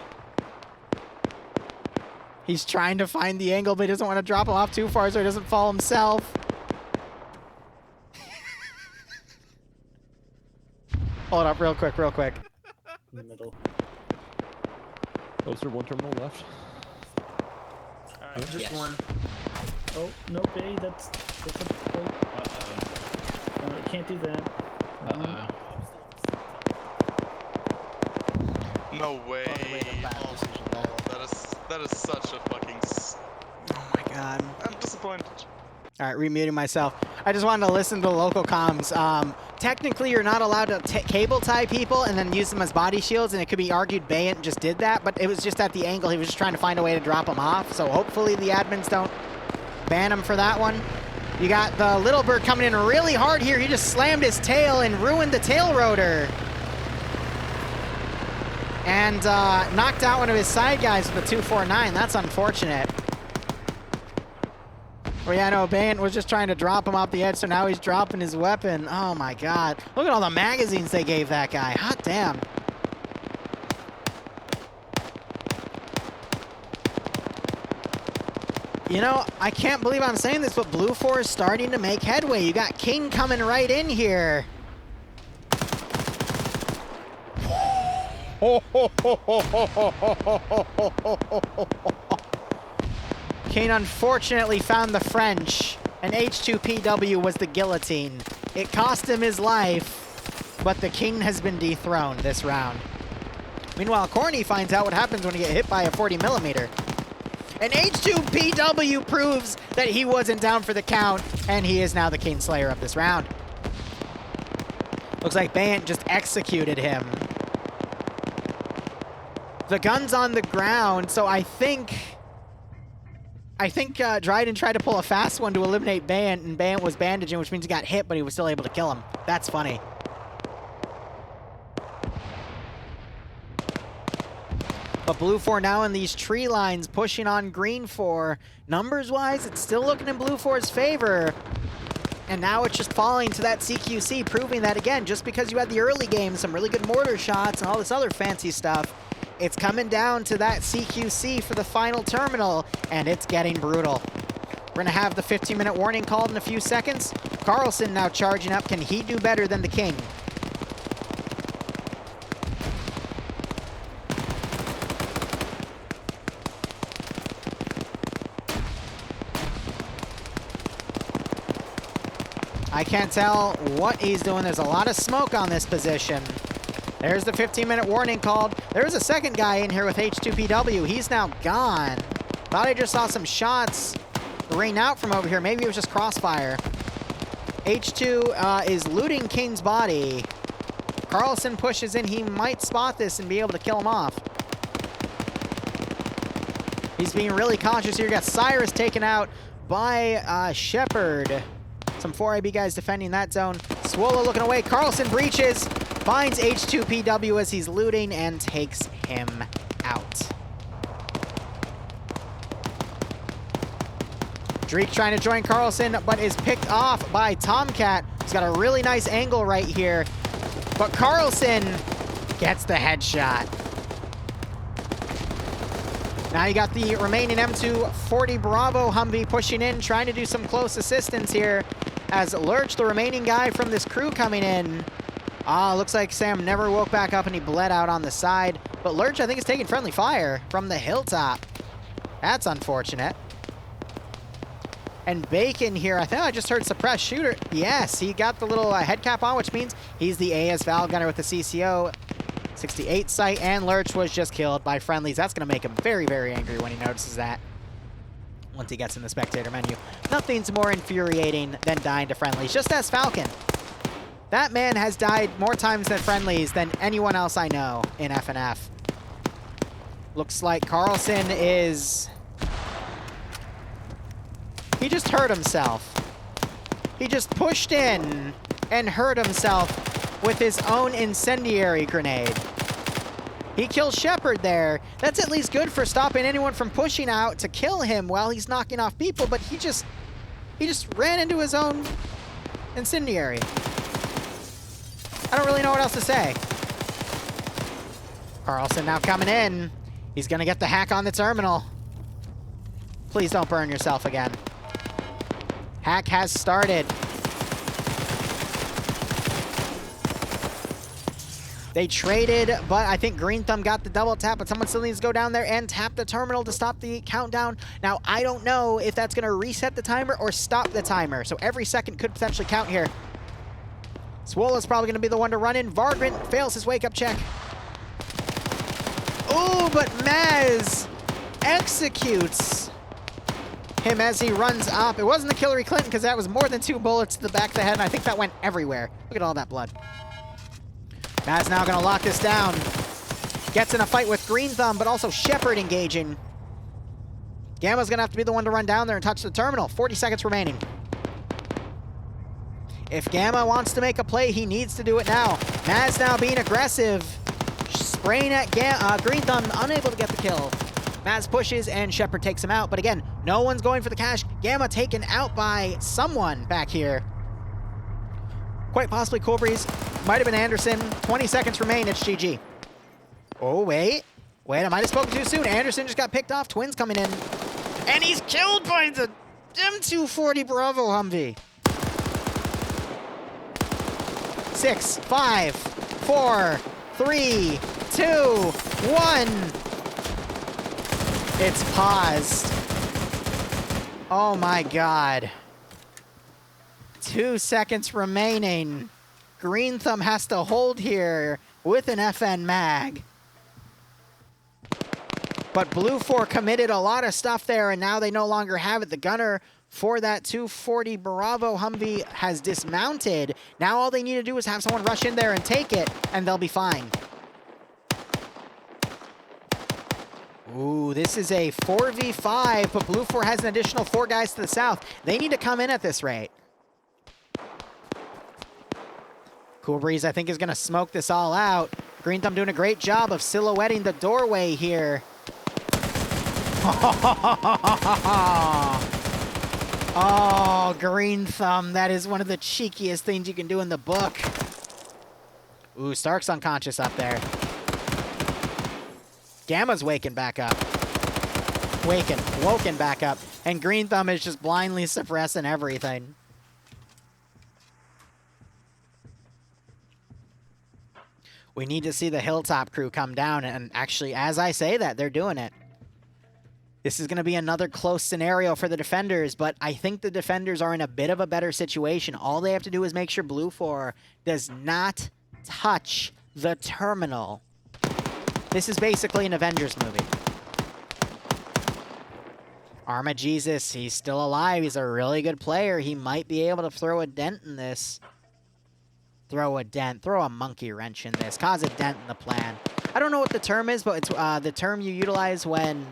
He's trying to find the angle, but he doesn't want to drop him off too far so he doesn't fall himself. Hold up real quick, real quick. In the middle. Oh, is there one terminal left? Just one. Oh, no, Bay, that's a... Oh, can't do that. No way. That is such a fucking. Oh my god. I'm disappointed. All right, remuting myself. I just wanted to listen to the local comms. Technically, you're not allowed to cable tie people and then use them as body shields, and it could be argued Bayant just did that, but it was just at the angle. He was just trying to find a way to drop him off, so hopefully the admins don't ban him for that one. You got the little bird coming in really hard here. He just slammed his tail and ruined the tail rotor. And knocked out one of his side guys with a 249. That's unfortunate. Well, yeah, no, Bayant was just trying to drop him off the edge, so now he's dropping his weapon. Oh my god. Look at all the magazines they gave that guy. Hot damn. You know, I can't believe I'm saying this, but Blue 4 is starting to make headway. You got King coming right in here. Kane unfortunately found the French, and H2PW was the guillotine. It cost him his life, but the king has been dethroned this round. Meanwhile, Corny finds out what happens when you get hit by a 40mm. And H2PW proves that he wasn't down for the count, and he is now the King Slayer of this round. Looks like Bayant just executed him. The gun's on the ground, so I think Dryden tried to pull a fast one to eliminate Bayant, and Bayant was bandaging, which means he got hit, but he was still able to kill him. That's funny. But Blue 4 now in these tree lines, pushing on Green 4. Numbers-wise, it's still looking in Blue 4's favor. And now it's just falling to that CQC, proving that, again, just because you had the early game, some really good mortar shots and all this other fancy stuff, it's coming down to that CQC for the final terminal, and it's getting brutal. We're going to have the 15-minute warning called in a few seconds. Carlson now charging up. Can he do better than the King? I can't tell what he's doing. There's a lot of smoke on this position. There's the 15-minute warning called. There's a second guy in here with H2PW. He's now gone. Thought I just saw some shots rain out from over here. Maybe it was just crossfire. H2 is looting King's body. Carlson pushes in. He might spot this and be able to kill him off. He's being really cautious here. You got Cyrus taken out by Shepard. Some 4IB guys defending that zone. Swolo looking away. Carlson breaches. Finds H2PW as he's looting and takes him out. Dreek trying to join Carlson, but is picked off by Tomcat. He's got a really nice angle right here. But Carlson gets the headshot. Now you got the remaining M240 Bravo Humvee pushing in, trying to do some close assistance here. As Lurch, the remaining guy from this crew, coming in. Looks like Sam never woke back up and he bled out on the side. But Lurch, I think, is taking friendly fire from the hilltop. That's unfortunate. And Bacon here, I think I just heard suppressed shooter. Yes, he got the little head cap on, which means he's the AS Valve Gunner with the CCO. 68 sight, and Lurch was just killed by friendlies. That's going to make him very, very angry when he notices that. Once he gets in the spectator menu. Nothing's more infuriating than dying to friendlies. Just as Falcon. That man has died more times than friendlies than anyone else I know in FNF. Looks like Carlson is... He just hurt himself. He just pushed in and hurt himself with his own incendiary grenade. He kills Shepard there. That's at least good for stopping anyone from pushing out to kill him while he's knocking off people, but he just ran into his own incendiary. I don't really know what else to say. Carlson now coming in. He's gonna get the hack on the terminal. please don't burn yourself again. Hack has started. They traded, but I think Green Thumb got the double tap, but someone still needs to go down there and tap the terminal to stop the countdown. Now, I don't know if that's going to reset the timer or stop the timer, so every second could potentially count here. Swola's probably going to be the one to run in. Vagrant fails his wake-up check. Ooh, but Maz executes him as he runs up. It wasn't the Hillary Clinton because that was more than 2 bullets to the back of the head, and I think that went everywhere. Look at all that blood. Maz now going to lock this down. Gets in a fight with Green Thumb, but also Shepard engaging. Gamma's going to have to be the one to run down there and touch the terminal. 40 seconds remaining. If Gamma wants to make a play, he needs to do it now. Maz now being aggressive. Spraying at Green Thumb, unable to get the kill. Maz pushes and Shepard takes him out. But again, no one's going for the cash. Gamma taken out by someone back here. Quite possibly Cool Breeze. Might have been Anderson. 20 seconds remain. It's GG. Oh, wait. Wait, I might have spoken too soon. Anderson just got picked off. Twins coming in. And he's killed by the M240 Bravo Humvee. 6, 5, 4, 3, 2, 1. It's paused. Oh my god. 2 seconds remaining. Green Thumb has to hold here with an FN mag. But Blue 4 committed a lot of stuff there, and now they no longer have it. The gunner for that 240 Bravo Humvee has dismounted. Now all they need to do is have someone rush in there and take it, and they'll be fine. Ooh, this is a 4v5, but Blue 4 has an additional 4 guys to the south. They need to come in at this rate. Cool Breeze, I think, is going to smoke this all out. Green Thumb doing a great job of silhouetting the doorway here. Oh, Green Thumb, that is one of the cheekiest things you can do in the book. Ooh, Stark's unconscious up there. Gamma's waking back up. Woken back up. And Green Thumb is just blindly suppressing everything. We need to see the Hilltop crew come down, and actually, as I say that, they're doing it. This is going to be another close scenario for the defenders, but I think the defenders are in a bit of a better situation. All they have to do is make sure Blue 4 does not touch the terminal. This is basically an Avengers movie. Arma Jesus, he's still alive. He's a really good player. He might be able to throw a dent in this. Throw a monkey wrench in this, cause a dent in the plan. I don't know what the term is, but it's the term you utilize when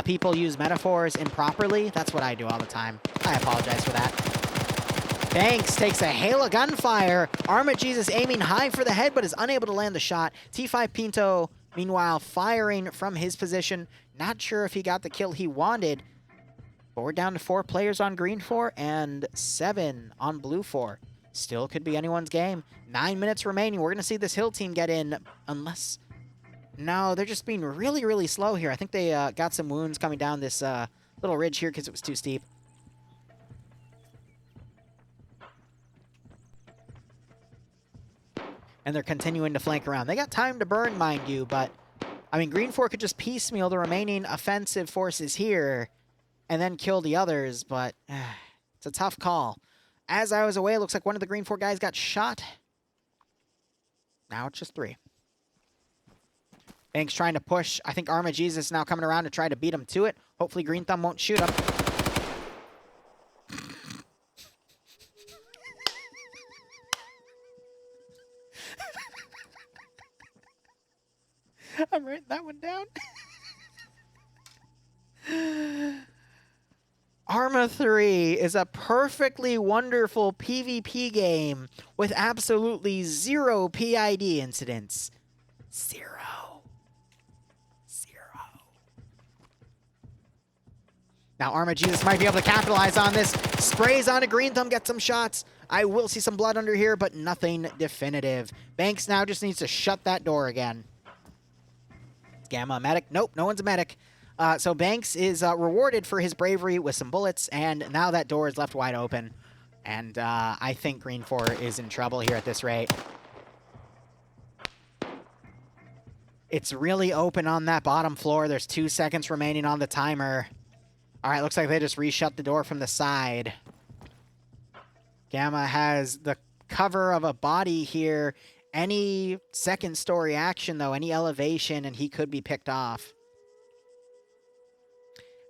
people use metaphors improperly. That's what I do all the time. I apologize for that. Banks takes a hail of gunfire. Arma Jesus aiming high for the head, but is unable to land the shot. T5 Pinto, meanwhile, firing from his position. Not sure if he got the kill he wanted. But we're down to 4 players on Green 4 and 7 on Blue 4. Still could be anyone's game. 9 minutes remaining. We're going to see this Hill team get in unless... No, they're just being really, really slow here. I think they got some wounds coming down this little ridge here because it was too steep. And they're continuing to flank around. They got time to burn, mind you, but... I mean, Green 4 could just piecemeal the remaining offensive forces here and then kill the others, but it's a tough call. As I was away, it looks like one of the Green 4 guys got shot. Now it's just 3. Banks trying to push. I think Arma Jesus is now coming around to try to beat him to it. Hopefully Green Thumb won't shoot him. I'm writing that one down. Arma 3 is a perfectly wonderful PvP game with absolutely 0 PID incidents. 0. Now Arma Jesus might be able to capitalize on this. Sprays onto Green Thumb, gets some shots. I will see some blood under here, but nothing definitive. Banks now just needs to shut that door again. Gamma, a medic? Nope, no one's a medic. So Banks is rewarded for his bravery with some bullets, and now that door is left wide open. And I think Green 4 is in trouble here at this rate. It's really open on that bottom floor. There's 2 seconds remaining on the timer. All right, looks like they just reshut the door from the side. Gamma has the cover of a body here. Any second story action, though, any elevation, and he could be picked off.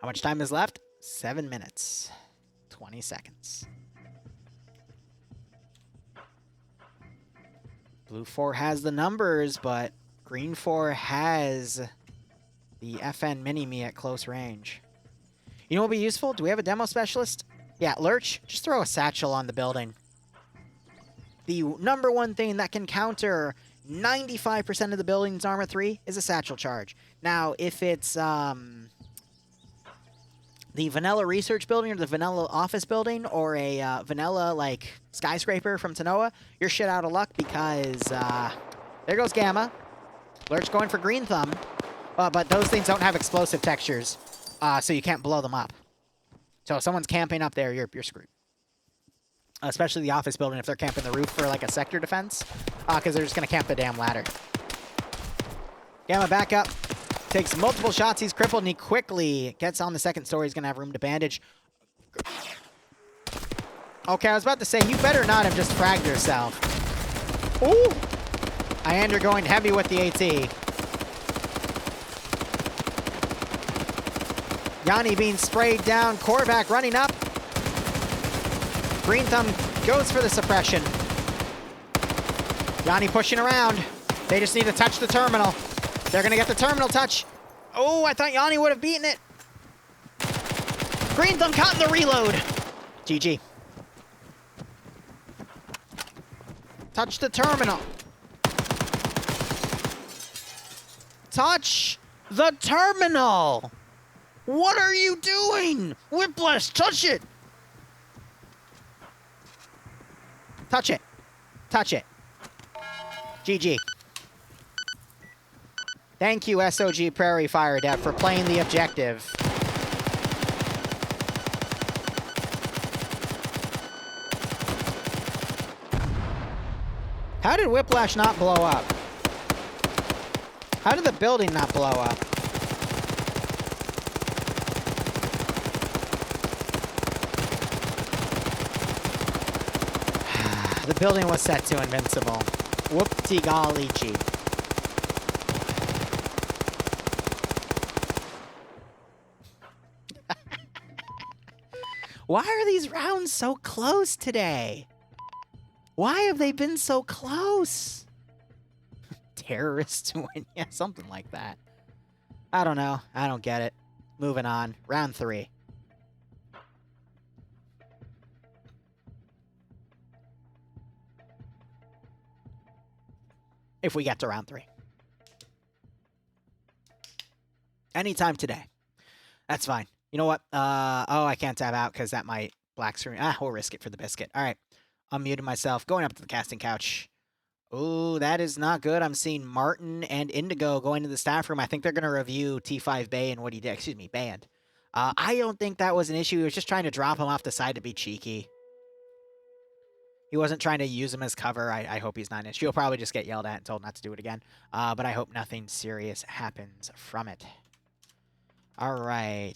How much time is left? 7 minutes. 20 seconds. Blue 4 has the numbers, but Green 4 has the FN Mini-Me at close range. You know what would be useful? Do we have a demo specialist? Yeah, Lurch, just throw a satchel on the building. The number one thing that can counter 95% of the building's armor 3 is a satchel charge. Now, if it's the vanilla research building or the vanilla office building or a vanilla, like, skyscraper from Tanoa, you're shit out of luck because there goes Gamma. Lurch going for Green Thumb. But those things don't have explosive textures, so you can't blow them up. So if someone's camping up there, you're screwed. Especially the office building if they're camping the roof for like a sector defense, because they're just going to camp the damn ladder. Gamma back up. Takes multiple shots. He's crippled, and he quickly gets on the second story. He's going to have room to bandage. Okay, I was about to say, you better not have just fragged yourself. Ooh! Iander going heavy with the AT. Yanni being sprayed down. Korvac running up. Green Thumb goes for the suppression. Yanni pushing around. They just need to touch the terminal. They're going to get the terminal touch. Oh, I thought Yanni would have beaten it. Green Thumb caught in the reload. GG. Touch the terminal. Touch the terminal. What are you doing? Whiplash, touch it. Touch it. Touch it. GG. Thank you, SOG Prairie Fire Dev, for playing the objective. How did Whiplash not blow up? How did the building not blow up? The building was set to invincible. Whoop-de-golly gee. Why are these rounds so close today? Why have they been so close? Terrorists win? Yeah, something like that. I don't know. I don't get it. Moving on. Round 3. If we get to round 3. Anytime today. That's fine. You know what? Oh, I can't tab out because that might black screen. We'll risk it for the biscuit. All right. Unmuted myself. Going up to the casting couch. Oh, that is not good. I'm seeing Martin and Indigo going to the staff room. I think they're going to review T5 Bay and what he did. Excuse me, Band. I don't think that was an issue. He was just trying to drop him off the side to be cheeky. He wasn't trying to use him as cover. I hope he's not an issue. He'll probably just get yelled at and told not to do it again. But I hope nothing serious happens from it. All right.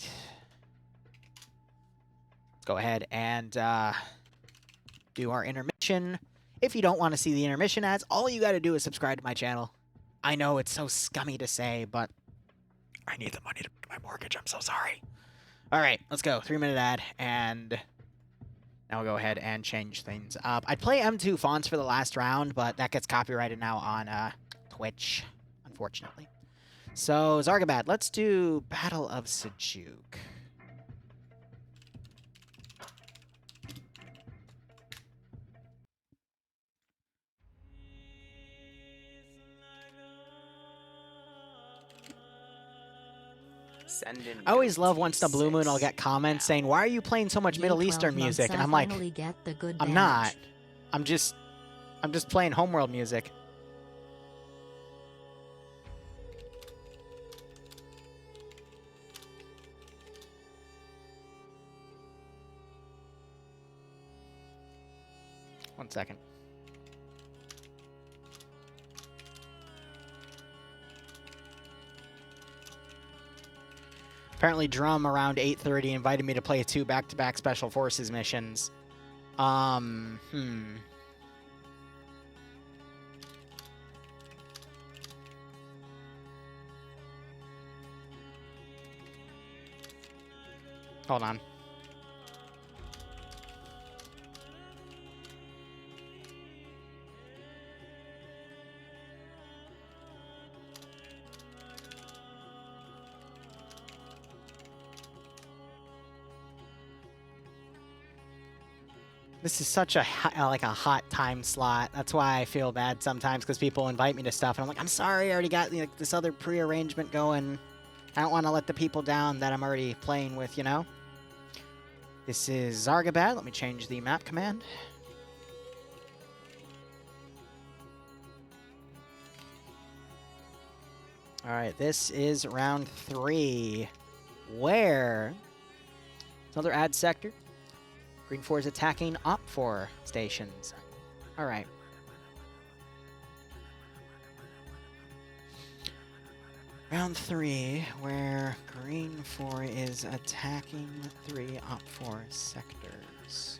Let's go ahead and do our intermission. If you don't want to see the intermission ads, all you got to do is subscribe to my channel. I know it's so scummy to say, but I need the money to pay my mortgage. I'm so sorry. All right, let's go. 3-minute ad, and now we'll go ahead and change things up. I'd play M2 fonts for the last round, but that gets copyrighted now on Twitch, unfortunately. So, Zargabad, let's do Battle of Sejuk. I always love once the Blue Moon I'll get comments saying, why are you playing so much Middle Eastern music? And I'm like, I'm not. I'm just playing Homeworld music. 1 second. Apparently Drum around 8:30 invited me to play 2 back-to-back Special Forces missions. Hold on. This is such a like a hot time slot. That's why I feel bad sometimes, because people invite me to stuff and I'm like, I'm sorry, I already got like this other pre-arrangement going. I don't want to let the people down that I'm already playing with, you know? This is Zargabad. Let me change the map command. Alright, this is round 3. Where? Another ad sector. Green 4 is attacking Op 4 stations. Alright. Round 3, where Green 4 is attacking 3 Op 4 sectors.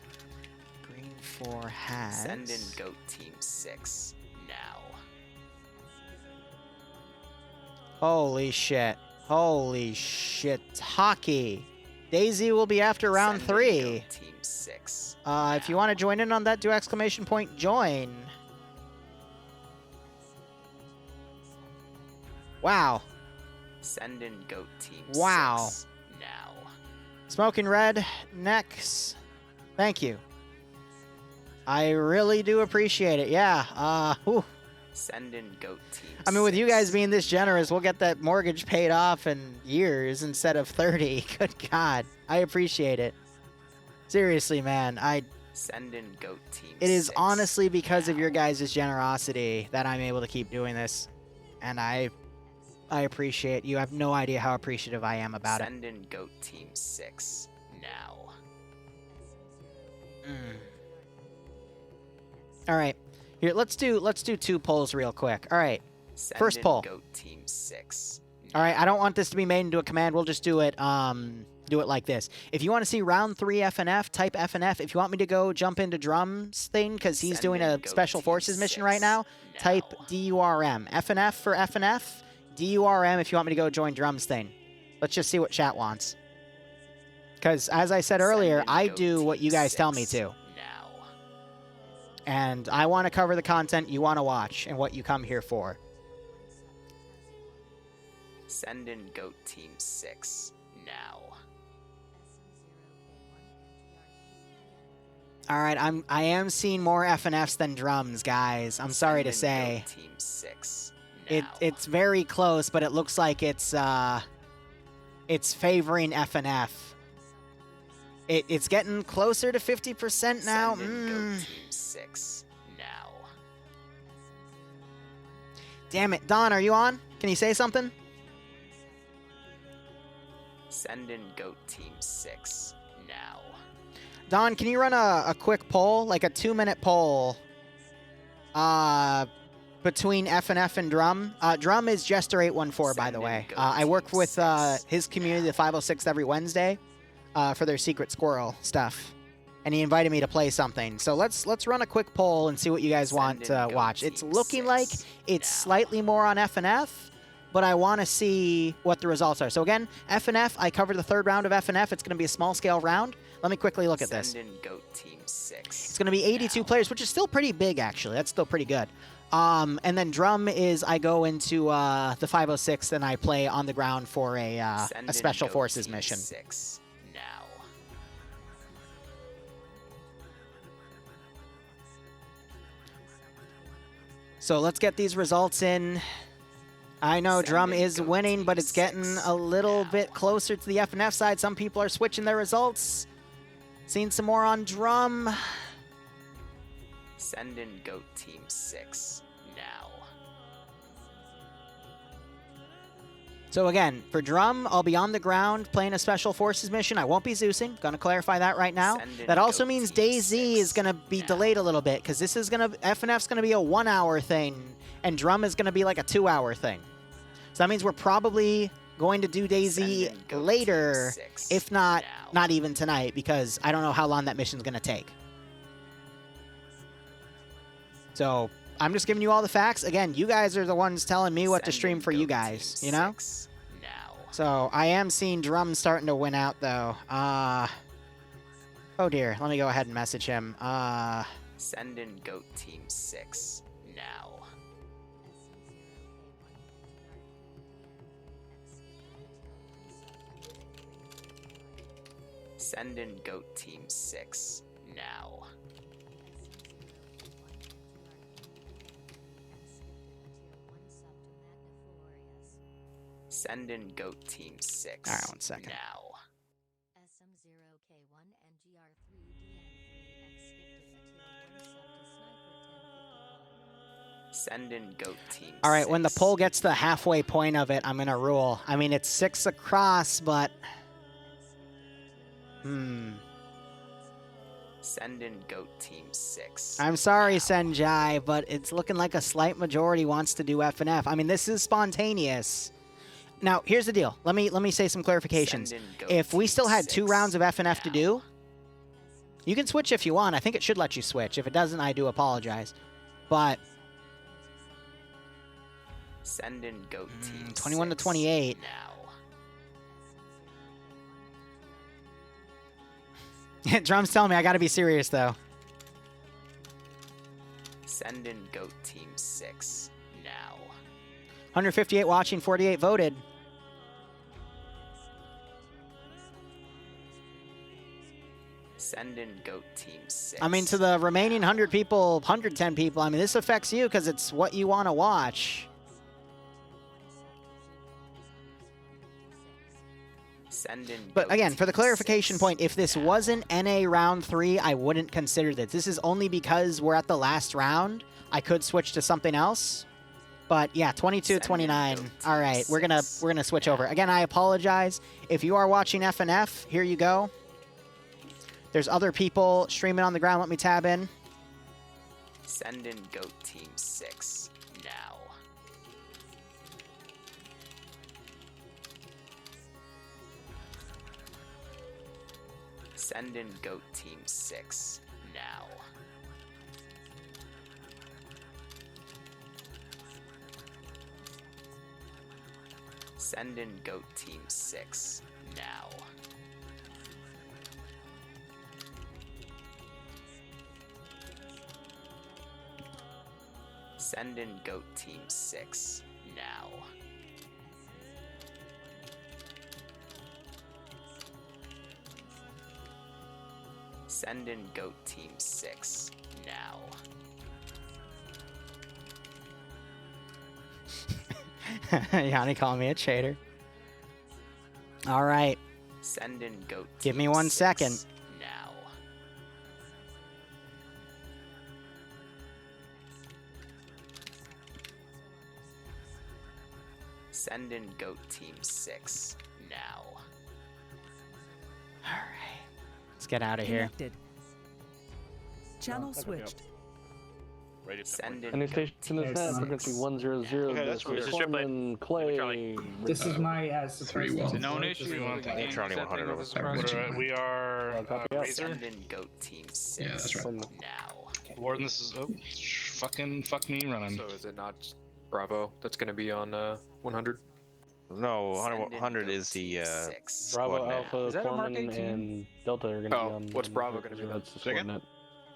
Green 4 has... Send in Goat Team 6 now. Holy shit. Holy shit. Hockey. Daisy will be after round 3. Team 6. If you want to join in on that, do exclamation point join. Wow. Send in Goat Team 6 now. Smoking Red, next. Thank you. I really do appreciate it. Yeah. Whew. Send in Goat Team 6. I mean, with you guys being this generous, we'll get that mortgage paid off in years instead of 30. Good God. I appreciate it. Seriously, man. Send in Goat Team It is 6 honestly because now. of your guys' generosity that I'm able to keep doing this. And I appreciate you. Have no idea how appreciative I am about Send in Goat Team 6 now. All right. Here, let's do 2 polls real quick. All right. Send First in poll. Goat Team 6. All right, I don't want this to be made into a command. We'll just do it like this. If you want to see round 3 FNF, type FNF. If you want me to go jump into Drum's thing because he's Send doing in a Goat Special Team Forces mission 6 right now, type DURM. FNF for FNF, DURM if you want me to go join Drum's thing. Let's just see what chat wants. Because as I said earlier, I do what you guys tell me to. And I want to cover the content you want to watch and what you come here for. Send in Goat Team 6 now. All right, I am seeing more FNFs than Drums, guys. I'm sorry to Send in say. Goat Team 6 now. It's very close, but it looks like it's favoring FNF. It's getting closer to 50% now. Send in Goat Team 6 now. Damn it, Don, are you on? Can you say something? Send in Goat Team 6 now. Don, can you run a quick poll, like a 2-minute poll, between FNF and Drum? Drum is Jester814, by the way. I work with his community, the 506th, every Wednesday, for their Secret Squirrel stuff, and he invited me to play something. So let's run a quick poll and see what you guys want to watch. It's looking like it's slightly more on FNF, but I want to see what the results are. So again, FNF, I covered the 3rd round of FNF. It's going to be a small-scale round. Let me quickly look at this. Send in Goat Team 6. It's going to be 82 players, which is still pretty big, actually. That's still pretty good. And then Drum is I go into the 506th and I play on the ground for a Special Forces mission. 6 now. So let's get these results in. I know Drum is winning, but it's getting a little bit closer to the FNF side. Some people are switching their results. Seen some more on Drum. Send in Goat Team 6 now. So again, for Drum, I'll be on the ground playing a Special Forces mission. I won't be Zeusing. Gonna clarify that right now. That also means DayZ is gonna be delayed a little bit because this is gonna FNF's gonna be a 1 hour thing, and Drum is gonna be like a 2 hour thing. So that means we're probably going to do DayZ later, if not even tonight, because I don't know how long that mission's gonna take. So I'm just giving you all the facts. Again, you guys are the ones telling me what to stream for you guys, you know? So I am seeing Drum starting to win out, though. Oh dear, let me go ahead and message him. Send in Goat Team 6 now. Send in Goat Team 6 now. Send in Goat Team 6. All right, 1 second. Now. Send in Goat Team. All right, when the poll gets to the halfway point of it, I'm gonna rule. I mean, it's 6 across, but Send in Goat Team 6. I'm sorry, Senjai, but it's looking like a slight majority wants to do FNF. I mean, this is spontaneous. Now, here's the deal. Let me say some clarifications. If we still had 2 rounds of FNF to do, you can switch if you want. I think it should let you switch. If it doesn't, I do apologize. But Send in Goat Team 21 to 6 28. now. Drum's telling me I gotta be serious, though. Send in Goat Team 6 now. 158 watching, 48 voted. Send in Goat Team 6. I mean, to the remaining 100 people, 110 people, I mean, this affects you because it's what you want to watch. Send in But Goat again, for the Team clarification 6 point, if this now. wasn't NA round 3, I wouldn't consider this. This is only because we're at the last round. I could switch to something else. But yeah, 22 Send in 29. Goat All Team right, we're gonna 6 switch now. over. Again, I apologize. If you are watching FNF, here you go. There's other people streaming on the ground. Let me tab in. Send in Goat Team 6 now. Send in Goat Team 6 now. Send in Goat Team 6 now. Send in Goat Team 6 now. Send in Goat Team 6 now. Yanni calling me a traitor. All right. Send in Goat Give Team me 1 6 second. now. Send in Goat Team 6 now. All right. Let's get out of here. Channel switched. Send in Any Goat station Team is that? 6 Frequency 100. Okay, that's This is weird. Foreman Clay. This is my as the president. No issue. Charlie 100 over. We are Razor. Send in Goat Team 6 Yeah, that's right. now. Warden, this is fuck me running. So is it not Bravo that's going to be on 100? No, Send in 100 Goat is the Team 6. Bravo, squad name. Alpha, Is that a Mark Foreman, 18? and Delta are going to be on. What's Bravo going to be? That's the Second? coordinate.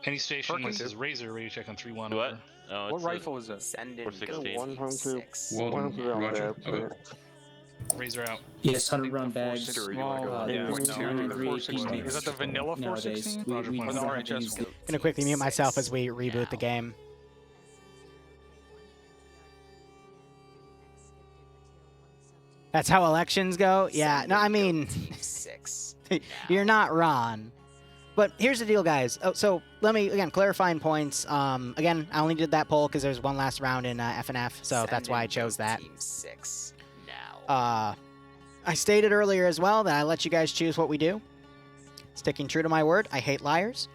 Any station, Perfect. this is Razor, radio check on 3-1. What? over. No, What it's rifle is it? Send in 416. Goat Team 6 Roger. now. Razor out. Yes, 100 round bags. Yeah, They're point two, only the 318 416. Is that the vanilla nowadays. 416? We Or the don't have RHS these- one? Gonna quickly mute myself as we reboot the game. That's how elections go? Yeah, Send no, in I Goat mean, Team 6 you're not wrong. But here's the deal, guys. Oh, so let me, again, clarifying points. Again, I only did that poll because there's one last round in FNF, so Send that's why I in chose Goat that. Team 6 now. I stated earlier as well that I let you guys choose what we do. Sticking true to my word, I hate liars.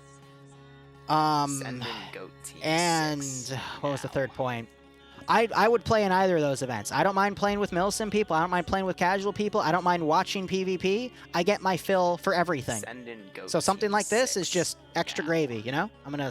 Send in goat team And 6 what was the now. third point? I would play in either of those events. I don't mind playing with Milsim people. I don't mind playing with casual people. I don't mind watching PvP. I get my fill for everything. Send in goat So something team like this is 6 just extra now. gravy, you know? I'm gonna